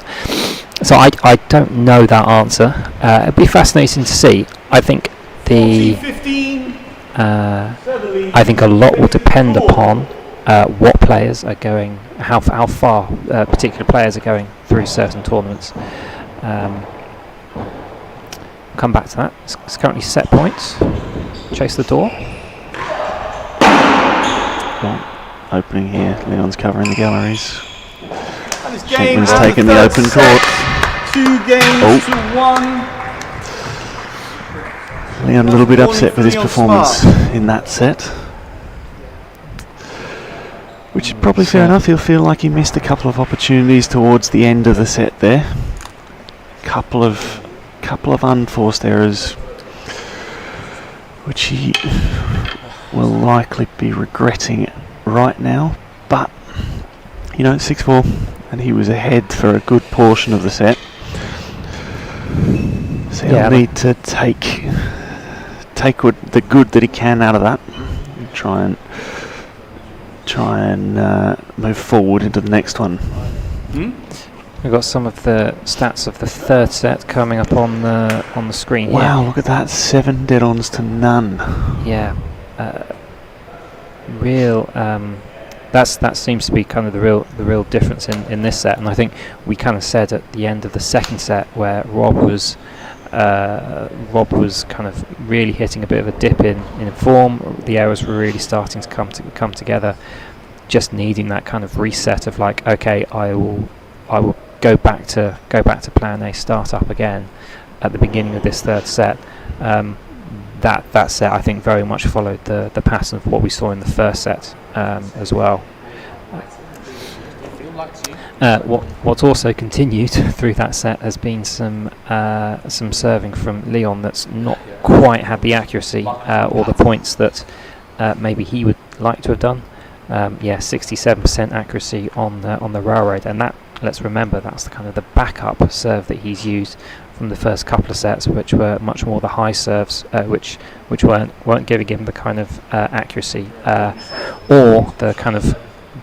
So I don't know that answer. It'd be fascinating to see. I think 15, I think a lot will depend upon what players are going, how far particular players are going through certain tournaments. Come back to that. It's currently set points. Chase the door. Well, opening here. Leon's covering the galleries. and this game Shenkman's and taken the third open set, court. 2 games to 1. Leon a little bit upset with his Leon performance Smart. in that set. Which is probably fair enough. He'll feel like he missed a couple of opportunities towards the end of the set there. Couple of unforced errors, which he will likely be regretting right now. But you know, 6-4, and he was ahead for a good portion of the set. So he'll need to take what the good that he can out of that. try and move forward into the next one. We've got some of the stats of the third set coming up on the screen here. Wow, look at that, 7 dead-ons to none. Yeah, that seems to be kind of the real difference in this set. And I think we kind of said at the end of the second set where Rob was kind of really hitting a bit of a dip in form. The errors were really starting to come together. Just needing that kind of reset of like, okay, I will go back to plan A, start up again at the beginning of this third set. That set I think very much followed the pattern of what we saw in the first set as well. What's also continued through that set has been some serving from Leon that's not quite had the accuracy or the points that maybe he would like to have done. 67% accuracy on the railroad, and that, let's remember, that's the kind of the backup serve that he's used from the first couple of sets, which were much more the high serves, which weren't giving him the kind of accuracy or the kind of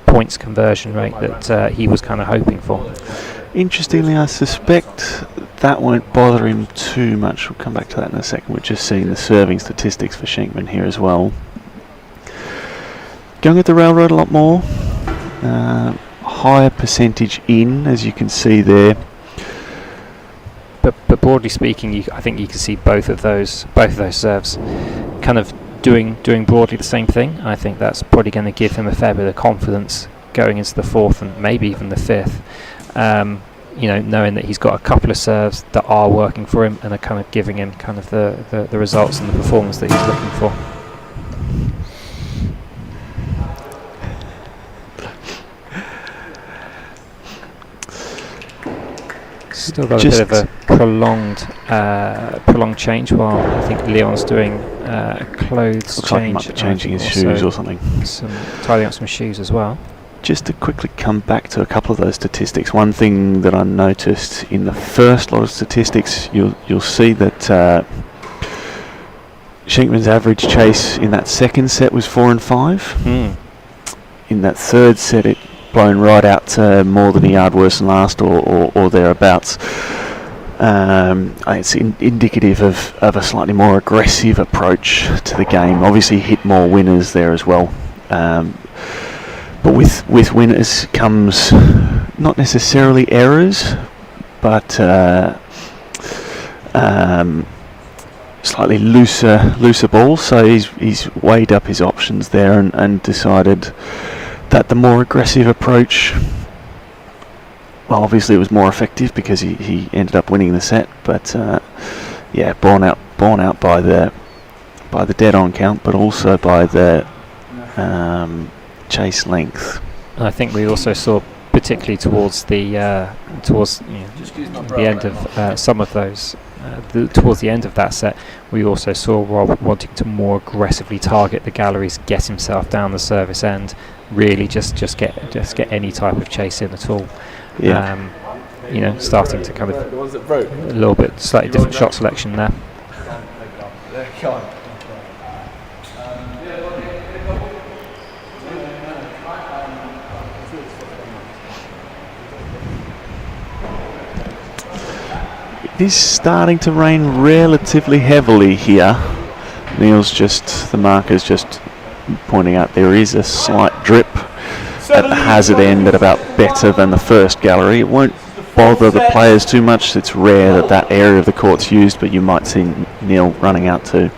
points conversion rate that he was kind of hoping for. Interestingly, I suspect that won't bother him too much. We'll come back to that in a second. We're just seeing the serving statistics for Shenkman here as well. Going at the railroad a lot more. Higher percentage in, as you can see there. But broadly speaking, I think you can see both of those serves kind of doing broadly the same thing. I think that's probably going to give him a fair bit of confidence going into the fourth and maybe even the fifth. Knowing that he's got a couple of serves that are working for him and are kind of giving him kind of the results and the performance that he's looking for. Still got a bit of a prolonged change while I think Leon's doing a clothes Looks change. like he might be changing his shoes or something. Tidying up some shoes as well. Just to quickly come back to a couple of those statistics, one thing that I noticed in the first lot of statistics, you'll see that Shenkman's average chase in that second set was 4 and 5. In that third set, it blown right out to more than a yard worse than last, or thereabouts. It's indicative of a slightly more aggressive approach to the game. Obviously, hit more winners there as well. But with winners comes not necessarily errors, but slightly looser balls. So he's weighed up his options there and decided that the more aggressive approach, well, obviously it was more effective because he ended up winning the set. But borne out by the dead-on count, but also by the chase length. I think we also saw, particularly towards the end of some of those, towards the end of that set, we also saw Rob wanting to more aggressively target the galleries, get himself down the service end, really just get any type of chase in at all. Starting to kind of a little bit slightly different shot selection there. It is starting to rain relatively heavily here. The marker's just pointing out there is a slight drip at the hazard end at about better than the first gallery. It won't bother the players too much. It's rare that area of the court's used, but you might see Neil running out to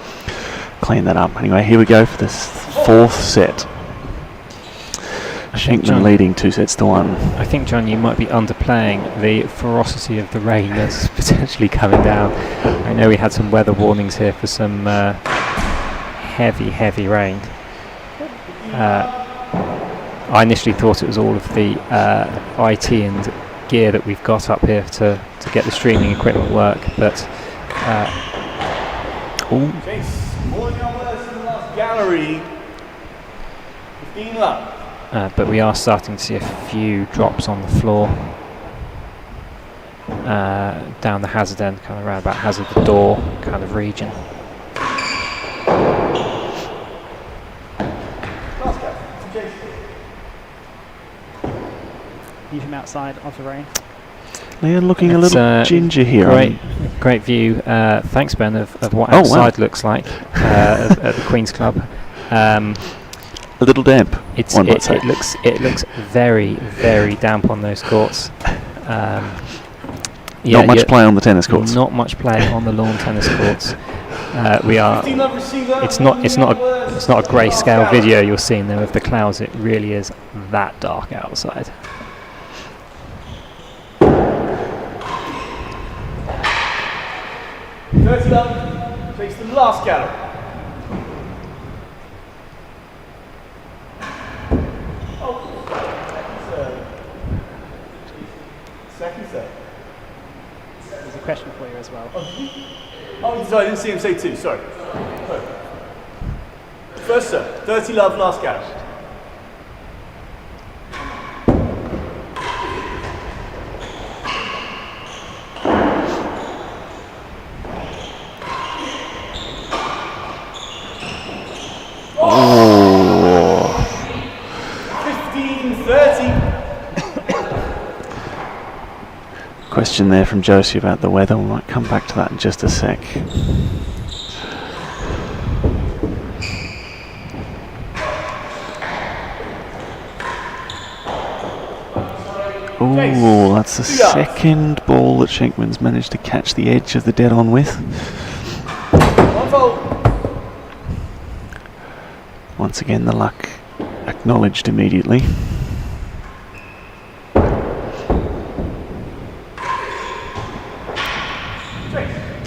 clean that up. Anyway, here we go for the fourth set. Shenkman leading 2-1. I think, John, you might be underplaying the ferocity of the rain that's potentially coming down. I know we had some weather warnings here for some heavy rain. I initially thought it was all of the IT and gear that we've got up here to get the streaming equipment work, but gallery 15 love. But we are starting to see a few drops on the floor down the hazard end, kind of around about hazard the door kind of region. Leave him outside of the rain. Leon looking a little ginger here. Great view. Thanks, Ben, of what Oh, outside looks like at the Queen's Club. A little damp. It looks very, very damp on those courts. Not much play on the tennis courts. Not much play on the lawn tennis courts. It's not a grayscale video you're seeing there of the clouds. It really is that dark outside. Takes the last gallop. Second serve. There's a question for you as well. Oh, sorry, I didn't see him say two. Sorry. First serve. 30 love, last gallop. Oh. 15-30. Question there from Josie about the weather. We might come back to that in just a sec. Oh, that's the second ball that Shenkman's managed to catch the edge of the dead on with. One fault. Once again, the luck acknowledged immediately.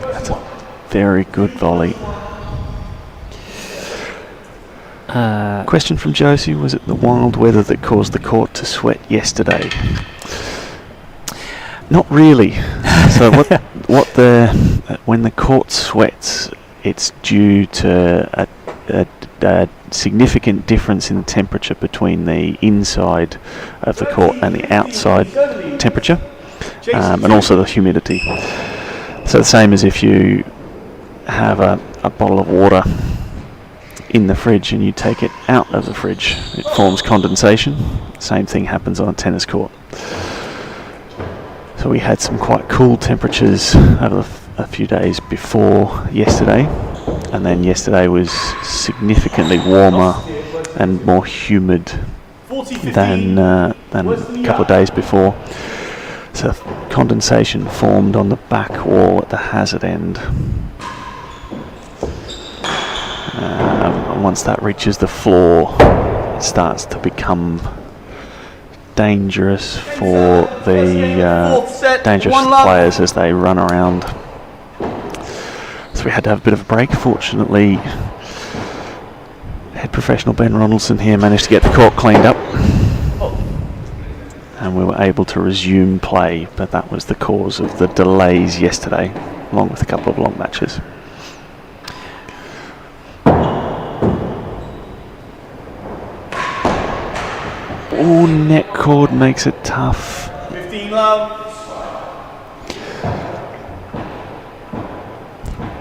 That's a very good volley. Question from Josie, was it the wild weather that caused the court to sweat yesterday? Not really. So when the court sweats, it's due to a significant difference in the temperature between the inside of the court and the outside temperature, and also the humidity. So the same as if you have a bottle of water in the fridge and you take it out of the fridge, it forms condensation. Same thing happens on a tennis court. So we had some quite cool temperatures over a few days before yesterday, and then yesterday was significantly warmer and more humid than a couple of days before. So condensation formed on the back wall at the hazard end. And once that reaches the floor, it starts to become dangerous for the players as they run around. So we had to have a bit of a break. Fortunately, head professional Ben Ronaldson here managed to get the court cleaned up, and we were able to resume play, but that was the cause of the delays yesterday, along with a couple of long matches. Oh, net cord makes it tough. 15 love.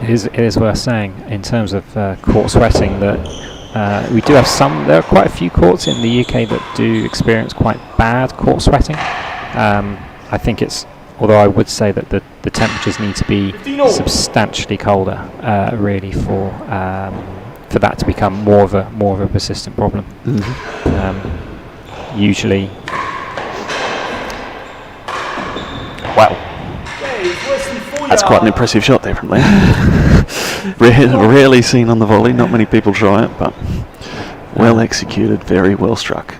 It is worth saying in terms of court sweating that we do have there are quite a few courts in the UK that do experience quite bad court sweating. I think although I would say that the temperatures need to be substantially colder really for that to become more of a persistent problem. Mm-hmm. Usually, wow, that's quite an impressive shot there from Liam. Rarely seen on the volley, not many people try it, but well executed, very well struck.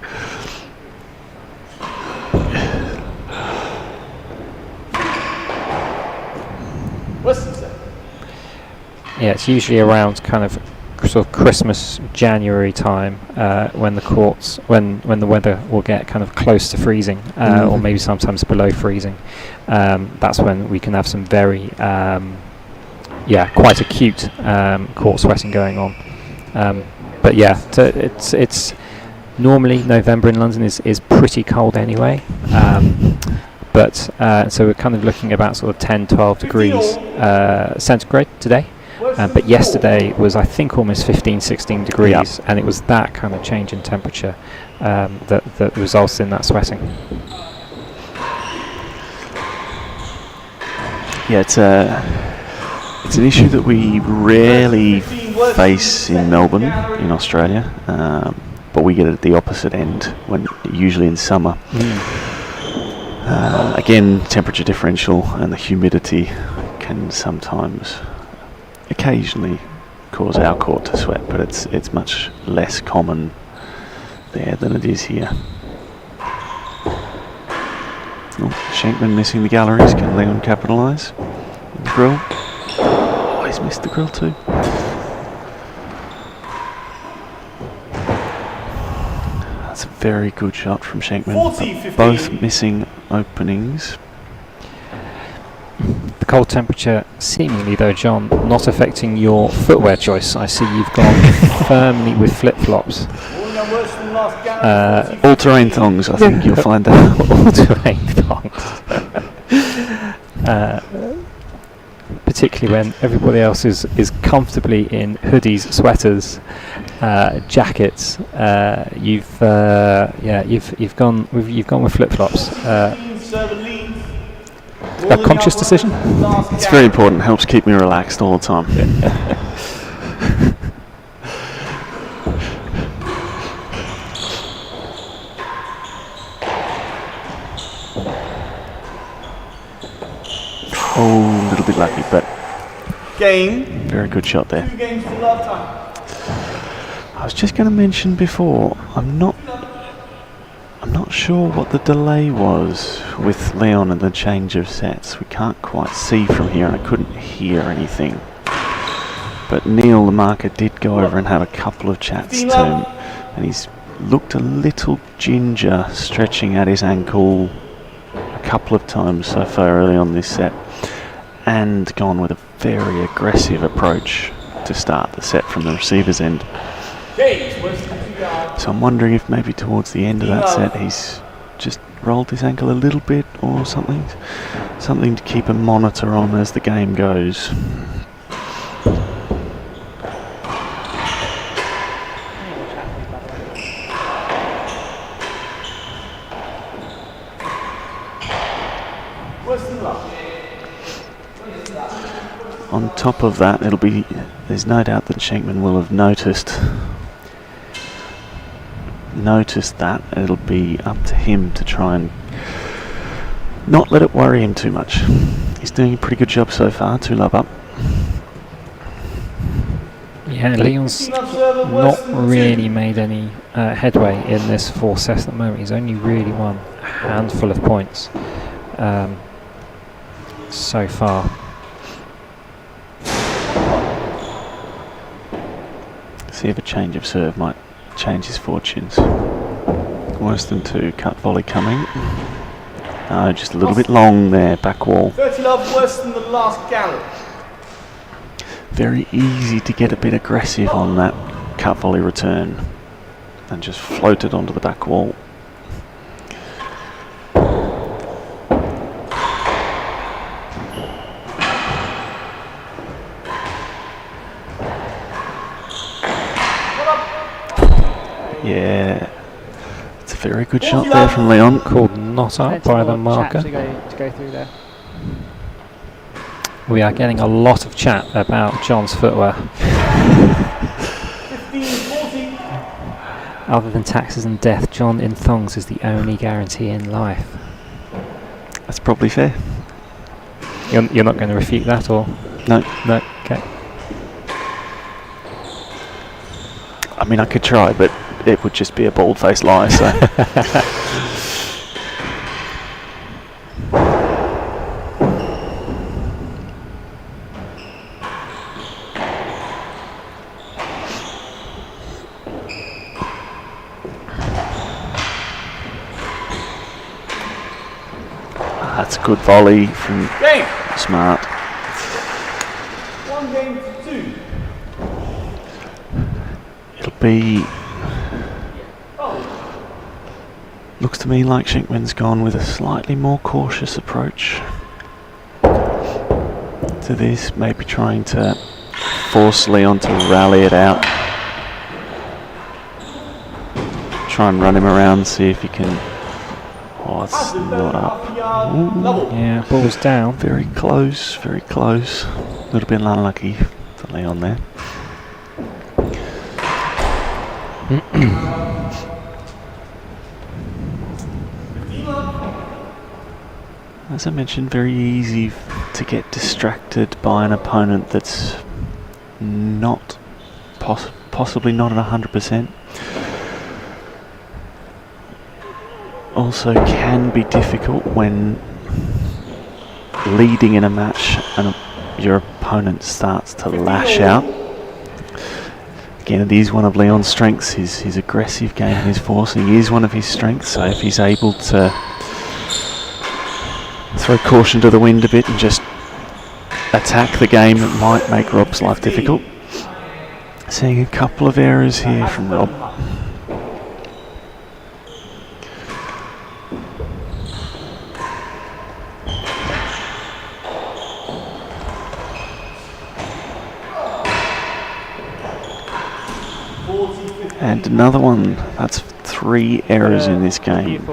Yeah, it's usually around kind of sort of Christmas, January time when the weather will get kind of close to freezing, or maybe sometimes below freezing. That's when we can have some very quite acute court sweating going on. But yeah, it's normally November in London is pretty cold anyway. But so we're kind of looking about sort of 10-12 degrees centigrade today. but yesterday was, I think, almost 15, 16 degrees, and it was that kind of change in temperature that results in that sweating. Yeah, it's an issue that we rarely face in Melbourne, in Australia, but we get it at the opposite end, when usually in summer. Again, temperature differential and the humidity can sometimes, occasionally, cause our court to sweat, but it's much less common there than it is here. Oh, Shenkman missing the galleries. Can Leon capitalise? The grill. Oh, he's missed the grill too. That's a very good shot from Shenkman. 40-15. Both missing openings. The cold temperature, seemingly though, John, not affecting your footwear choice. I see you've gone firmly with flip-flops. All-terrain thongs, I think you'll find out. All-terrain thongs. Particularly when everybody else is comfortably in hoodies, sweaters, jackets. You've gone with flip-flops. A conscious decision? It's very important. Helps keep me relaxed all the time. Oh, a little bit lucky, but game. Very good shot there. 2 games to love time. I was just going to mention before, I'm not sure what the delay was with Leon and the change of sets. We can't quite see from here, and I couldn't hear anything. But Neil, the marker, did go over and have a couple of chats to him, and he's looked a little ginger, stretching at his ankle a couple of times so far early on this set, and gone with a very aggressive approach to start the set from the receiver's end. So I'm wondering if maybe towards the end of that set he's just rolled his ankle a little bit or something to keep a monitor on as the game goes. On top of that, there's no doubt that Shenkman will have noticed that. It'll be up to him to try and not let it worry him too much. He's doing a pretty good job so far, 2 love up. Yeah, Leon's not really made any headway in this 4 sets at the moment. He's only really won a handful of points so far. See if a change of serve might change his fortunes. Worse than 2, cut volley coming. No, just a little bit long there, back wall. 30 love, worse than the last gallery. Very easy to get a bit aggressive on that cut volley return and just float it onto the back wall. Yeah, it's a very good shot there from Leon. Called not up by the marker. To go through there. We are getting a lot of chat about John's footwear. 15-40. Other than taxes and death, John in thongs is the only guarantee in life. That's probably fair. You're not going to refute that, or? No. No, okay. I mean, I could try, but it would just be a bald-faced lie, so. That's a good volley from Smart. 1 game to 2. It'll be... Looks to me like Shenkman's gone with a slightly more cautious approach to this, maybe trying to force Leon to rally it out. Try and run him around, see if he can. Oh, it's not up. Level. Yeah, ball's down. Very close, very close. A little bit unlucky for Leon there. As I mentioned, very easy to get distracted by an opponent that's not possibly not at 100%. Also can be difficult when leading in a match and your opponent starts to lash out. Again, it is one of Leon's strengths, his aggressive game and his forcing is one of his strengths, so if he's able to throw caution to the wind a bit and just attack the game, it might make Rob's life difficult. Seeing a couple of errors here from Rob. And another one. That's 3 errors in this game.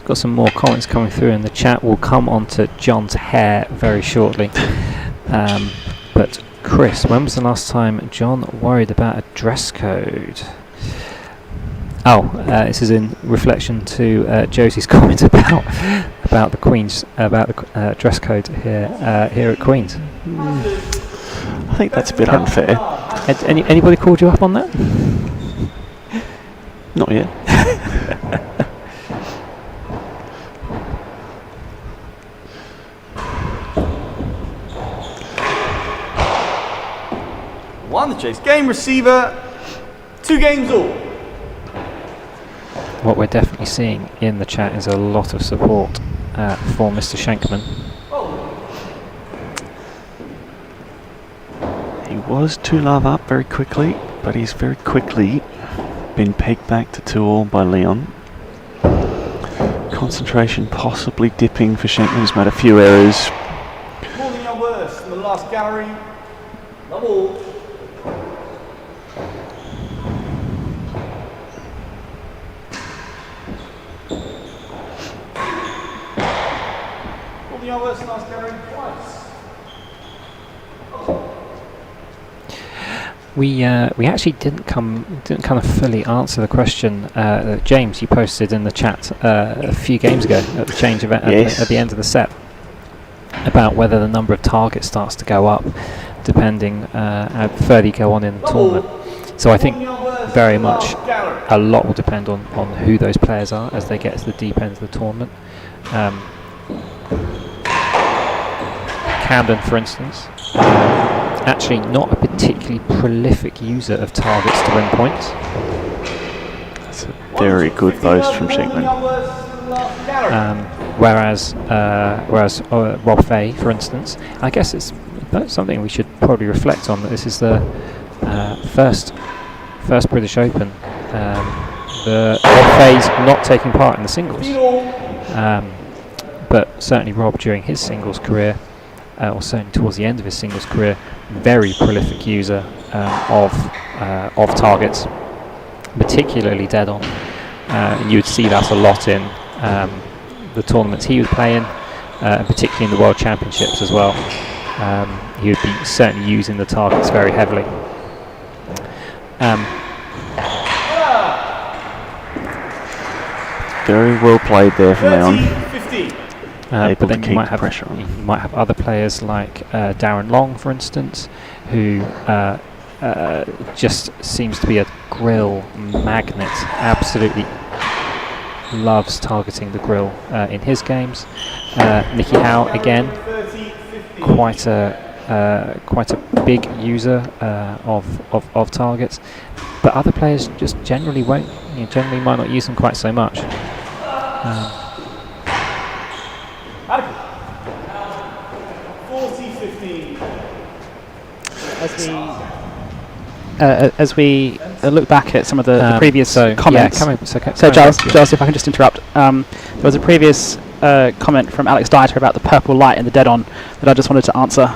Got some more comments coming through in the chat. We'll come on to John's hair very shortly. But Chris, when was the last time John worried about a dress code? Oh, this is in reflection to Josie's comment about the Queen's dress code here at Queen's. I think that's a bit unfair. Anybody called you up on that? Not yet. One the chase. Game receiver. 2 games all. What we're definitely seeing in the chat is a lot of support for Mr. Shenkman. He was 2-love up very quickly, but he's very quickly been pegged back to 2-all by Leon. Concentration possibly dipping for Shenkman, who's made a few errors. More than your worst in the last gallery. Double. More than your worst in the last gallery twice. We actually didn't kind of fully answer the question that James, you posted in the chat a few games ago at the change event at the end of the set about whether the number of targets starts to go up depending how further you go on in the tournament. So I think very much a lot will depend on who those players are as they get to the deep end of the tournament. Camden, for instance, actually not a particularly prolific user of targets to win points. That's a very good boast from Shenkman. Whereas Rob Fay, for instance, I guess it's something we should probably reflect on, that this is the first British Open. Rob Fay's not taking part in the singles, but certainly Rob during his singles career, or certainly towards the end of his singles career, very prolific user of targets, particularly dead on. And you would see that a lot in the tournaments he would play in, and particularly in the World Championships as well. He would be certainly using the targets very heavily. Very well played there from Leon. 30-15. But then you might have other players like Darren Long, for instance, who just seems to be a grill magnet. Absolutely loves targeting the grill in his games. Nicky Howe again, quite a big user of targets, but other players just generally won't. Generally might not use them quite so much. 40-15. As we look back at some of the previous comments. Yeah, So Giles, if I can just interrupt. There was a previous comment from Alex Dieter about the purple light in the dead-on that I just wanted to answer.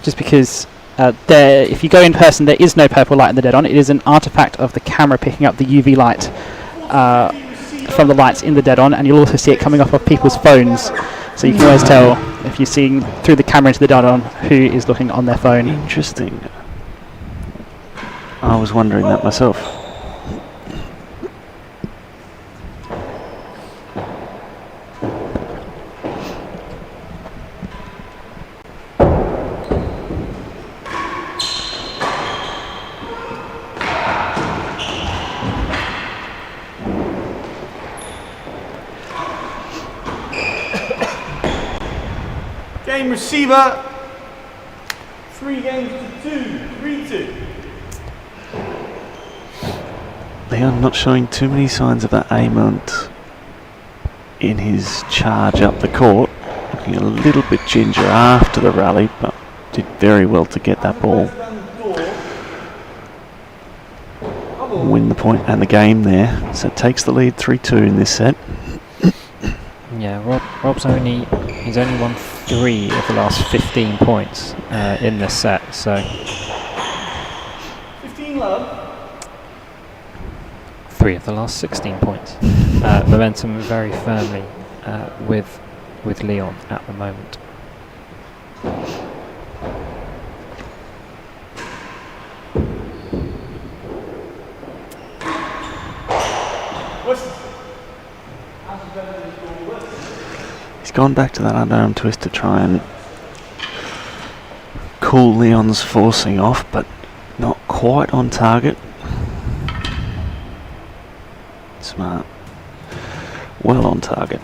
Just because if you go in person, there is no purple light in the dead-on. It is an artifact of the camera picking up the UV light from the lights in the dead-on, and you'll also see it coming off of people's phones. So you can always tell if you're seeing through the camera into the dead-on who is looking on their phone. Interesting. I was wondering that myself. Game receiver, 3 games to 2, 3-2. Leon not showing too many signs of that aimant in his charge up the court. Looking a little bit ginger after the rally, but did very well to get that ball. Win the point and the game there. So takes the lead 3-2 in this set. Yeah, Rob's only won 3 of the last 15 points in this set, so 15 love. 3 of the last 16 points. Momentum very firmly with Leon at the moment. He's gone back to that underarm twist to try and cool Leon's forcing off, but not quite on target. Smart. Well on target.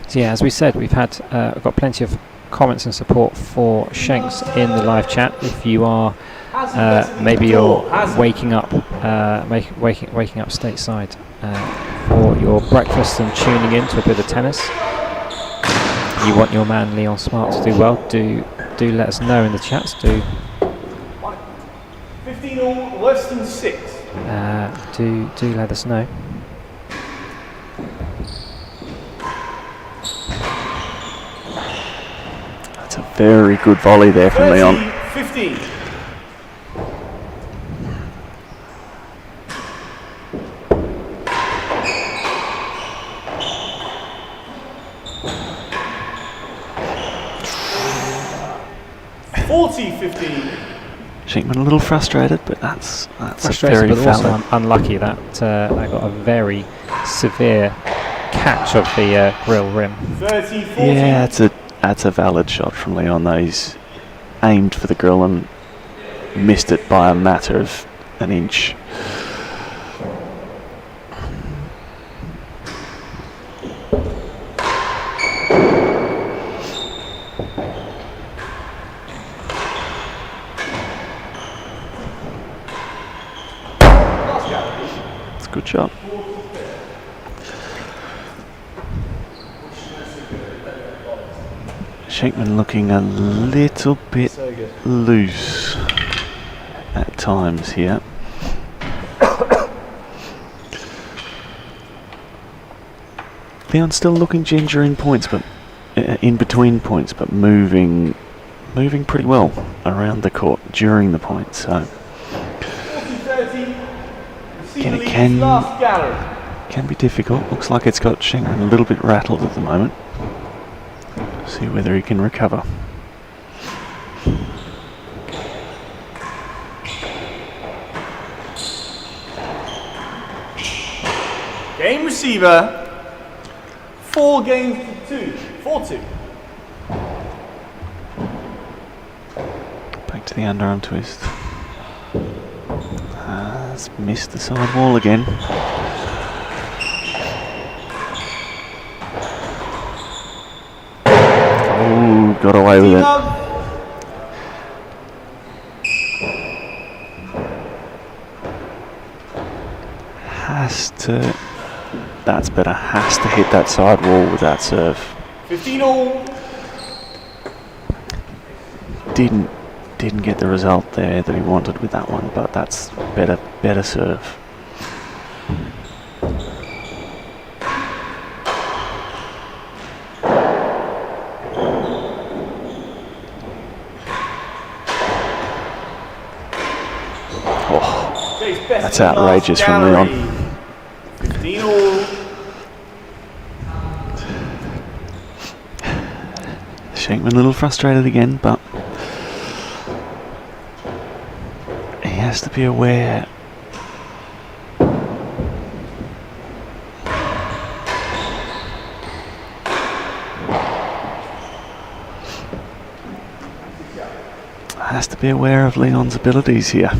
So yeah, as we said, we've got plenty of comments and support for Shanks in the live chat. If you are maybe you're waking up waking up stateside for your breakfast and tuning in to a bit of tennis, you want your man Leon Smart to do well, do let us know in the chats. Do 15 or worse than 6. Do let us know. That's a very good volley there from Leon. 15. Shenkman a little frustrated, but that's Frustrated, a very but valid. also unlucky that I got a very severe catch of the grill rim. 30, 40. Yeah, that's a valid shot from Leon though. He's aimed for the grill and missed it by a matter of an inch. It's a good shot. Shenkman looking a little bit loose at times here. Leon still looking ginger in points, but in between points, but moving pretty well around the court during the point. So again, it can be difficult. Looks like it's got Shenkman a little bit rattled at the moment. See whether he can recover. Game receiver. 4 games to 2. 4-2. Back to the underarm twist. Has missed the side wall again. Oh, got away with it. Has to. That's better. Has to hit that side wall with that serve. 15 all. Didn't didn't get the result there that he wanted with that one, but that's better serve. Okay, best That's of the last outrageous from gallery. Leon. 15 all. Shenkman a little frustrated again, but he has to be aware. Has to be aware of Leon's abilities here.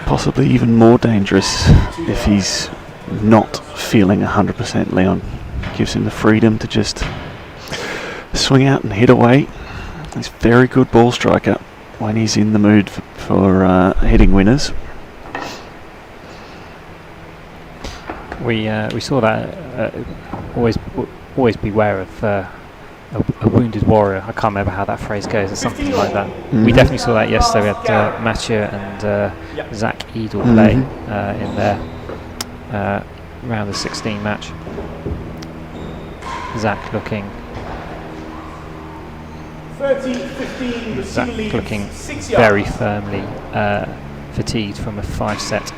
Possibly even more dangerous if he's not feeling 100%. Leon gives him the freedom to just swing out and hit away. He's a very good ball striker when he's in the mood for hitting winners. We saw that always beware of a wounded warrior. I can't remember how that phrase goes, or something like that. We definitely saw that yesterday. We had Mathieu and Zach Edel play in their round of 16 match. Zach looking 13-15, Zach receiver looking leads 6 very yards. firmly fatigued from a 5-set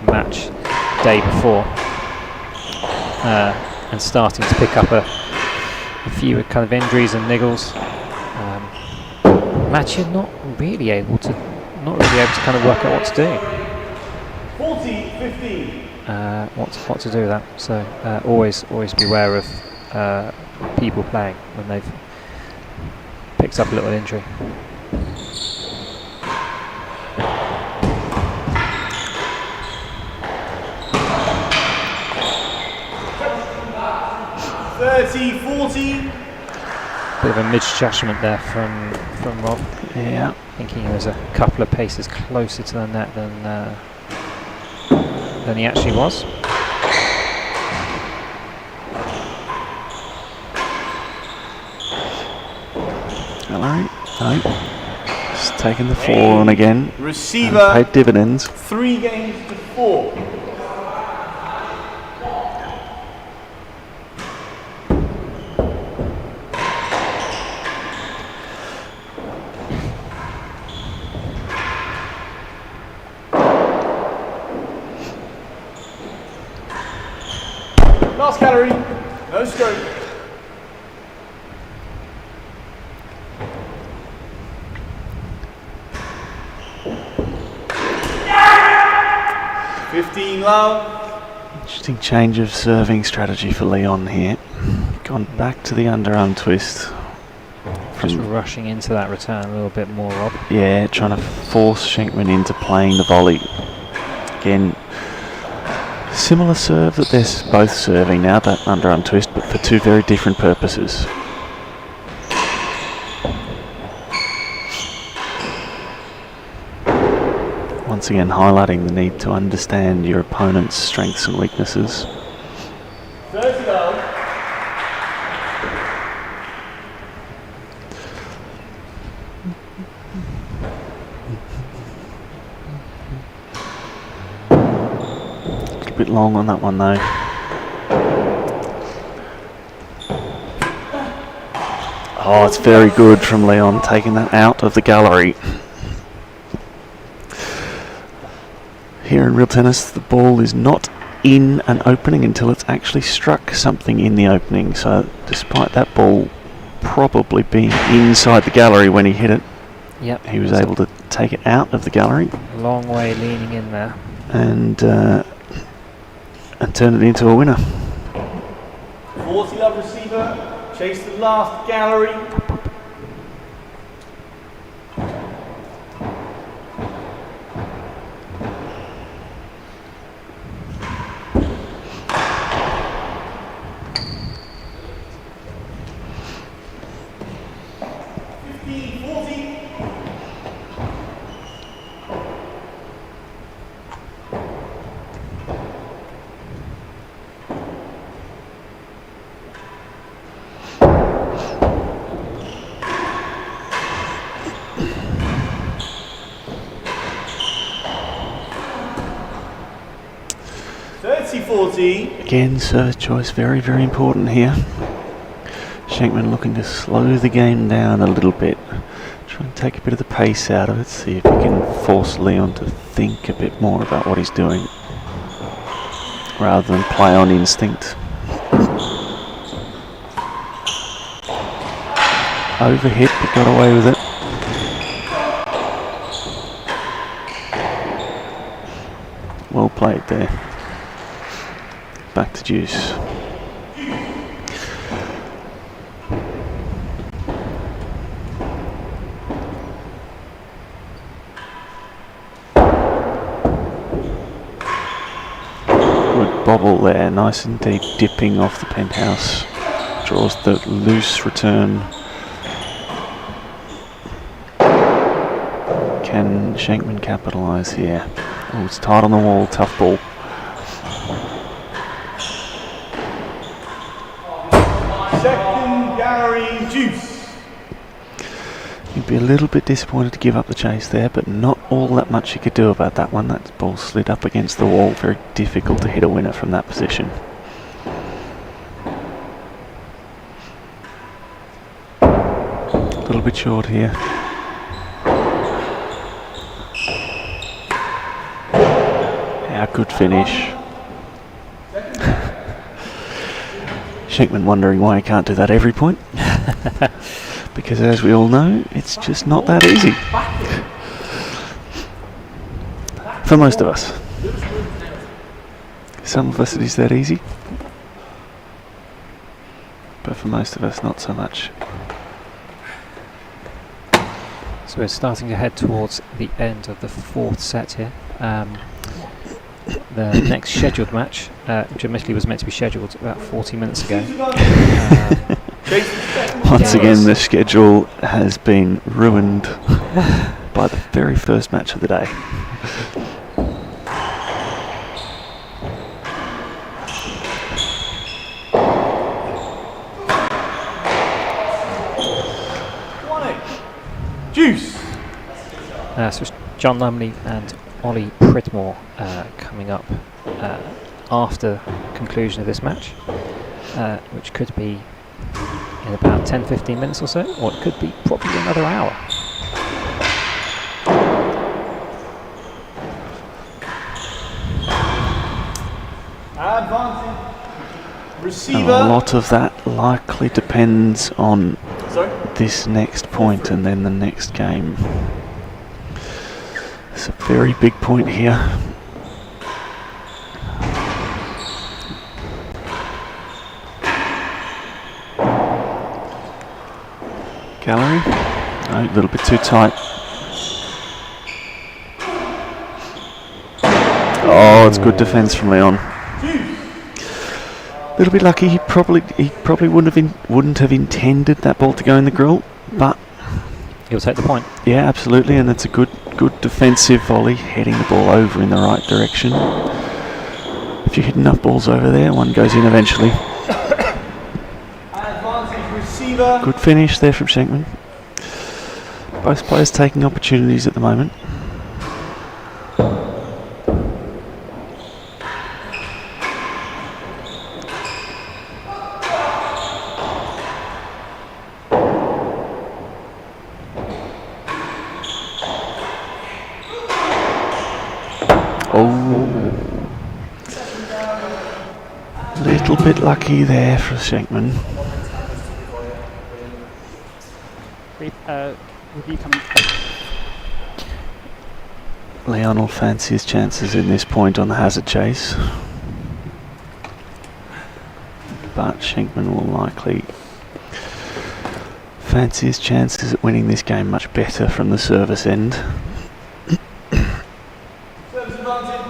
match day before, and starting to pick up a few kind of injuries and niggles. Mathieu not really able to kind of work out what to do. 40-15. What to do with that. So always beware of people playing when they've picked up a little injury. Bit of a misjudgment there from Rob. Yeah. Thinking he was a couple of paces closer to the net than he actually was. Gallery. No. Just taking the 4 on again. Receiver. And paid dividends. 3 games to 4. Last gallery, no stroke. Yeah! 15 love. Interesting change of serving strategy for Leon here. Gone back to the underarm twist. Just rushing into that return a little bit more, Rob. Yeah, trying to force Shenkman into playing the volley. Again, similar serve that they're both serving now, that underarm twist, but for 2 very different purposes. Once again, highlighting the need to understand your opponent's strengths and weaknesses. 30 love. A bit long on that one though. Oh, it's very good from Leon, taking that out of the gallery. Here in real tennis, the ball is not in an opening until it's actually struck something in the opening. So despite that ball probably being inside the gallery when he hit it, Yep. he was able to take it out of the gallery Long way leaning in there. and turn it into a winner. 40 love receiver, chase the last gallery. 30-40. Again, service choice very, very important here. Shenkman looking to slow the game down a little bit. Try and take a bit of the pace out of it. See if he can force Leon to think a bit more about what he's doing, rather than play on instinct. Overhit, but got away with it. Well played there. Back to Juice. Good bobble there, nice and deep, dipping off the penthouse. Draws the loose return. Can Shenkman capitalise here? Oh, it's tight on the wall, tough ball. Second Gary Juice. You'd be a little bit disappointed to give up the chase there, but not all that much you could do about that one. That ball slid up against the wall. Very difficult to hit a winner from that position. A little bit short here. Yeah, good finish. Shenkman wondering why he can't do that every point. Because as we all know, it's just not that easy. For most of us. Some of us it is that easy. But for most of us, not so much. So we're starting to head towards the end of the fourth set here. The next scheduled match, which admittedly was meant to be scheduled about 40 minutes ago. Once again, the schedule has been ruined by the very first match of the day. Juice. So it's John Lumley and Ollie Pridmore coming up after conclusion of this match, which could be in about 10-15 minutes or so, or it could be probably another hour. Advancing. And Receiver. a lot of that likely depends on this next point and then the next game. It's a very big point here. Gallery? No, a little bit too tight. Oh, it's good defence from Leon. A little bit lucky. He probably wouldn't have intended that ball to go in the grill, but He'll take the point. yeah, absolutely, and it's a good defensive volley, heading the ball over in the right direction. If you hit enough balls over there, one goes in eventually. Receiver. Good finish there from Shenkman. Both players taking opportunities at the moment. Oh, little bit lucky there for Shenkman. Review coming. Leon will fancy his chances in this point on the hazard chase, but Shenkman will likely fancy his chances at winning this game much better from the service end. Service advantage.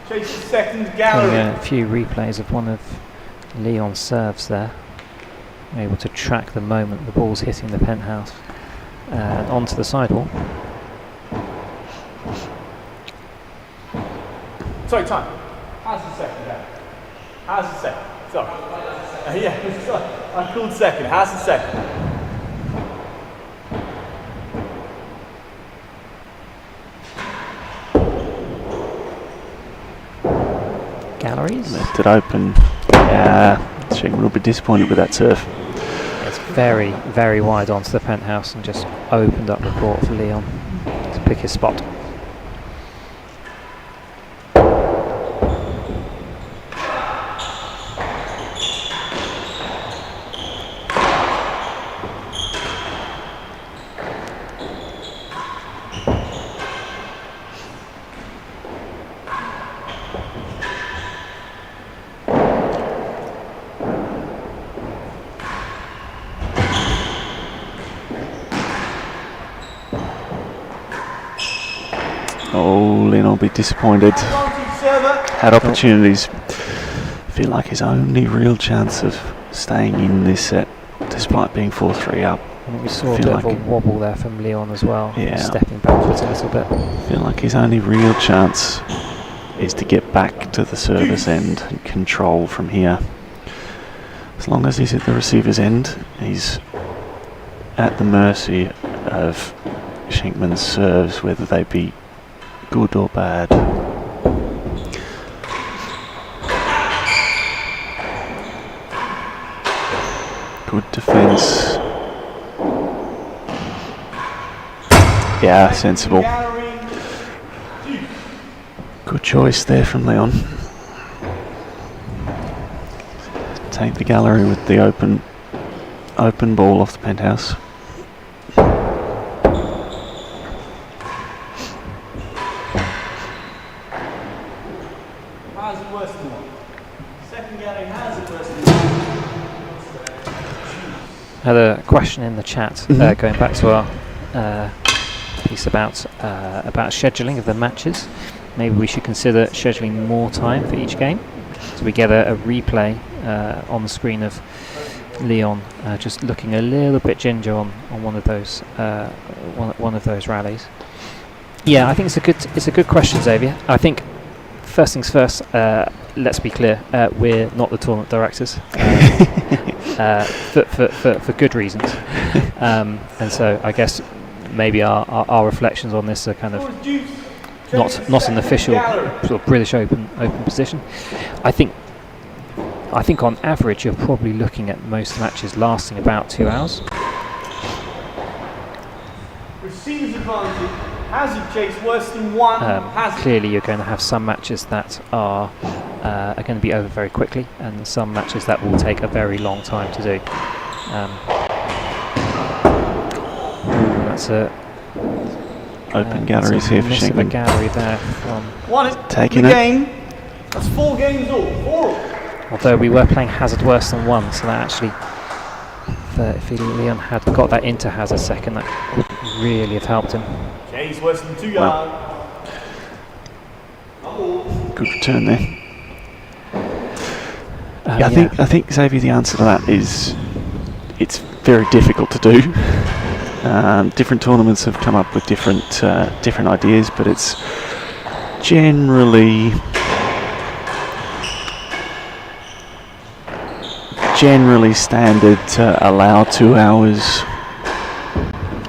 Chase the second Getting gallery. a few replays of one of Leon's serves there. Able to track the moment the ball's hitting the penthouse and onto the sidewall. Sorry, time. How's the second gallery? How's the second? Sorry. Yeah, sorry. I called second. How's the second? galleries. Left it open. Yeah, Shenkman will be disappointed with that serve. It's very, very wide onto the penthouse and just opened up the court for Leon to pick his spot. Oh, Leon will be disappointed. Had opportunities. Feel like his only real chance of staying in this set, despite being 4-3 up. I think we saw a bit of a wobble there from Leon as well, Yeah. stepping backwards a little bit. Feel like his only real chance is to get back to the service end and control from here. As long as he's at the receiver's end, he's at the mercy of Shenkman's serves, whether they be good or bad. Good defense. Yeah, sensible. Good choice there from Leon. Take the gallery with the open ball off the penthouse. How's it worse than one? Second gallery, how's it worse than one? Had a question in the chat going back to our piece about scheduling of the matches. Maybe we should consider scheduling more time for each game, so we get a replay on the screen of Leon just looking a little bit ginger on one of those one of those rallies. Yeah, I think it's a good question, Xavier. I think first things first. Let's be clear, we're not the tournament directors for good reasons, and so I guess maybe our reflections on this are kind of not an official sort of British Open position. I think on average you're probably looking at most matches lasting about 2 hours. Receiver's advantage. Hazard chase worse than one. Hazard. Clearly you're going to have some matches that are going to be over very quickly, and some matches that will take a very long time to do. That's a open galleries here for miss of a Shenkman. gallery there from, One Taking the it. game. That's 4 games all. 4 all. although we were playing Hazard worse than one, so that actually, if Leon had got that into Hazard second, that would really have helped him. Chase worse than 2 Well. yards. Good return there. Yeah, Yeah, I think Xavier, the answer to that is it's very difficult to do. Different tournaments have come up with different ideas, but it's generally standard to allow 2 hours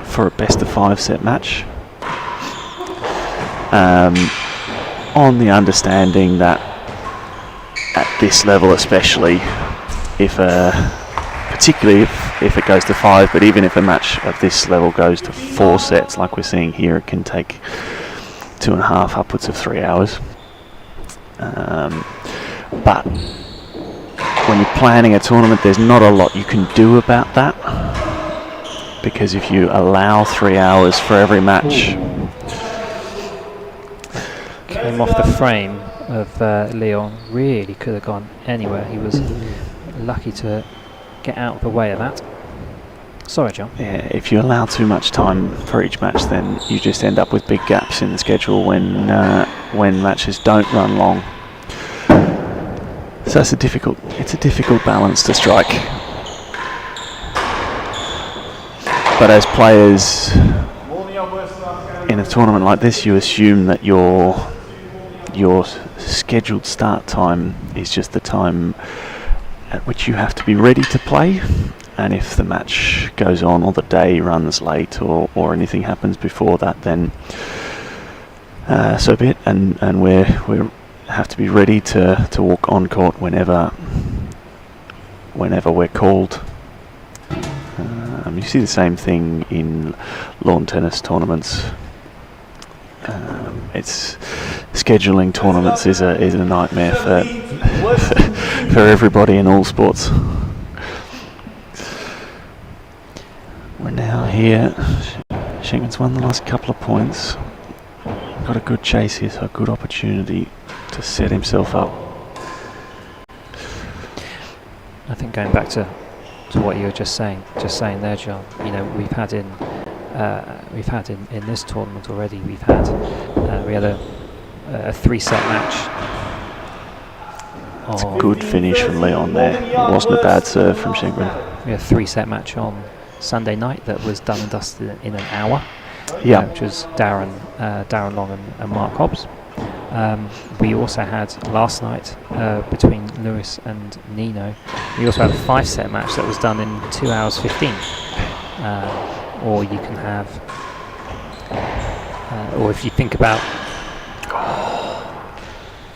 for a best of 5 set match. On the understanding that at this level especially, particularly if it goes to 5, but even if a match of this level goes to 4 sets like we're seeing here, it can take 2.5 upwards of 3 hours. But when you're planning a tournament, there's not a lot you can do about that, because if you allow 3 hours for every match, Came off the frame of Leon, really could have gone anywhere. He was lucky to get out of the way of that. Sorry, John. yeah, if you allow too much time for each match, then you just end up with big gaps in the schedule when matches don't run long. So it's a difficult balance to strike. But as players in a tournament like this, you assume that your scheduled start time is just the time at which you have to be ready to play, and if the match goes on or the day runs late or anything happens before that, then so be it, and we're have to be ready to walk on court whenever we're called. You see the same thing in lawn tennis tournaments. It's scheduling tournaments is a nightmare for everybody in all sports. We're now here. Shenkman's won the last couple of points. Got a good chase here, so a good opportunity to set himself up. I think going back to what you were just saying there, John. You know, we've had in this tournament already. We had a 3-set match. It's a good finish from Leon there. It wasn't a bad serve from Shenkman. We had a 3-set match on Sunday night that was done and dusted in an hour. Yeah, which was Darren Long and Mark Hobbs. We also had last night between Lewis and Nino. We also had a 5-set match that was done in 2 hours 15. Or you can have, or if you think about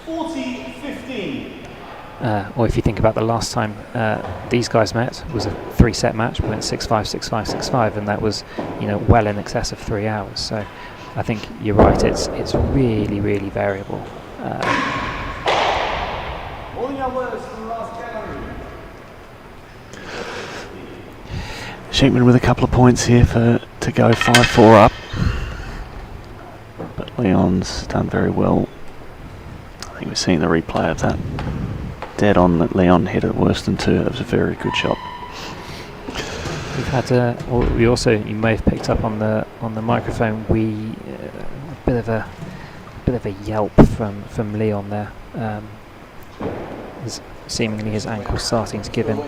40-15. Or if you think about the last time these guys met, was a 3-set match. We went 6-5, 6-5, 6-5, and that was, you know, well in excess of 3 hours. So I think you're right. It's really, really variable. Shenkman with a couple of points here to go 5-4 up. But Leon's done very well. I think we've seen the replay of that. Dead on that Leon hit it worse than 2. That was a very good shot. We've had we also, you may have picked up on the microphone, a bit of a yelp from Leon there. Seemingly his ankle starting to give him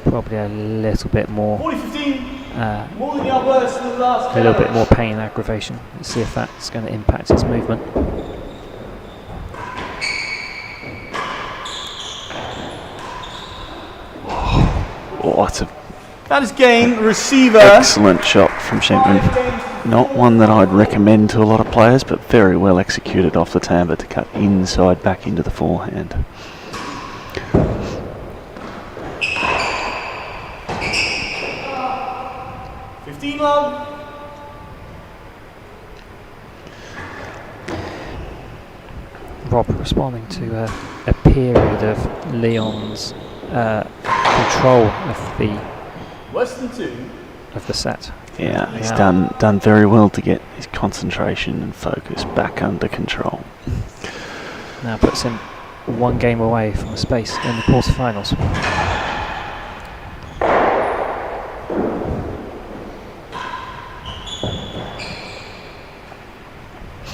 probably a little bit more, a little bit more pain and aggravation. Let's see if that's going to impact his movement. Oh, That is game receiver. Excellent shot from Shenkman. Not one that I'd recommend to a lot of players, but very well executed off the timbre to cut inside back into the forehand. Rob responding to a period of Leon's control of the set. Yeah, he's done very well to get his concentration and focus back under control. Now puts him 1 game away from a space in the quarterfinals.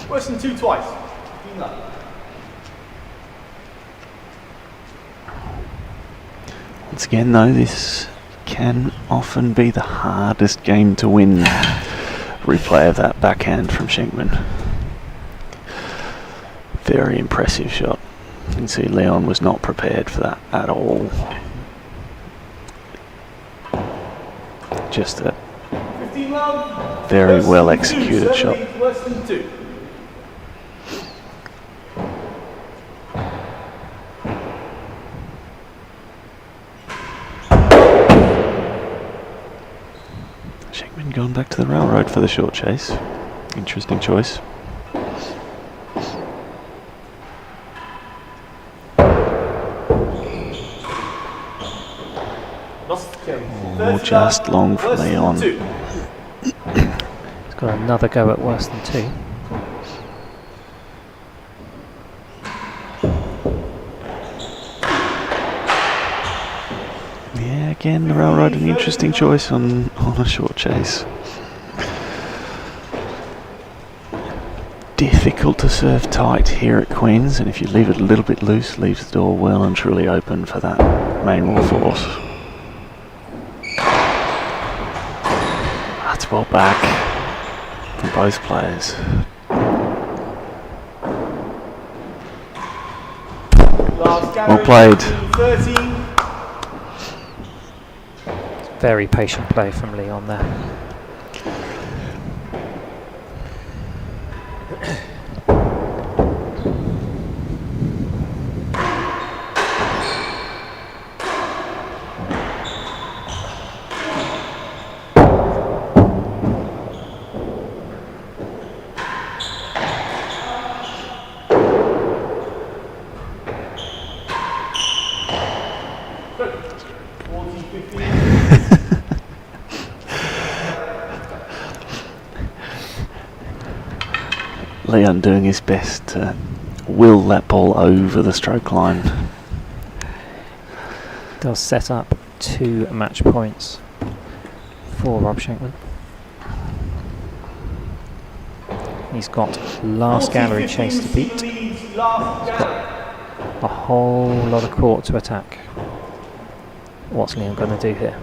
Worse than 2 twice. Once again, though, this can often be the hardest game to win. Replay of that backhand from Shenkman. Very impressive shot. You can see Leon was not prepared for that at all. Just a very well executed shot. Shenkman going back to the railroad for the short chase. Interesting choice. Oh, just long for Leon. He's got another go at worse than 2. Yeah, again, the railroad an interesting choice on a short chase. Difficult to serve tight here at Queen's, and if you leave it a little bit loose, leaves the door well and truly open for that main raw force. That's well back from both players. Well played. Very patient play from Leon there. Leon doing his best to will that ball over the stroke line. Does set up 2 match points for Rob Shenkman. He's got last gallery chase to beat. He's got a whole lot of court to attack. What's Leon going to do here?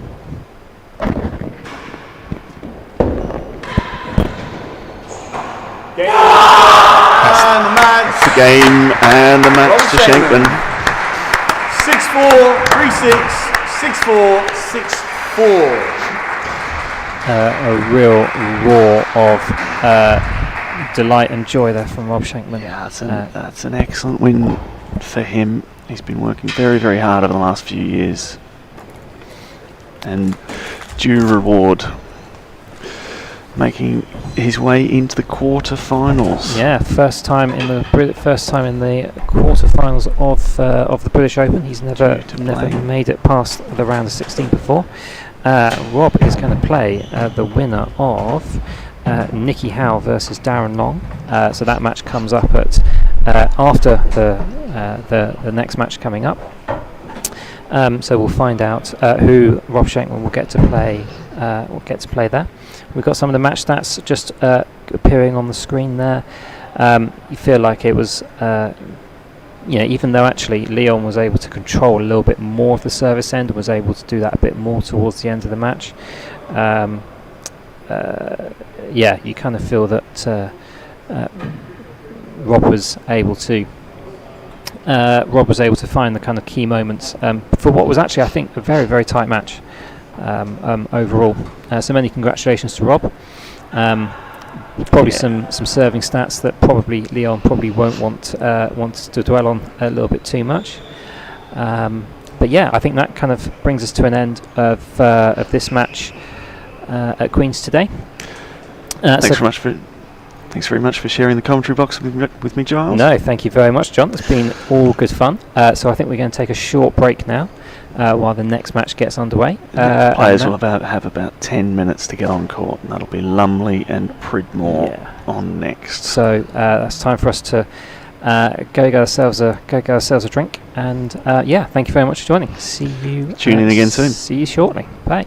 And the match. The game and the match Rob to Shenkman. 6-4, 3-6, 6-4, 6-4. A real roar of delight and joy there from Rob Shenkman. Yeah, that's an excellent win for him. He's been working very, very hard over the last few years, and due reward, making his way into the quarter-finals. Yeah, first time in the quarter-finals of the British Open. He's never made it past the round of 16 before. Rob is going to play the winner of Nicky Howe versus Darren Long. So that match comes up at after the next match coming up. So we'll find out who Rob Shenkman will get to play there. We've got some of the match stats just appearing on the screen there. You feel like it was, even though actually Leon was able to control a little bit more of the service end and was able to do that a bit more towards the end of the match. You kind of feel that Rob was able to find the kind of key moments for what was actually, I think, a very, very tight match overall. So many congratulations to Rob. Probably some serving stats that Leon won't want to dwell on a little bit too much. But yeah, I think that kind of brings us to an end of this match at Queen's today. Thanks very much for sharing the commentary box with me, Giles. No, thank you very much, John. It's been all good fun. So I think we're going to take a short break now while the next match gets underway. Players will have about 10 minutes to get on court, and that'll be Lumley and Pridmore on next. So that's time for us to go get ourselves a drink. And thank you very much for joining. See you. Tune in again soon. See you shortly. Bye.